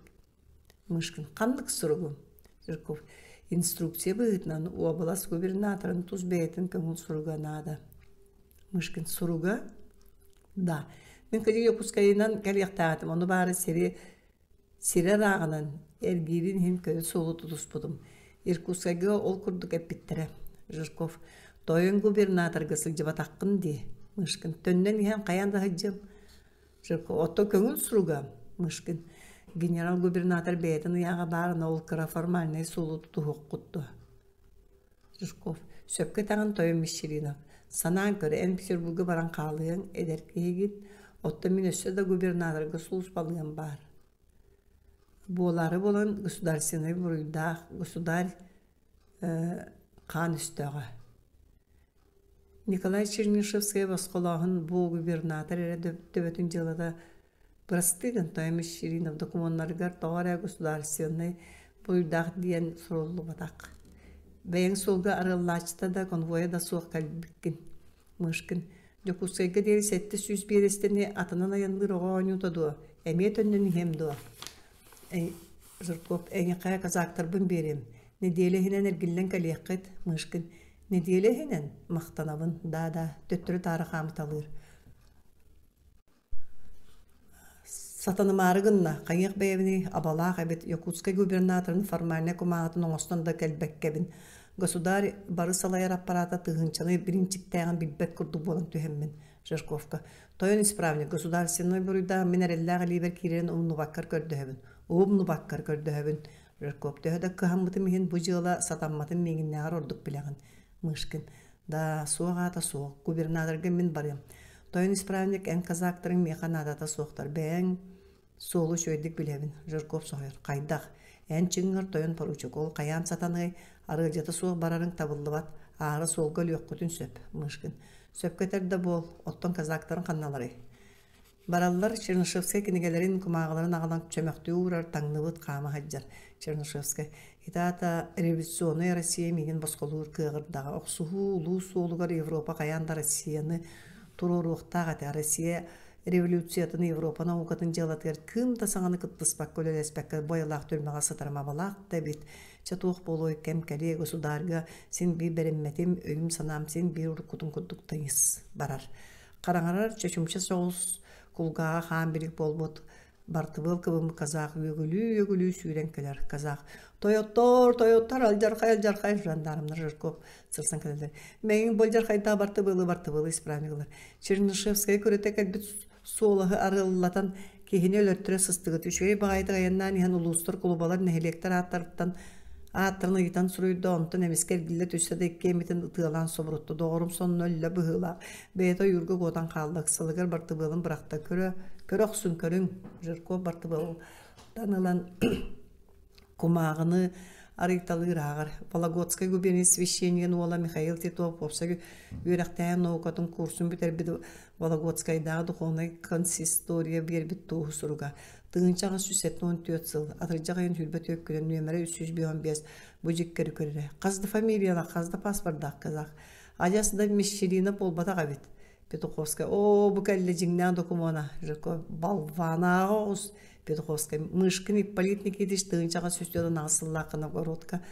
Мышкын. Қандық сұруғы? Жирков. Инструкция бұғытынан облас губернаторын тұз бәйтін көңіл сұруға нада. Мышкын. Сұруға? Да. Мен көде Якутскайынан кәліқтағатым. Оны бары сире рағынан әргерін хен көді соғы тұтыс бұдым. Иркутскайға ол күрдік әппеттірі. Жирков. Тойын губернаторға сылжыба таққын де. Мышкын. Төннен ген қаянда хыджым. Жирков. Отто көңіл сұруға. Мышкын. Генерал-губернатор бәйтін яға барына ол кыра формальный солу тұтуық құтты. Жирков. Сөпке тағын Тойын Мещеринов. Санан көрі ән Петербургы баран қалыйын әдеркегін. Отто мен өсі да губернаторға сұлыс балыған бар. Болары болан государственный бұрыйдақ, государь қан үстіға. Николай Чернышевский басқолағын бұл губернатор әрі дөбетін жылада Брастыгын Тойын Мещеринов документаргар тоғаря государственный бұрыйдақ дейін сұрылы батақ. Бәйін солға арыллачта да конвоя да суық кәлбіккін. Мышкын. Жокускайға дері сәтті сүйіз берестені атынан аянлыр оға ойнутадуа. Әмет өннің хемдуа. Жирков. Әне қая казақтар бұн берем. Неделе хинен әргілін кәлеққет. Мышкын. Неделе хинен мақтанабын. Да. Төттірі тары қамыталыр. Сатанымарығынна қайық бәйбіні абалақ әбет Якутскай губернаторын формальне кумағатын оңыстан да кәлбәккәбін. Государь бары салайыр аппарата тығынчаны бірінчіктәғын білбәк күрді болын түйеммен. Жирковка. Тойын исправник государственной бұрыйда минерелләғ либер кирен умнубаккар көрдөһөбін. Умнубаккар көрдөһөбін. Жирков. Төһөді кыхаммыты меген бұ жыла сатанматын мегіннәғар ордық біләғын. Мышкын. Да суағата суық. Губернаторға мен барым. Тойын исправник ән казақтырың меқанадата суықтар. Бәң солу шөйдік біләбін. Жирков соғыр. Қайдақ. Ән чыңғыр тойын поручик. Ол қаян сатанығай арғылжаты суық барарың табылды бат. Ары солға лөк күтін сөп. Мышкын. Сөп көтерді бол. Оттон казақтарын қанналары. Баралылар Чернышевский кенегелерин кумағыларын ағалан чөмөктүү урар таңныбыт қамы хаджар. Чернышевский. Итата революционный Россия меген басқолуыр кығырдағы. Оқсуғу ұлу суолуғар Европа қаянда Россияны тұруруқтағаты. Россия революциятын Европаны оқатын жалатығар кім тасаңаны күттіспак көлелеспәккі бойылақ түрмеға сатарма балақ дәбет. Чатуық болуы кәмкәлі государға сен бей бәрімметім өйім санам сен бей ұрқытын күттіктайыз барар. Қараңарар чөчімші соғыз кулгаға хан білік болбот. Бартыбыл кыбым казақ өгілі сүйрен келер казақ. Тойоттар, алжарқай, жандарымдар Жирков сырсан келелер. Мәйін бол жарқайда бартыбылы исправнигалар. Чернышевская көрете кәлбіт солығы арғылылатан кейіне өлөттірі сыстығы түшгей бағайды ғаяннан ең ұлыстыр құлыбалар нәхелектер аттарны етан сұруйды онтын әмескер білі түшседі кеметін ұтылан собырытты. Доғырым сонын өлі бұғылақ. Бәйті үйіргі қодан қалдық. Сылығыр бартыбылын бірақта көріқсін көрің. Жирков бартыбыл. Данылан кумағыны арыйталыыраагар. Вологодская губерния священниген уола Михаил Титов попсаги үйрәктән наукатын курсын битербит Вологодскайдағы духовный консистория бербит туһусуруга. Тыгынчага сүсетнон түйөтсыл, атыржагайын хүрбет өккөрөн нөмірі 315 бұжиккері көрірі. Қазды фамилияла, қазды паспордақ казақ. Ажасында Мещерина болбата қабит. Петуховская, бұ кәлі жіңнен докумона, жырко балванағы оғыз. Петуховская, Мышкин Ипполит Никитич тыгынчага сүстөдөн асыллақына городка,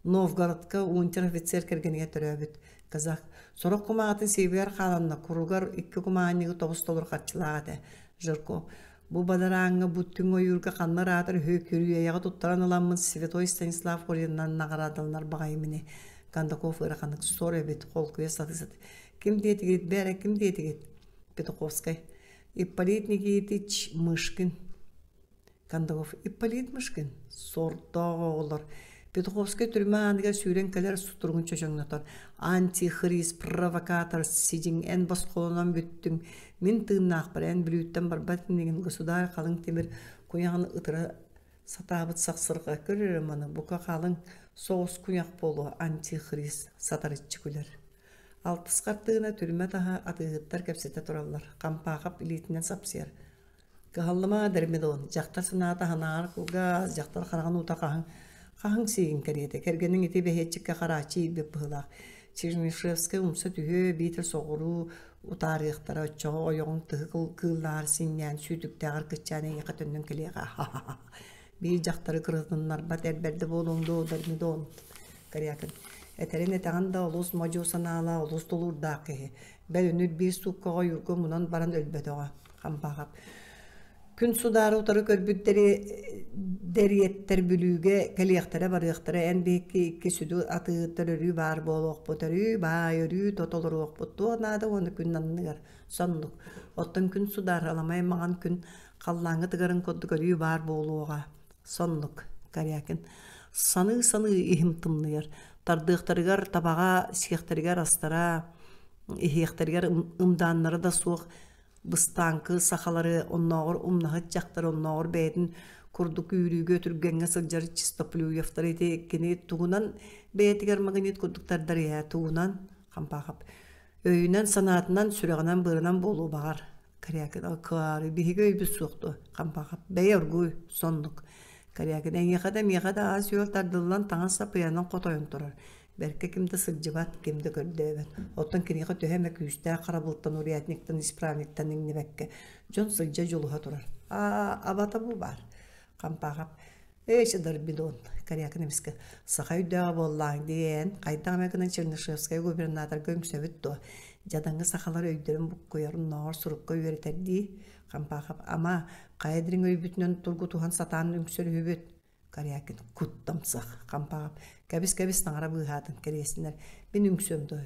Новгородка унтер-офицер кергенге төрөбүт. Казақ. Сорок кумаатын себер қаланна, куругар 2 кумаанығы 9 доллар қатчылағады. Жырко. Бу бадараңы буттың ойырға қаннар атыр хөкірі аяғы тұттаран аламын Святой Станислав Хориннан нағарадылынар бағаймыне. Кандаков ұрақанық сор өбет, қол көе сатысады. Кім детігет, бәрі кім детігет? Петуховскай. Ипполит Никитич Мышкин. Кандаков. Ипполит Мышкин. Сордағы олар. Петуховскай түрмәніге сүйрен кәлер сұтырғын чөшіңнатар. Антихрист, провокатор, сидин ән бас қолынан бүттің. Мен тыыннақ бір ән білуіттен бар бәтінеген государ қалың темір көяғын ұтыра сатабыт сақсырға көрірі мұны. Бұқа қалың соғыс көяқ болу антихрист сатарытчы көлер. Алтыс қартығына түрмә таға атығыттар кәпсеті тұралар. Қампағап илетінен сапсияр. Кығалыма дәрмедон. Жақтар сыната ханағар қылғаз, жақтар қараған ұтақағын. Қағың сейін кәреті, кәргенің еті бәхетчікке қарачы беп бұғылақ. Чернышевская умса түйе бейтір соғыру, ұтарықтара чоғы ойоғын тұғы қыллар синнен сүйдіктәғір күтчәне еқі түннің кілеға. Бей жақтары қырғынлар бәт әрбәрді болуңды дәрмеді он. Кәрекін. Әтәрін әтәғанда олыс мажу санала, олыс толур дақы. Бәл үнір бей суққаға юрғы мұнан баран өлбәдіға. Қампағап. Күн судары утары көрбүттері дәрияттер бүліге кәлияқтары барықтары ән бейкі екі сүді атығыттар өрі бар болуқ бұтары, бай өрі тотолыр оқ бұтты, онады оны күн анныгар сондық. Оттан күн судары аламай маған күн қаллаңы тығырын көдді өрі бар болуға сондық. Кәриякен саны ихімтымныйыр. Тардықтарығар табаға сиектарығар астара, ихияқтарығар ұмданлары да суық. Быстанкы сақалары оннағыр умнағыт жақтар оннағыр бәйдің күрдік үйріге түргенге сылжары чистоплю ефтар еті еккені туғынан бәйтігер мағынет күрдіктардар е туғынан қампағып. Өйінен санатынан сүріғынан бұрынан болу бағар. Кәриякен алқары бейгі өйбі суқты қампағып. Бәй өргөй сондық. Кәриякен әңеқада аз өл тардылынан таңа сапыянан қотойын тұрар. Бәрке кімді сылжыбат, кімді көрдебен. Оттан кенеға төһәмә күйісті қарабылттан уриятниктан, исправниктан еңні бәкке. Жон сылжа жолуға тұрар. Абата бұл бар. Қампағап. Эшедар бидон. Кәрияқын емеске. Сақа үйдіға боллаң дейін. Қайдан мәкінен Чернышевская губернатор көңсөбітті. Жадаңғы сақалар өйдерін бұқ қойарын нағыр сұрыққа үйретәрді. Қампағап. Ама қайдырың өйбітінен тұрғы туған сатанын өңсөр өйбет. Кәрияқын күттамсақ. Қампағап. Кәбіс таңара бұғатын кәресінер. Мен үңсөмді.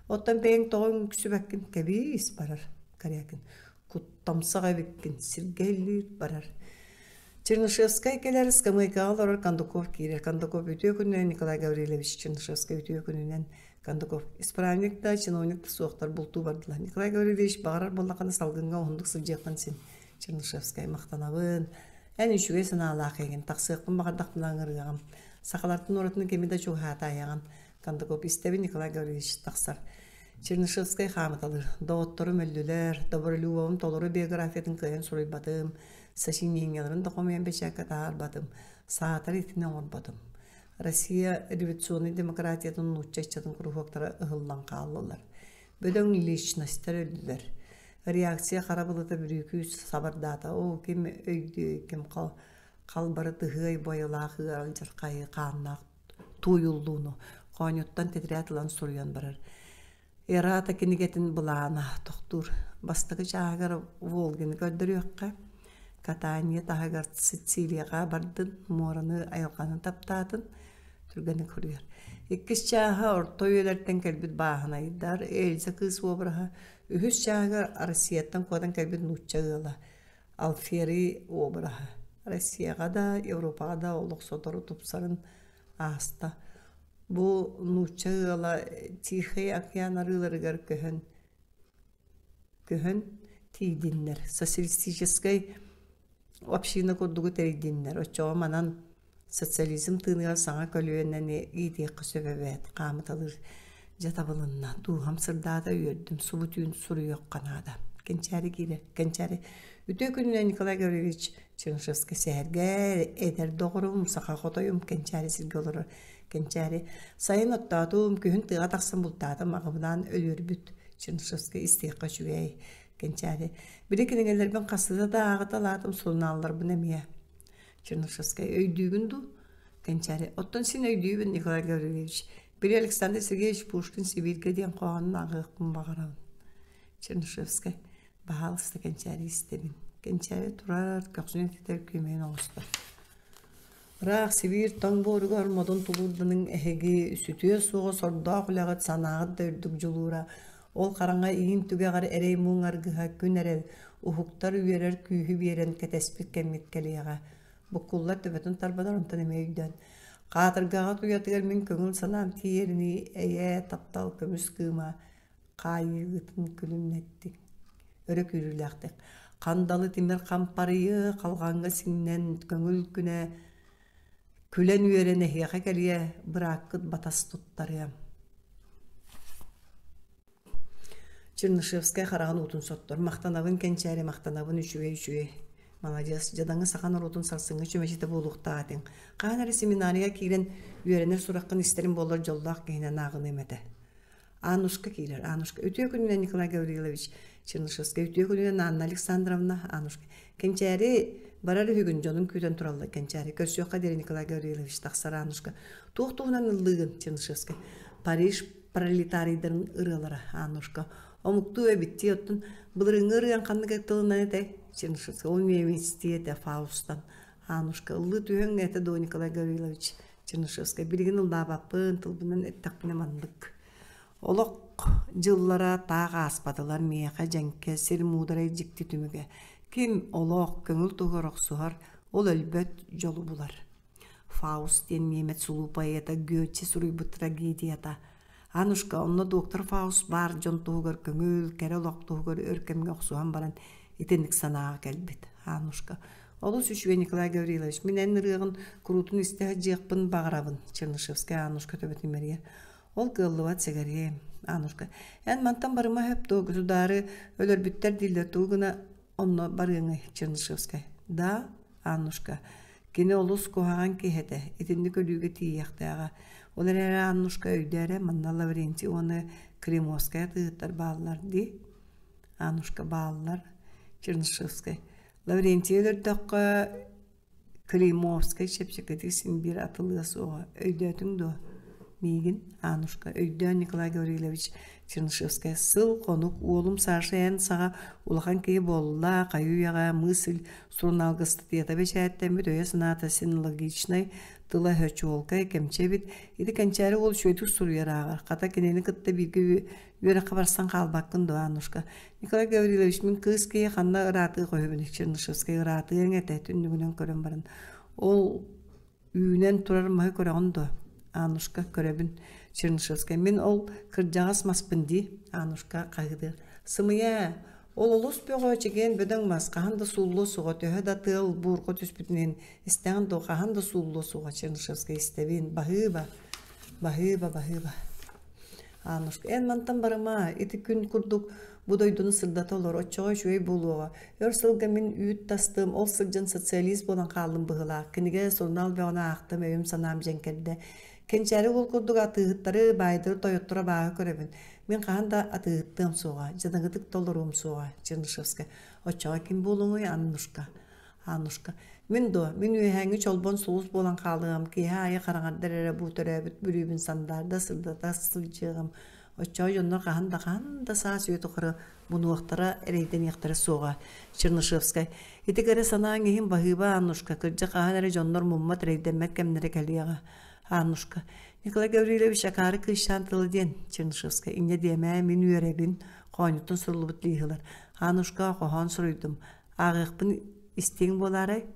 Оттан бәйін тоғын үңсі бәккін кәбіс барар. Кәрияқын күттамсақ әбеккін сіргәлір барар. Чернышевская келер скамайка алар Кандаков кирер. Кандаков өтө күнінен Николай Гаврилович Чернышевская өтө күнінен Кандаков. Исправник та чиновник та соқтар бұлту бардылар. Николай Гаврилович бағарар болақаны салғынға оңдық сылжеққан сен. Чернышевская мақтанабын. Ән үшуге сана алақ еген. Тақсықпын бағардақтылан ұрғағым. Сақалардың оратының кемеді чоғы хата аяған. Кандаков истеби Николай Гаврилович тақсар. Чернышевская қамыт алыр. Доғыттыры мөлділер, добырлюовым толыры биографиятын күйен сұрай батым. Сашинеңелерін доқомен бешәкет ағар батым. Саатар етінен ор батым. Россия революционный демократиятын ұтчайчатын құрғықтары ұғылдан қалылар. Бөдің личностер өлділер. Реакция қарабылыда бір үйкіз сабырдата. О, кем өйді, кем қалбары тұғай бойылағы алжырқайы қаннақ туйылдуыны. Қойнеттан тетрятылан сұрыян барар. Эрата кенегетін бұлағына тоқтур. Бастығы жағығыр Волгені көрдір өққа. Катания тағығыр Сицилияға бардын, мораны айылғаны таптатын, түргені көргер. Иккіс жағығы ортой өлерден кәлбіт бағына айдар, әлзі қыз обыраға. Үхіс жағығыр Россияттан қодан кәлбіт нұтчағыла. Алфери обыраға. Россияға да, Европаға да олық содыры тұпсарын аста. Бұл нұтчағыла Тихий океан арыларығар көхін тейдінлер. Социалистической община курдугу теридиннер. Очоға манан социализм тыныга саңа көлүөннәне идек сөбөбөт камыталыр жатабылынна тугам сырдаата үйөрдүм субутүүн суруйок канада кенчари кире кенчари үтө күнүнө Николай Гаврилович Чернышевский сәрге эдер доғырым сақа қотойым кенчари сирге олар кенчари сайын оттаатым күхін тыға тақсын бұлтатым ағымынан өлөрбүт Чернышевский истиққа жүгей кенчари бири кинеңелербен қасыда да ағыталатым сұлыналар бұн әмия Чернышевский өйдүүгүнду кенчари оттон син өйдүүбүн Николай Гаврилович бири Александр Сергеевич Пушкин Сибирге ден қоғанын ағықпын бағарауын Чернышевский бағалысты кенчари истебин кенчари турар көксүнен тетер күймейін оғысты. Бірақ Сибир таң боругар модон тулурдының әхеги сүтüе суға сорда құлағыт санағыт да үрдік жылуыра. Ол қараңға иін түге қар әрей мұң арғыға күн әрел ұхуқтар үйерер күйі берен кәтеспік кәмметкелеяға. Бұққулар төбетін тарбадар ұнтан әме үйден. Қатырғаға туятығар мен көңіл санам тиеріні әйе таптал көміс кыма қайығытын күлімнеттік. Өрі күріліқтік. Қандалы тимер қампарыйы қалғанға сіңнен көңіл күне күлен үйерені хияқа кәлие біраққыт батас тұттарыя. Чернышевская қараған ұтын соттыр. Мақтанабын кенчәрі, мақтанабын үшуе. Молодец, жадаңы сақан ұтын сарсыңы чөмешеті болуқта атын. Қаған әрі семинария кейлен үйеренер сұраққын істерін болыр жолдақ кейінен ағын еметі. Анушка кейлер, Анушка. Өте күнінен Николай Гаврилович Чернышевский, өте күнінен Анна Александровна Анушка. Кенчәрі барары хүгін жонын күйтен тұралды кенчәрі. Көрсіоққа дері Николай Гаврилович тақсары Анушка. Туғ-туғынан ұллығын Чернышевский. Париж пролетарийдарын ырылары Анушка. Омукту өбітті оттын бұлырыңы ырыған қанны кәктілінен әті Чернышевский. Ол меместі әті Фаустан Анушка. Ұлы түйен әті до Николай Гаврилович Чернышевский. Білген ұлда бапын тылбынан әттіқпіне мандық. Олық жыллара тағы аспадылар мияқа жәнке сел мударай жікті түміге. Ким олық көңіл тұғырық сұғар, ол өлбөт жолу бұлар. Фауст ден мемет сұлу поэта гөтче сұруй бұт трагедията. Анушка, онна доктор Фауст бар жон тұғыр көңіл, кәрі олық тұғыр өркемге оқсуған баран етендік санаға кәлбет. Анушка. Олу сүшуе Николай Гаврилович, мен ән ұрығын күрутын істеғі жеқпін бағырабын. Чернышевский Анушка төбетін мерге. Ол кыллыват сегере Анушка. Ян мантан барыма хөп то государы өлөр бүттер дилдер тугуна онно барыгы Чернышевская. Да, Анушка. Кине олус кохаган кехете. Итинди көлүгө тияктага. Олар эре Анушка өйдөрө манна Лаврентий оны Кремовская тыттар баалар ди. Анушка баалар Чернышевская. Лаврентий өлөрдөккө Кремовская шепчекети син бир атылыга суга өйдөтүң до. Мигин Анушка өйдөн Николай Гаврилович Чернышевская сыл конук уолум сашаян саға улахан кей болла каюяга мысль сурналгысты тиятабеш әттен бүт өйе сыната син логичный тыла хөчуолка кемчебит иди канчары ол шөйтүк суруярагар ката кенени кытта бирге үйракка барсан калбаккын до Анушка. Николай Гаврилович мен кыз кей ханна ыраты койбун Чернышевская ыраты эңете түндүгүнөн көрөн барын ол үйүнен турар май көрөгөн до Анушка көрөбүн Чернышевская. Мен ол кыржағас маспынди Анушка қағыды. Сымыя, ол олыс бөғі чеген бөдің мас, қағанды суллы суға төһі да тыл бұрқы түспітінен істеген до қағанды суллы суға Чернышевская істебен. Бағыба. Анушка, ән мантан барыма, еті күн күрдік бұдойдыны сырдаты олар, отчоға шөй болуға. Өрсілгі мен үйіт тастым, ол сыржан социалист болан қалым бұғыла. Кініге сұрнал бөғына ақтым, өйім санам жәнкерді. Кенчәрі ол күрдік атығыттары байдыры тойоттыра бағы көребін. Мен қағанда атығыттым соға, жадыңғытық толырым соға, Чернышевская. Отчаға кем болуңы, Анушка. Мен үйәңі чолбон сұлыс болан қалығым, кейі айы қарағандар әрі бұтыр әбіт бүрібін сандарда сырдата сылжығым. Отчаға жондар қағанда саас өті қыры бұны оқтара әрейден еқтары соға, Чернышевская. Етік әрі санаң ехін бағыба, Анушка. Кіржі қаған әрі жондар мұммат әрейден мәткәмдері кәлияға. Анушка. Николай Гаврилович акары кышан тылден Чернышевская. Инне деме мен үйеребин қойнутын сұрлы бұтлиғылар. Анушка қоған сұруйдым. Ағықпын істең боларай.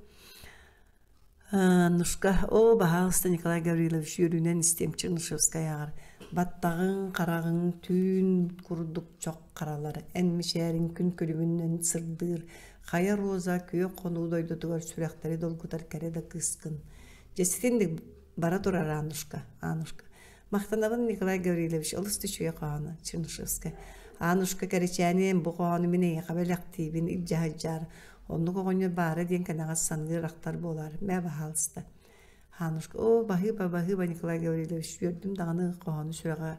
Анушка. О, бағалысты Николай Гаврилович үйрінен істем Чернышевская ағар. Баттағын, қарағын, түн күрдік чоқ қаралары. Әнмешәрін күн көлімінен сырдыр. Қая роза көе қону дойдытығар сүрәқтері долгутар кәреді қысқын. Жеситинди бара турар Анушка. Мактанабын Николай Гаврилович олус түшүе кааны Чернышевская. Анушка керечәнен бу кааны мене кабелактибин ибжахаджар. Онну когоню бары ден канага сангы рактар болар. Мә бахалста. Анушка о бахыба Николай Гаврилович görдүм даганы кааны сүрәгә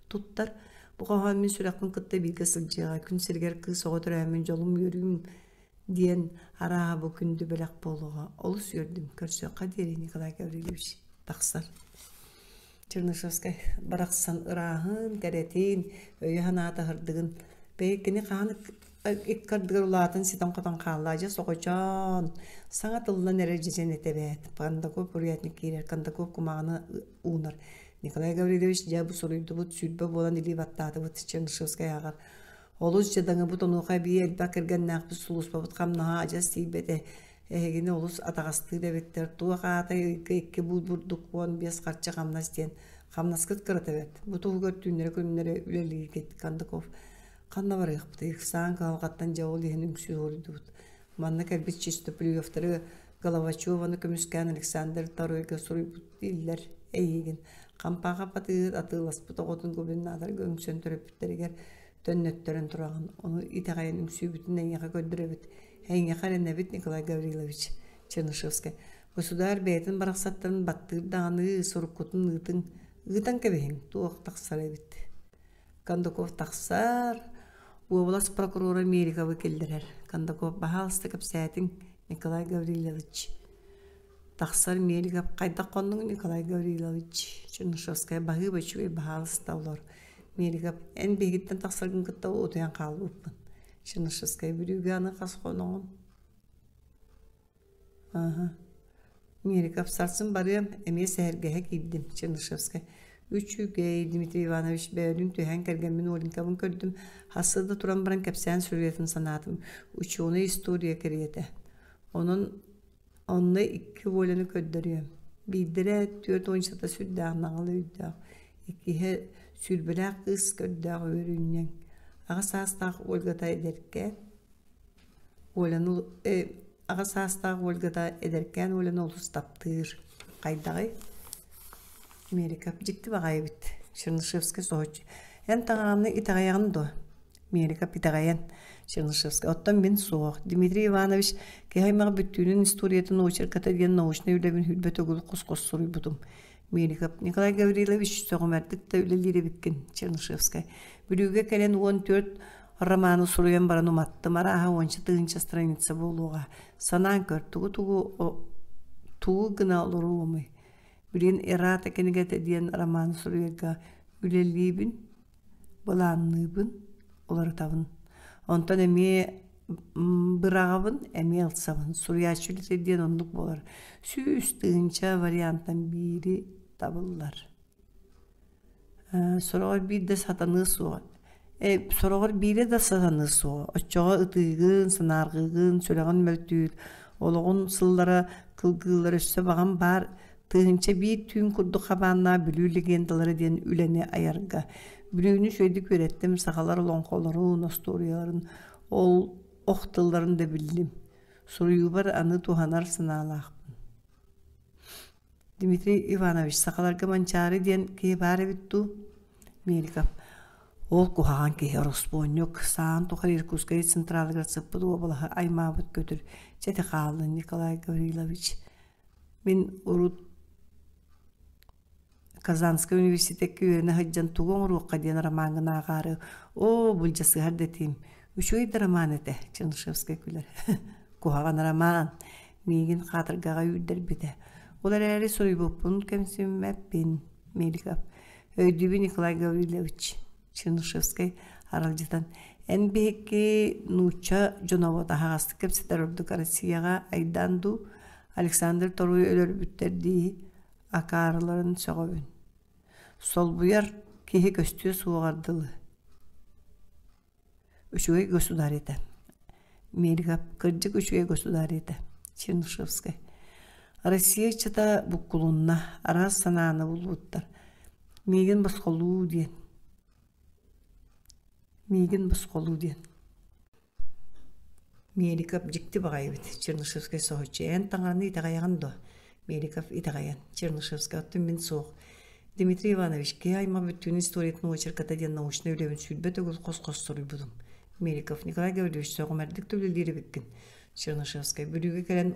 туттар. Бу кааны мен сүрәккын кытта бирге сылжыга күн сергер кыз ого төрәмен жолум йөрүм диен ара бу күндү белек болуга олус görдүм. Көрсө кадери Николай Гаврилович таксар. Чернышевская барақсан ырахын кәретин өйәһана тахырдыгын бейкени қаны иккардыгыр улатын ситан қотан қаллажа соқочан саңа тылынан әрежесен етебет қанда көп урятник кейлер қанда көп кумағаны унар Николай Гаврилович жа бұ соруйды бұт сүрбі болан или баттаты бұт Чернышевская ағар олус жадаңы бұт онуға бие әлбә кірген нақпы сұлыс бұт қамнаға ажас сейбеті Эгене олус атагасты дебеттер туа каата икки бурдук он бес карча камнас ден камнаскыт кырытыбет. Буту көртүннөрө күннөрө үлелиги кет Кандаков. Канда бар ыхпты сан калгаттан жабыл ehen үңсү ордут. Манна калбит чистоплюевтары Головачеваны көмүскан Александр Таройга суруйбут диллер эйген. Кампага паты атылас бутоготун губернатор гөңсөн төрөптөргер төннөттөрөн тураган. Ону итагайын үңсү бүтүнөн яга көддөрөбүт. Әйне қаренәбет Николай Гаврилович Чернышевская. Государ бәйтін барақсаттарын баттырдағаны сұрыққытын ұйтан кәбейін туақ тақсар әбет. Кандаков тақсар, облас прокурора Америкавы келдірер. Кандаков бағалысты көпсәтін Николай Гаврилович. Тақсар Америкав қайда қонның Николай Гаврилович Чернышевская бағы бәчуе бағалысты олар. Америкав ән бейгіттен тақсарғын күтті отуян қалып ұппын. Чернышевская брюгана қасқонуғын. Мерикап сарсын барым, әме сәргәе кейдім Чернышевская. Үчүгей Дмитрий Иванович бәлін түйән кәрген мен Оленкабын көрдім. Хасыда туран баран кәпсән сүретін санатым. Учуны история кереті. Онны 2 волені көддірем. Бидірі 4 ойыншата сүрдәғ нағылы үйдәғ. 2 сүрбіләқ қыз көддәғ өрінен. Ағасастағы Ольгата едеркен, Олены олыс таптыр. Қайдағы? Мерикап жікті бағай біт. Чернышевская соғычы. Ән тағағаны итағаяғын до. Мерикап итағаян. Чернышевская. Оттан мен соғық. Дмитрий Иванович кейхаймағы бүттүүнің историятын очерката ден научны үләбін хүлбет өгіл қос-қос сұруй бұдым. Мерикап. Николай Гаврилович соғымәрдікті үлелері біккен Чернышевская. Бүрүгө келен 14 романы суруян баран уматты. Мараха 10-ынча страница болуға. Санан көр. Тугу гына олыру омай. Бүрен эрата кенегет еден романы суруяга үлелейбін, бұланныбын, олары табын. Онтан әме бұрағабын, әме алсабын. Суруячылет еден ондық болар. Сүйістігінча варианттан бири табылар. Сорогор бирде сатаны суға. Сорогор бире да сатаны суға. Очоға ытыгын, сынарғығын, сөлеген мөлтүйіл. Олығын сыллара, кылгылар өсі баған бар. Тығынча бир түйін күрді қабанна бүлі легендалары ден үлене аярға. Бүлігіні сөйді көреттім, сақалар лонқоларын, осторияларын, ол оқтыларын да білдім. Сұрыю бар аны туғанар сыналақпын. Дмитрий Иванович сақаларға манчары ден кей бары бітту. Мерикап. Ол кухаған кей Роспоньок, саан тұқар Иркутскай централыға сыппыды обалаға аймабыт көтір. Жәті қалды Николай Гаврилович. Мен ұрут Казанский университетке өріне хаджан туғын ұруққа ден романғын ағары. О, бұл жасы ғардетім. Үші ойды роман еті, Чернышевская күлер. Кухаған роман. Меген қатырғаға үйдер біді. Олар әрі сұрый бұппын кәмсім мәппен Мерикап. Өйдібі Николай Гаврилович Чернышевская аралжытан. Ән бейке нуча жонавода хағасты кәпсетер ұрдық Россияға айданду Александр Торуй өлөр бүттерді акарыларын соғабын. Сол бұяр кейі көстіе суғардылы. Үшуге государ еті. Мерикап кырджық үшуге государ еті. Чернышевская. Россия чата бұққылуынна араз сананы бұлбұттар. Меген басқолу ден. Мерикап жікті бағай бет. Чернышевская соғычы ән таңғаны итағаяғын до. Меликов итагаян. Чернышевска түммен соқ. Дмитрий Иванович, ке айма бүттүн историятын очерката ден научный үлебін сүлбет өгіл қос-қос сұрый будым. Меликов Николай Гаврилович соғымәрдік төбілдері біккін. Чернышевская бүлігі кәрен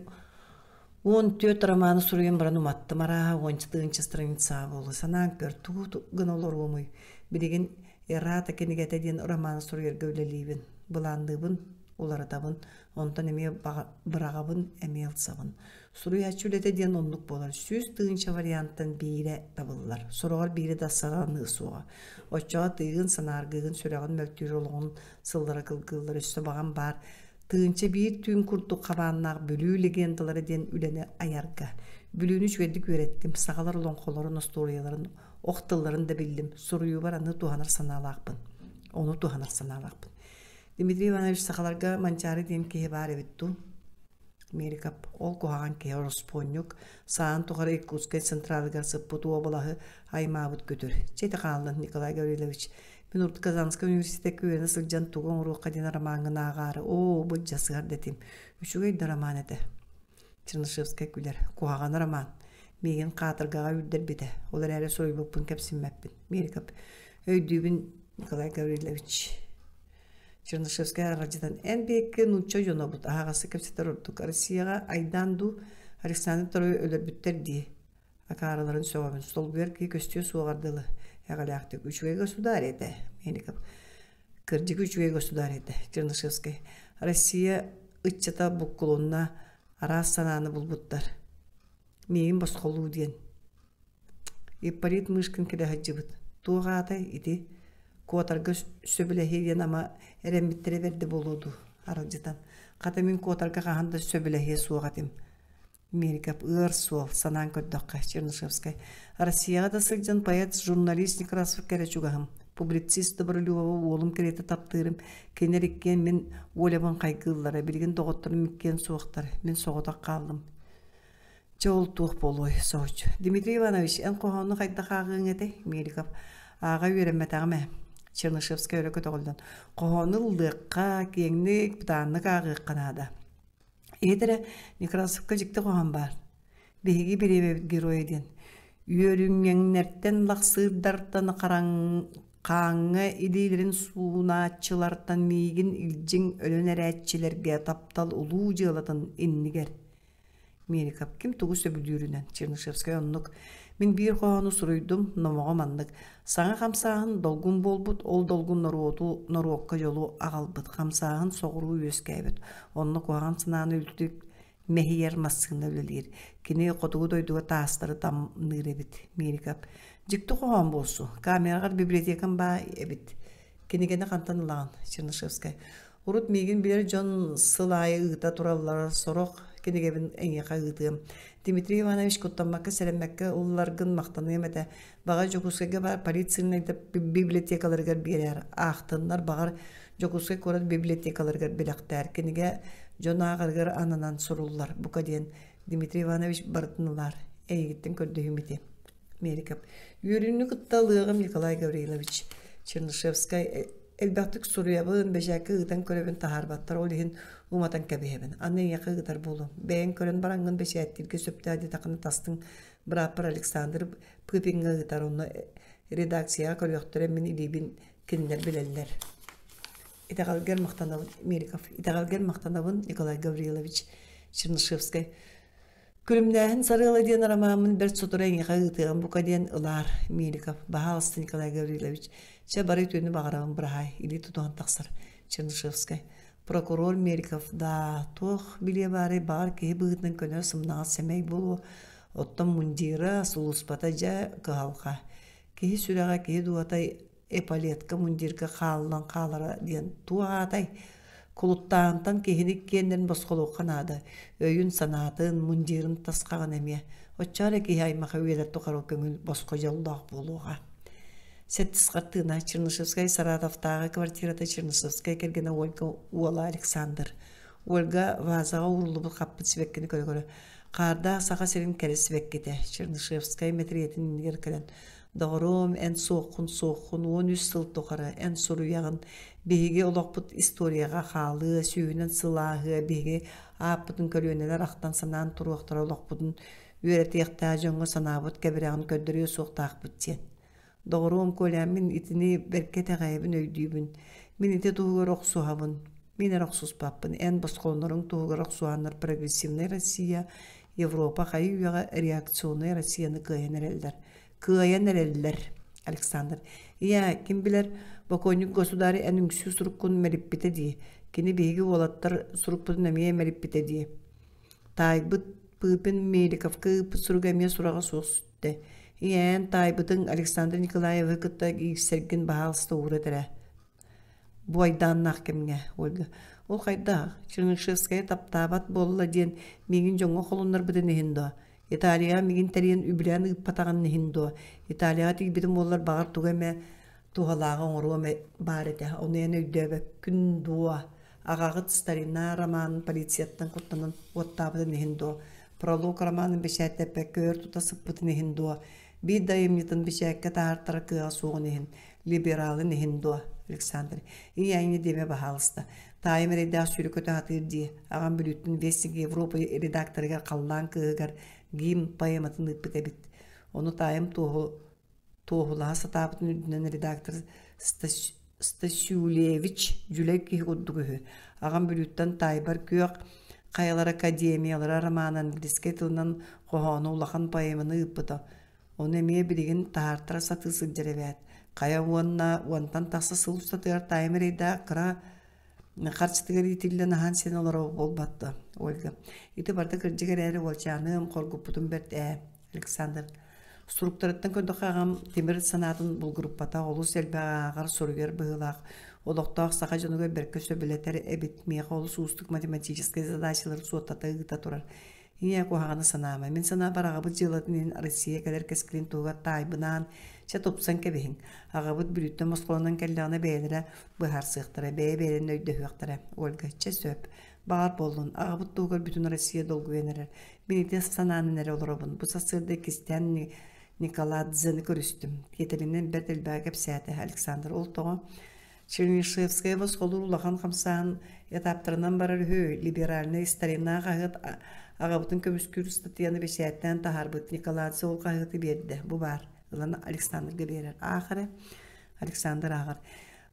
14 романы сұруен бұран ұматты мара 12 страница болы. Санаң көр тұғы ғын олар омой. Білеген эррата кенегеті ден романы сұруер гәулелейбін. Бұландыбын, олар атабын, онтан әме бірағабын, әме алсабын. Сұруй әчулеті ден онлық болар. Сүз тығынша варианттан бейірі табылылар. Сұруғар бейірі дасағаны ұсуға. Отчаға тығын санарғығын сүрәғын мөлтүр олығын сылдары қылғылар үсті баған бар. Тығынша бейір түйін күрді қабаннақ бүлі легендалары ден үлені аярға. Бүліні жөйдік өреттім. Сағалар олың қоларын, историяларын, оқтыларын да білдім. Сұруй бар аны туғанар саналақпын. Оны туғанар саналақпын. Дмитрий Иванович сақаларға манчары ден кеге бар ебітту. Меликап ол куһаан кеге Роспонюк саан туғары Иркутскай централыгар сыппыту обалағы аймабыт көтір. Четі қалын Николай Гаврилович. Мен Урт Казанскай университет көйені сылжан туғын ұруққа ден ромаңын ағары. О, бұл жасығар дәтім. Үшігей да роман әді. Чернышевскай күлер. Куһаған роман. Меген қатырғаға үлдер беді. Олар әрі сойбықпын кәпсінмәппін. Меликап өйдүйбін Николай Гаврилович. Чернышевская радиодан en бекке нучча жонобут агасы кепсетер ордук Россияга айданду Александр II өлөрбүттер ди акараларын сөөгөн Столберги көстү сугардылы ягалактык үчүгө государь эде Меликов кырдык үчүгө государь эде Чернышевская Россия ыччата буккулунна арас сананы булбуттар мейин босқолуу диен Ипполит Мышкин келе хаджыбыт тугаатай ити Котарга сөбіләхейден ама әрәмбеттері берді болуду аралжыдан. Қатамин котарга қағанда сөбіләхей суағатым. Меликап ыр суал санан көддаққа Чернышевскай. Россияға да сылжан поэт, журналист Некрасов кәрәчуғағым. Публицист Добролюбова олым кереті таптырым. Кенеріккен мен олябын қайғылары, білген доғыттырым меккен суақтар. Мен соғыдақ қалдым. Жол туық болуы соғыч. Дмитрий Иванович, ән қоғаны қайда қағың әді? Меликап аға өремәтәғым Чернышевская өрөкөт оголдан. Қоғанылдыққа кеңнік бұтанлық ағық қанада. Едірі Некрасовқа жікті қоған бар. Беги беребет герой еден. Үйөріңнерттен лақсырдартан қаңы идейлерін суыначылартан мейгін илжің өлен әрәтчілерге таптал ұлу жылатын иннігер. Меликап кім тұғы сөбілдерінен Чернышевская оннық. Мен бір қоғаны сұруйдым, номаға мандық. Саңа қамсағын долгун болбут, ол долгун норуокка жолу ағалбыт. Қамсағын соғыру өскәйбіт. Онны қоған сынағын өлтік мәхейер массығын өлелер. Кене қотығы дойдуға тастары тамныр ебіт. Меликап. Жікті қоған болсу. Камерағар библиотекан ба ебіт. Кенегені қантанылаған Чернышевскай. Урут меген білер жон сылайы ұғыта туралар сороқ кенегебін әңеқа ұғытығым. Дмитрий Иванович Коттамакка сәлеммәкке ұлларғын мақтаны емеді. Баға Жокускайға бар полицияның библиотекаларғар берер. Ақтынлар бағар Жокускай көрат библиотекаларғар біліқтәр. Кенеге жон ағарғар анынан сұрулар. Бұқа дейін Дмитрий Иванович бартынылар. Әйгіттің көрді үміте. Меликап. Үйрінні құтталығым Николай Гаврилович. Чернышевскай Элбақтық сұруябын бәжәкі ұғытан көребін тағарбаттар олығын ұматан кәбейбін. Аннен яқы ұғытар болу. Бәйін көрін бараңын бәшәттілгі сөпті әді тақыны тастың бірапыр Александр Пыпинға ұғытар оны редакцияға көріқтірі мен илейбін кенілер білелер. Итағалгер мақтанабын Меликов. Итағалгер мақтанабын Николай Гаврилович Чернышевскай. Күлімдәхін сарғылы ден арамамын бір сұтырайын яқа ұғытыған бұқа ден ұлар Меликов. Бағалысты Николай Гаврилович. Че бары түйіні бағарағын бірағай, или тұтуған тақсыр Чернышевскай. Прокурор Меликов, да, тоқ біле бары бағар кейі бұғытын көне сымнаға сәмей болу, оттан мұндира, сұлыспата жа қағалға. Кейі сүрәға кейі дуатай эполетка мұндирға қалынан қалара ден туағатай. Құлыттағынтан кейінік кенден босқолу қанады, өйін санатын, мұндирын тасқаған әме. Отчары кейі аймаға өйелер тұқару көңіл босқо жолдақ болуға. Сеттіс қартығына Чернышевскай Саратовтағы квартирата Чернышевскай кергені Ольга Уала Александр. Ольга вазаға ұрлы бұл қаппыт сібеккені көрі. Қарда сақа серін кәрі сібеккеті. Чернышевскай метриетін ингер кәлін. Доғырым ән соқын, 13 сыл тоқары, ән сұру яғын. Беге олақпыт историяға қалы, сүйінен сылағы, беге аппытын көрінелер ақтан санан тұруақтар олақпытын Üretiyekta jonga sanabut kebirağın köddürüyor soğutaq bütsen. Doğruğum kolyan min itini berkete gaybın öydüybün. Min iti tuğgar oqsuhabın. Min oqsus papın. En basqonların tuğgar oqsuhanlar progressivne Rossiya, Европа kayıyağa reaksiyonu Rossiya'nı kıyayan ereldiler. Alexander. Ya kim biler Bakonik gosudari en üngsü surukkun meripite diye. Kini begi olattar surukpudun emiye meripite diye. Taybıt pıpın Melikavkı surugamiya surağa soğusütte. Yani Taybıt'ın Alexander Nikolaev'ı kıtta sergin bahalısında uğradıra. Bu aydan nahkemge Olga. Ol kayda Çırnışevskaya taptabat bolla diyen migin jonga kolunlar bide nehindo. İtalya migin teriyen übülen ıppatağın nehindo. İtalya tibidim bollar bağır tugame tuğalağın oruğame barete. Onu yani ödebe gün dua. Ağağıt Stalina romanın polisiyatten kutlanın ottabıda nehindo. Prolog romanın beşetepe kör tutasıp bıdı nehindo. Bir dayımyıtın beşekke tartara kığa soğu nehin. Liberalı nehindo. Alexander. İyi aynı deme bahalısta. Tayyip redaktörü kötü hatır diye. Ağam bülüttün Vesting Avrupa redaktörüge kallan kığıgar. Gim payamatın ıppık bit. Onu Tayyip tohulağı satabıtın üdünen redaktör Stasiulevich Jülek Hudduğu. Ağam bülütten Tayyip'ar köyük Kayalar Akademiyalara romanın İngilizce tılından qoğanı ulağın payamını ıppıda. Onu emeye bilgin tahartara satı sıcırıvet. Kaya ondan taqsa sılıfta tığar Tayyip redaktöra Karşıtıgar itilden han sen olara olbattı. Olga. İti barda kırcıgar eri olçanım korgupudum bert Alexander. Strukturattan köndü ağam temir sanatın bu gruppata olu selbe ağar soruyor bığılaq. Oloqtaq saqa jonuga berke söbületer ebit miya olu suustuk matematikskay zadачалар суоттата ыгыта турар. Ия кухаганы санама. Мен сана барагабыт жылатын Россия кадер кескилин туга тайбынан Çe topsan kebehin. Ağabıt bülütten Moskovanın kellağına beylere bıhar sığıqtıra, beylerin öyde hüyaqtıra. Olga, çe söp. Bağır bollun. Ağabıt doğar bütün Rossiya dolgu venerer. Binite sananı nere olur obun. Bu sasırda Kristian Nikoladze'ni görüstüm. Yetelinden bertel bağıp səyəti Alexander Oltoğu. Çernyshevskaya Voskolur ulağan kamsağın etaplarından barar höy. Liberalini Stalina qağıt ağabıtın kömüskür statiyanı beşəyətdən taharbıt Nikoladze ol qağıtı berdi. Bu var. Ulan Alexander'ga berer. Ahire Alexander ağır.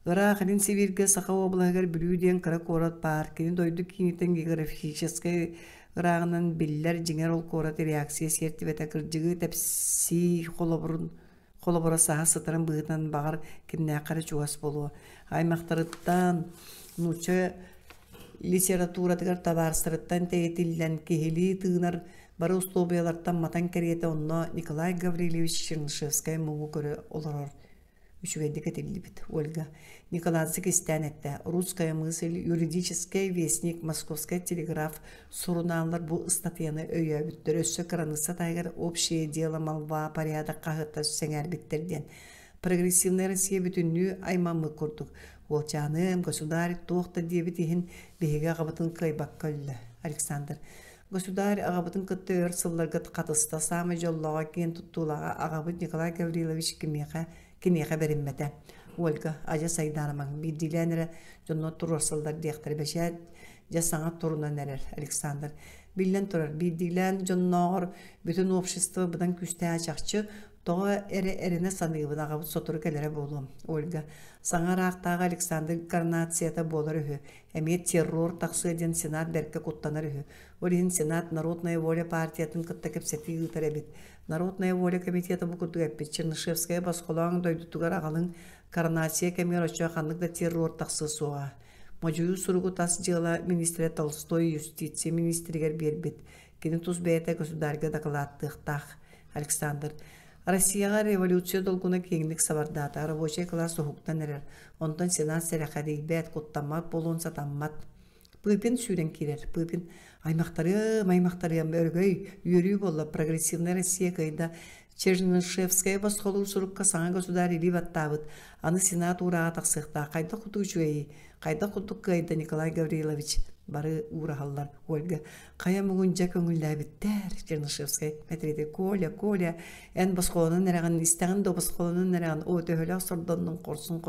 Irak'ın Sibir'ge saqa oblağır bülüden kara korat par. Kini doydu kiniten geografической Irak'ın biller jinger ol korat reaksiya sertifete kırcığı tepsi kolabora saha sıtırın bığıdan bağır kimne qara çuğas bolu. Aymaqtarıttan nuça literaturatıgar tabarsırıttan teyitillen kehili tığınar Bari ustobiyalardan matan keriyete onna Nikolay Gavrilevich Chernышevskaya muğu göre olurur. Üçügeydik etildi bit. Olga. Nikoladzik istenette. Ruskaya мысль, юридический вестник, Moskovskaya telegraf sorunanlar bu statyanı öye bütler. Össö kıranısa taygar общее дело молва порядок qahıtta senger bittirden. Progressivne Rossiya bütünlüğü aymamı kurduk. Ol canım, gosudari toğda diye bitihin behiga qabatın kaybak köllü. Alexander. Государь ağabıtın kıttı örsıllarga qatısta samı jollağa ken tuttuğlağa ağabıt Nikolay Gavrilovich kimeğe berinmete. Olga, aja saydanamang bildilenere jonno turursallar diyektir beşer jasana turuna nerer Alexander. Billen turar bildilen jonnor bütün общество budan küste açakçı Toğa erine sanıgıbın ağabıt soturu kelere bolum. Olga, sana raqtağı Alexander karnatsiyata bolar ühü. Emiyet terror taqsı eden senat berke kuttanır ühü. Olihin senat Народная воля partiyatın kıtta kepseti yıtar ebit. Народная воля komitiyata bu kutu ebit. Çernышевskaya basqolağın doydutugar ağalın karnatsiya kemer açığa qanlıkta terror taqsı soğa. Mojuyu surugu tas jığla ministre Tolstoy justitsiya ministriger berbit. Kini tuz beyete gosudariga dakılattığıqtaq. Alexander. Rossiyaga revolütsiya dolguna kenglik sabardata, ravoche klassa huktan erer. Ondan senat seraqadi bet kuttammat bolon satammat. Pıpin süren kirer. Pıpin aymaqtarı örgöy yürüyü bolla progressivne Rossiya kayda Chernышевskaya basqolur surukka sağa gosudari libattavıt. Anı senat urağa taqsıqta. Kayda kutuğucuyi. Kayda kutuk kayda Nikolay Gavrilovich. Bari uğrahallar. Olga. Kaya mugunca köngüller bitter. Çernышевskaya metrede kolya. En basqolunun nerağın isteğin de basqolunun nerağın o töhölü sordanın korsun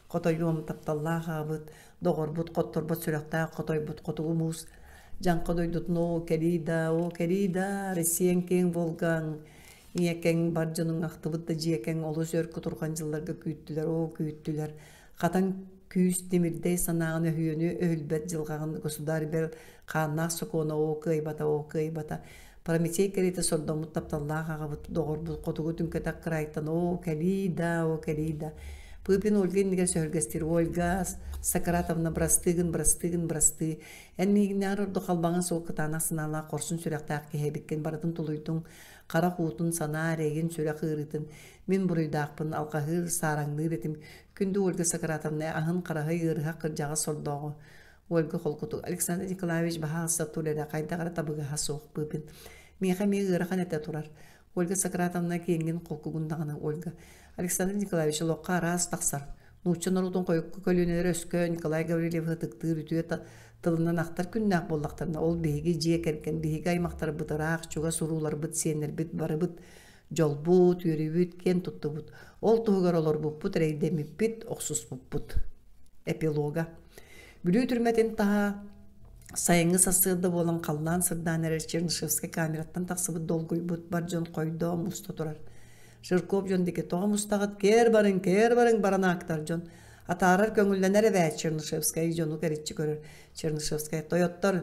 qotoyum taptallağı ağabıt. Doğurbut qottorbut süraqta qotoybut qotuğumuz. Janqa doydut no kelida Россиян кең болған Иекең бар жонун актыбытта жиекең олус өркү турган жылларга күйттүлөр. Катан күүс демирдей санагын өйөнү өлбөт жылгагын государь бер каннак сокона окыйбата. Прометей керете сордомут тапталлага бут догорбу котугу түнкөтак крайтан келида. Пыпин Ольгинниге сөргестир Ольга Сократовна брасты. Эннигинар орду калбаңын сол кытана сынала корсун сүрөктак кехебиккен бардын тулуйдун кара куутун сана реген сүрөк ырытын. Мен буруйдакпын алкахыр сараңныр этим. Күндү Ольга Сократовна ахын карагай ырыга кыржага сордогу. Ольга холкуту Александр Николаевич бахаса туледа кайда кара табыга хасок пыпин. Меха ырыхан эте турар. Ольга Сократовна кийинген колкугундагана Ольга. Александр Николаевич лоққа раз тақсар. Нучын орудың қойыққы көлінер өскі Николай Гаврилев ғытықтыр үтуе тылынан ақтар күннақ болдақтарына. Ол бейгі жие кәркен, бейгі аймақтар бұтырақ, чуға сұрулар бұт, сенер бұт, бары бұт, жол бұт, үйрі бұт, кен тұтты бұт. Ол тұғығар олар бұт, рейдемі бұт, оқсус бұт. Эпилога. Бүлі түрметін таға сайыңы сасырды болан қалдан сырдан әрер Чернышевский камераттан тақсы бұт долгой бұт, бар жон қойды, мұста тұрар. Жыркоп жондеке тоғым ұстағыт кер барың барана актар жон. Атарар көңілденер әвәй Чернышевскай жону кәрітші көрір. Чернышевскай тойоттар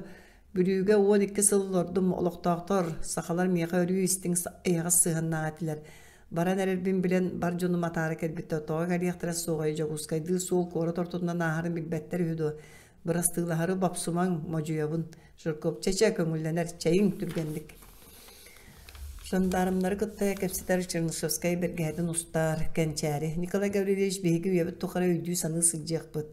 бүріуге 12 сыл ордым олықтақтар сақалар меға өрі істің айға сығынна әтілер. Баран әрербін білен бар жону матары кәрбітті тоға кәрияқтыра соғай жоғускайды сол қоры тортуынан ағарын білбәттер үйді. Бірастығылары бапсумаң мөжуябын. Жыркоп чәчә көңілденер чайың түргендік. Жандарымлары кытта кәпсетер Чернышевскай бергәдін ұстар, кәнчәрі. Николай Гаврилевич бейгі өйебіт тұқара өйдүү саны сылжақ бұд.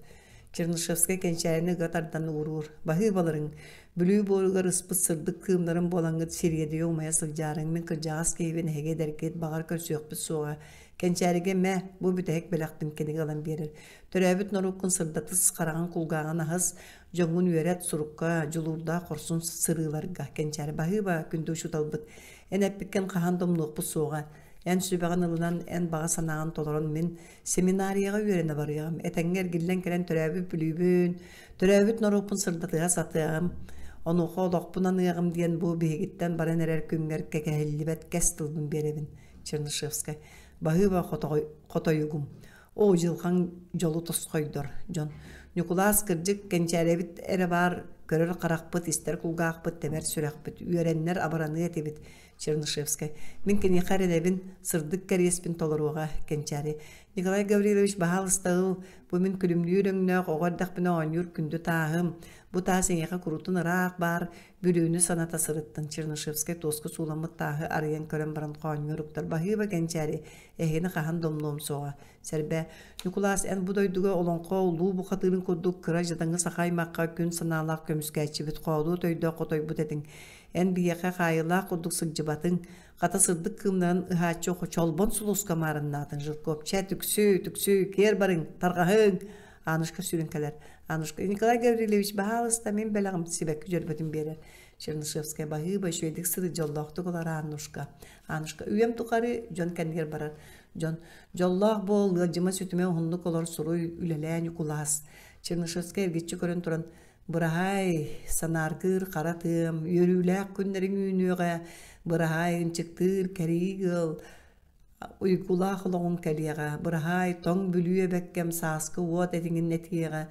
Чернышевскай кәнчәріні ғатардан ұрур. Бағы балырың, бүлі болуғар ұспыт сырдық кымларын болаңғыт сериеді еумая сылжарың мен кіржағас кейбен әге дәркет бағар көрсөк бұд соға. Кәнчәріге мә, бұл бүтәк бәләқтім кенег алан берір. Төрәбіт нұрыққын сырдатыс қараған құлғаған ағыз, жоңғын үйерет сұрыққа, жылурда қорсын сырыларға. Кәнчәрі бағы ба күнді ұшытал бұд. Эн әппіккен қахан домлық бұл соға. Ән сөбәған ылынан ән баға санаған толырын мен семинарияға үйерені барығам. Әтәңгер гіллен кәрен төрәбі бүлібін, төрәбіт нұрықпын сырдатыға сатығам. Онуға олақпынан ұяғым дейін бұл бейгіттен баран әрер күнгер кәкәхелібәт кәстілдің беребін. Чернышевскай. Бағы ба қотойығым. О жылған жолы тұсқойдыр, Жон. Николас кірджік кәнчәребіт әрі бар, көрір қарақпыт, істер құлғақпыт, темер сүрәқпыт, үйереннер абараны әтебіт. Чернышевскай. Мен кені қарелебін сырдық кәреспін толыруға кәнчәрі. Николай Гаврилович бағалыстығы, бұл мен күлімлі үріңнәқ, оғардақпын оғанюр күнді тағым. Бұл тағысыңеға күрутын ұрақ бар, бүріуіні саната сырыттын. Чернышевскай тосқы суламыт тағы арыян көрін баран қоғанюруқтар. Бағыба кәнчәрі, әхені қахан домлуым соға. Сәрбә, Николас ән бұдойдығы олонқо ұлу бұқатырын көдік кыра жадаңы сақаймаққа күн саналақ көміскәтші біт қоғылу тойды қотой бұд әдің. Ән бияқа қайыла құдық сылжыбатын, қата сырдық кымнан ұхачы чолбон сұлысқа марыннатын. Жыркоп, чә түксүй, кер барың, тарғағың. Анушка сүрінкелер. Анушка, Николай Гаврилевич бағалыста мен бәліғім себәкі жөрбетін берер. Чернышевская бағыба шөйдік сыры жоллақты қолар Анушка. Анушка, үйем тұқары жон кәнгер барар. Жон, жоллақ бол, ғаджыма сүтіме ұғынды қолар сұруй үлелән үкулас. Чернышевская ергетші көрін тұрын. Бұрағай, санаргыр, қаратым, өріләк күннерін үйінуға, бұрағай, үнчіктір, кәрігіл, уйгулах лоғын кәлеға, бұрағай тоң бүлуе бәккем сасқы уот әтіңін нәтіға,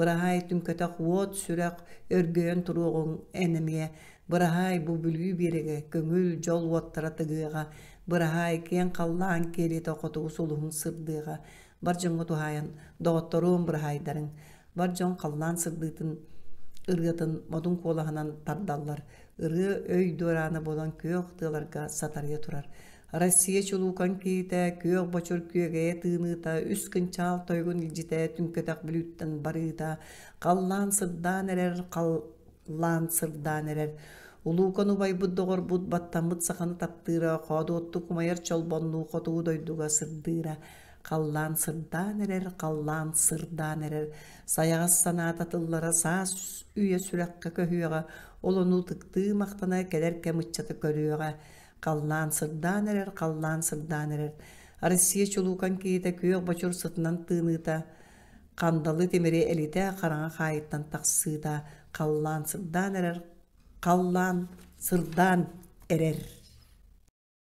бұрағай түнкөтақ уот сүрәқ өргөйін тұруғын әнімге, бұрағай бұл бүлуе береге, көңіл жол уоттара тығыға, бұрағай кен қаллан келеті қотығы солығын сырдыға, бар жоңғы тұхайын, доғыттаруын бұрағайдарын, бар жоң қаллан сырдытын, ырғытын модун қолағынан тардалар, ырғы өй дөраны болан көк тыларға сатария тұрар. Россия чулукан кейті көк бочор көге тыныта, үскін чал тойгын илжіте түнкетақ білуттен барыта, қаллан сырдан әрер, улукан убай бұддығыр бұд баттамыт сақаны таптыра, қоды отты кумайыр чолбонну қотуы дойдуға сырдыра. Қаллан сырдан әрер, саяғас санат атыллара саас үйе сүрәққа көхіуіға, олыну тұқты мақтана кәлер кәмітчаты көріуіға. Қаллан сырдан әрер. Россия чулукан кейті көйіқ бачур сытынан тыныта, қандалы темере әліте қараңа қайыттан тақсыда. Қаллан сырдан әрер, қаллан, сырдан эрер.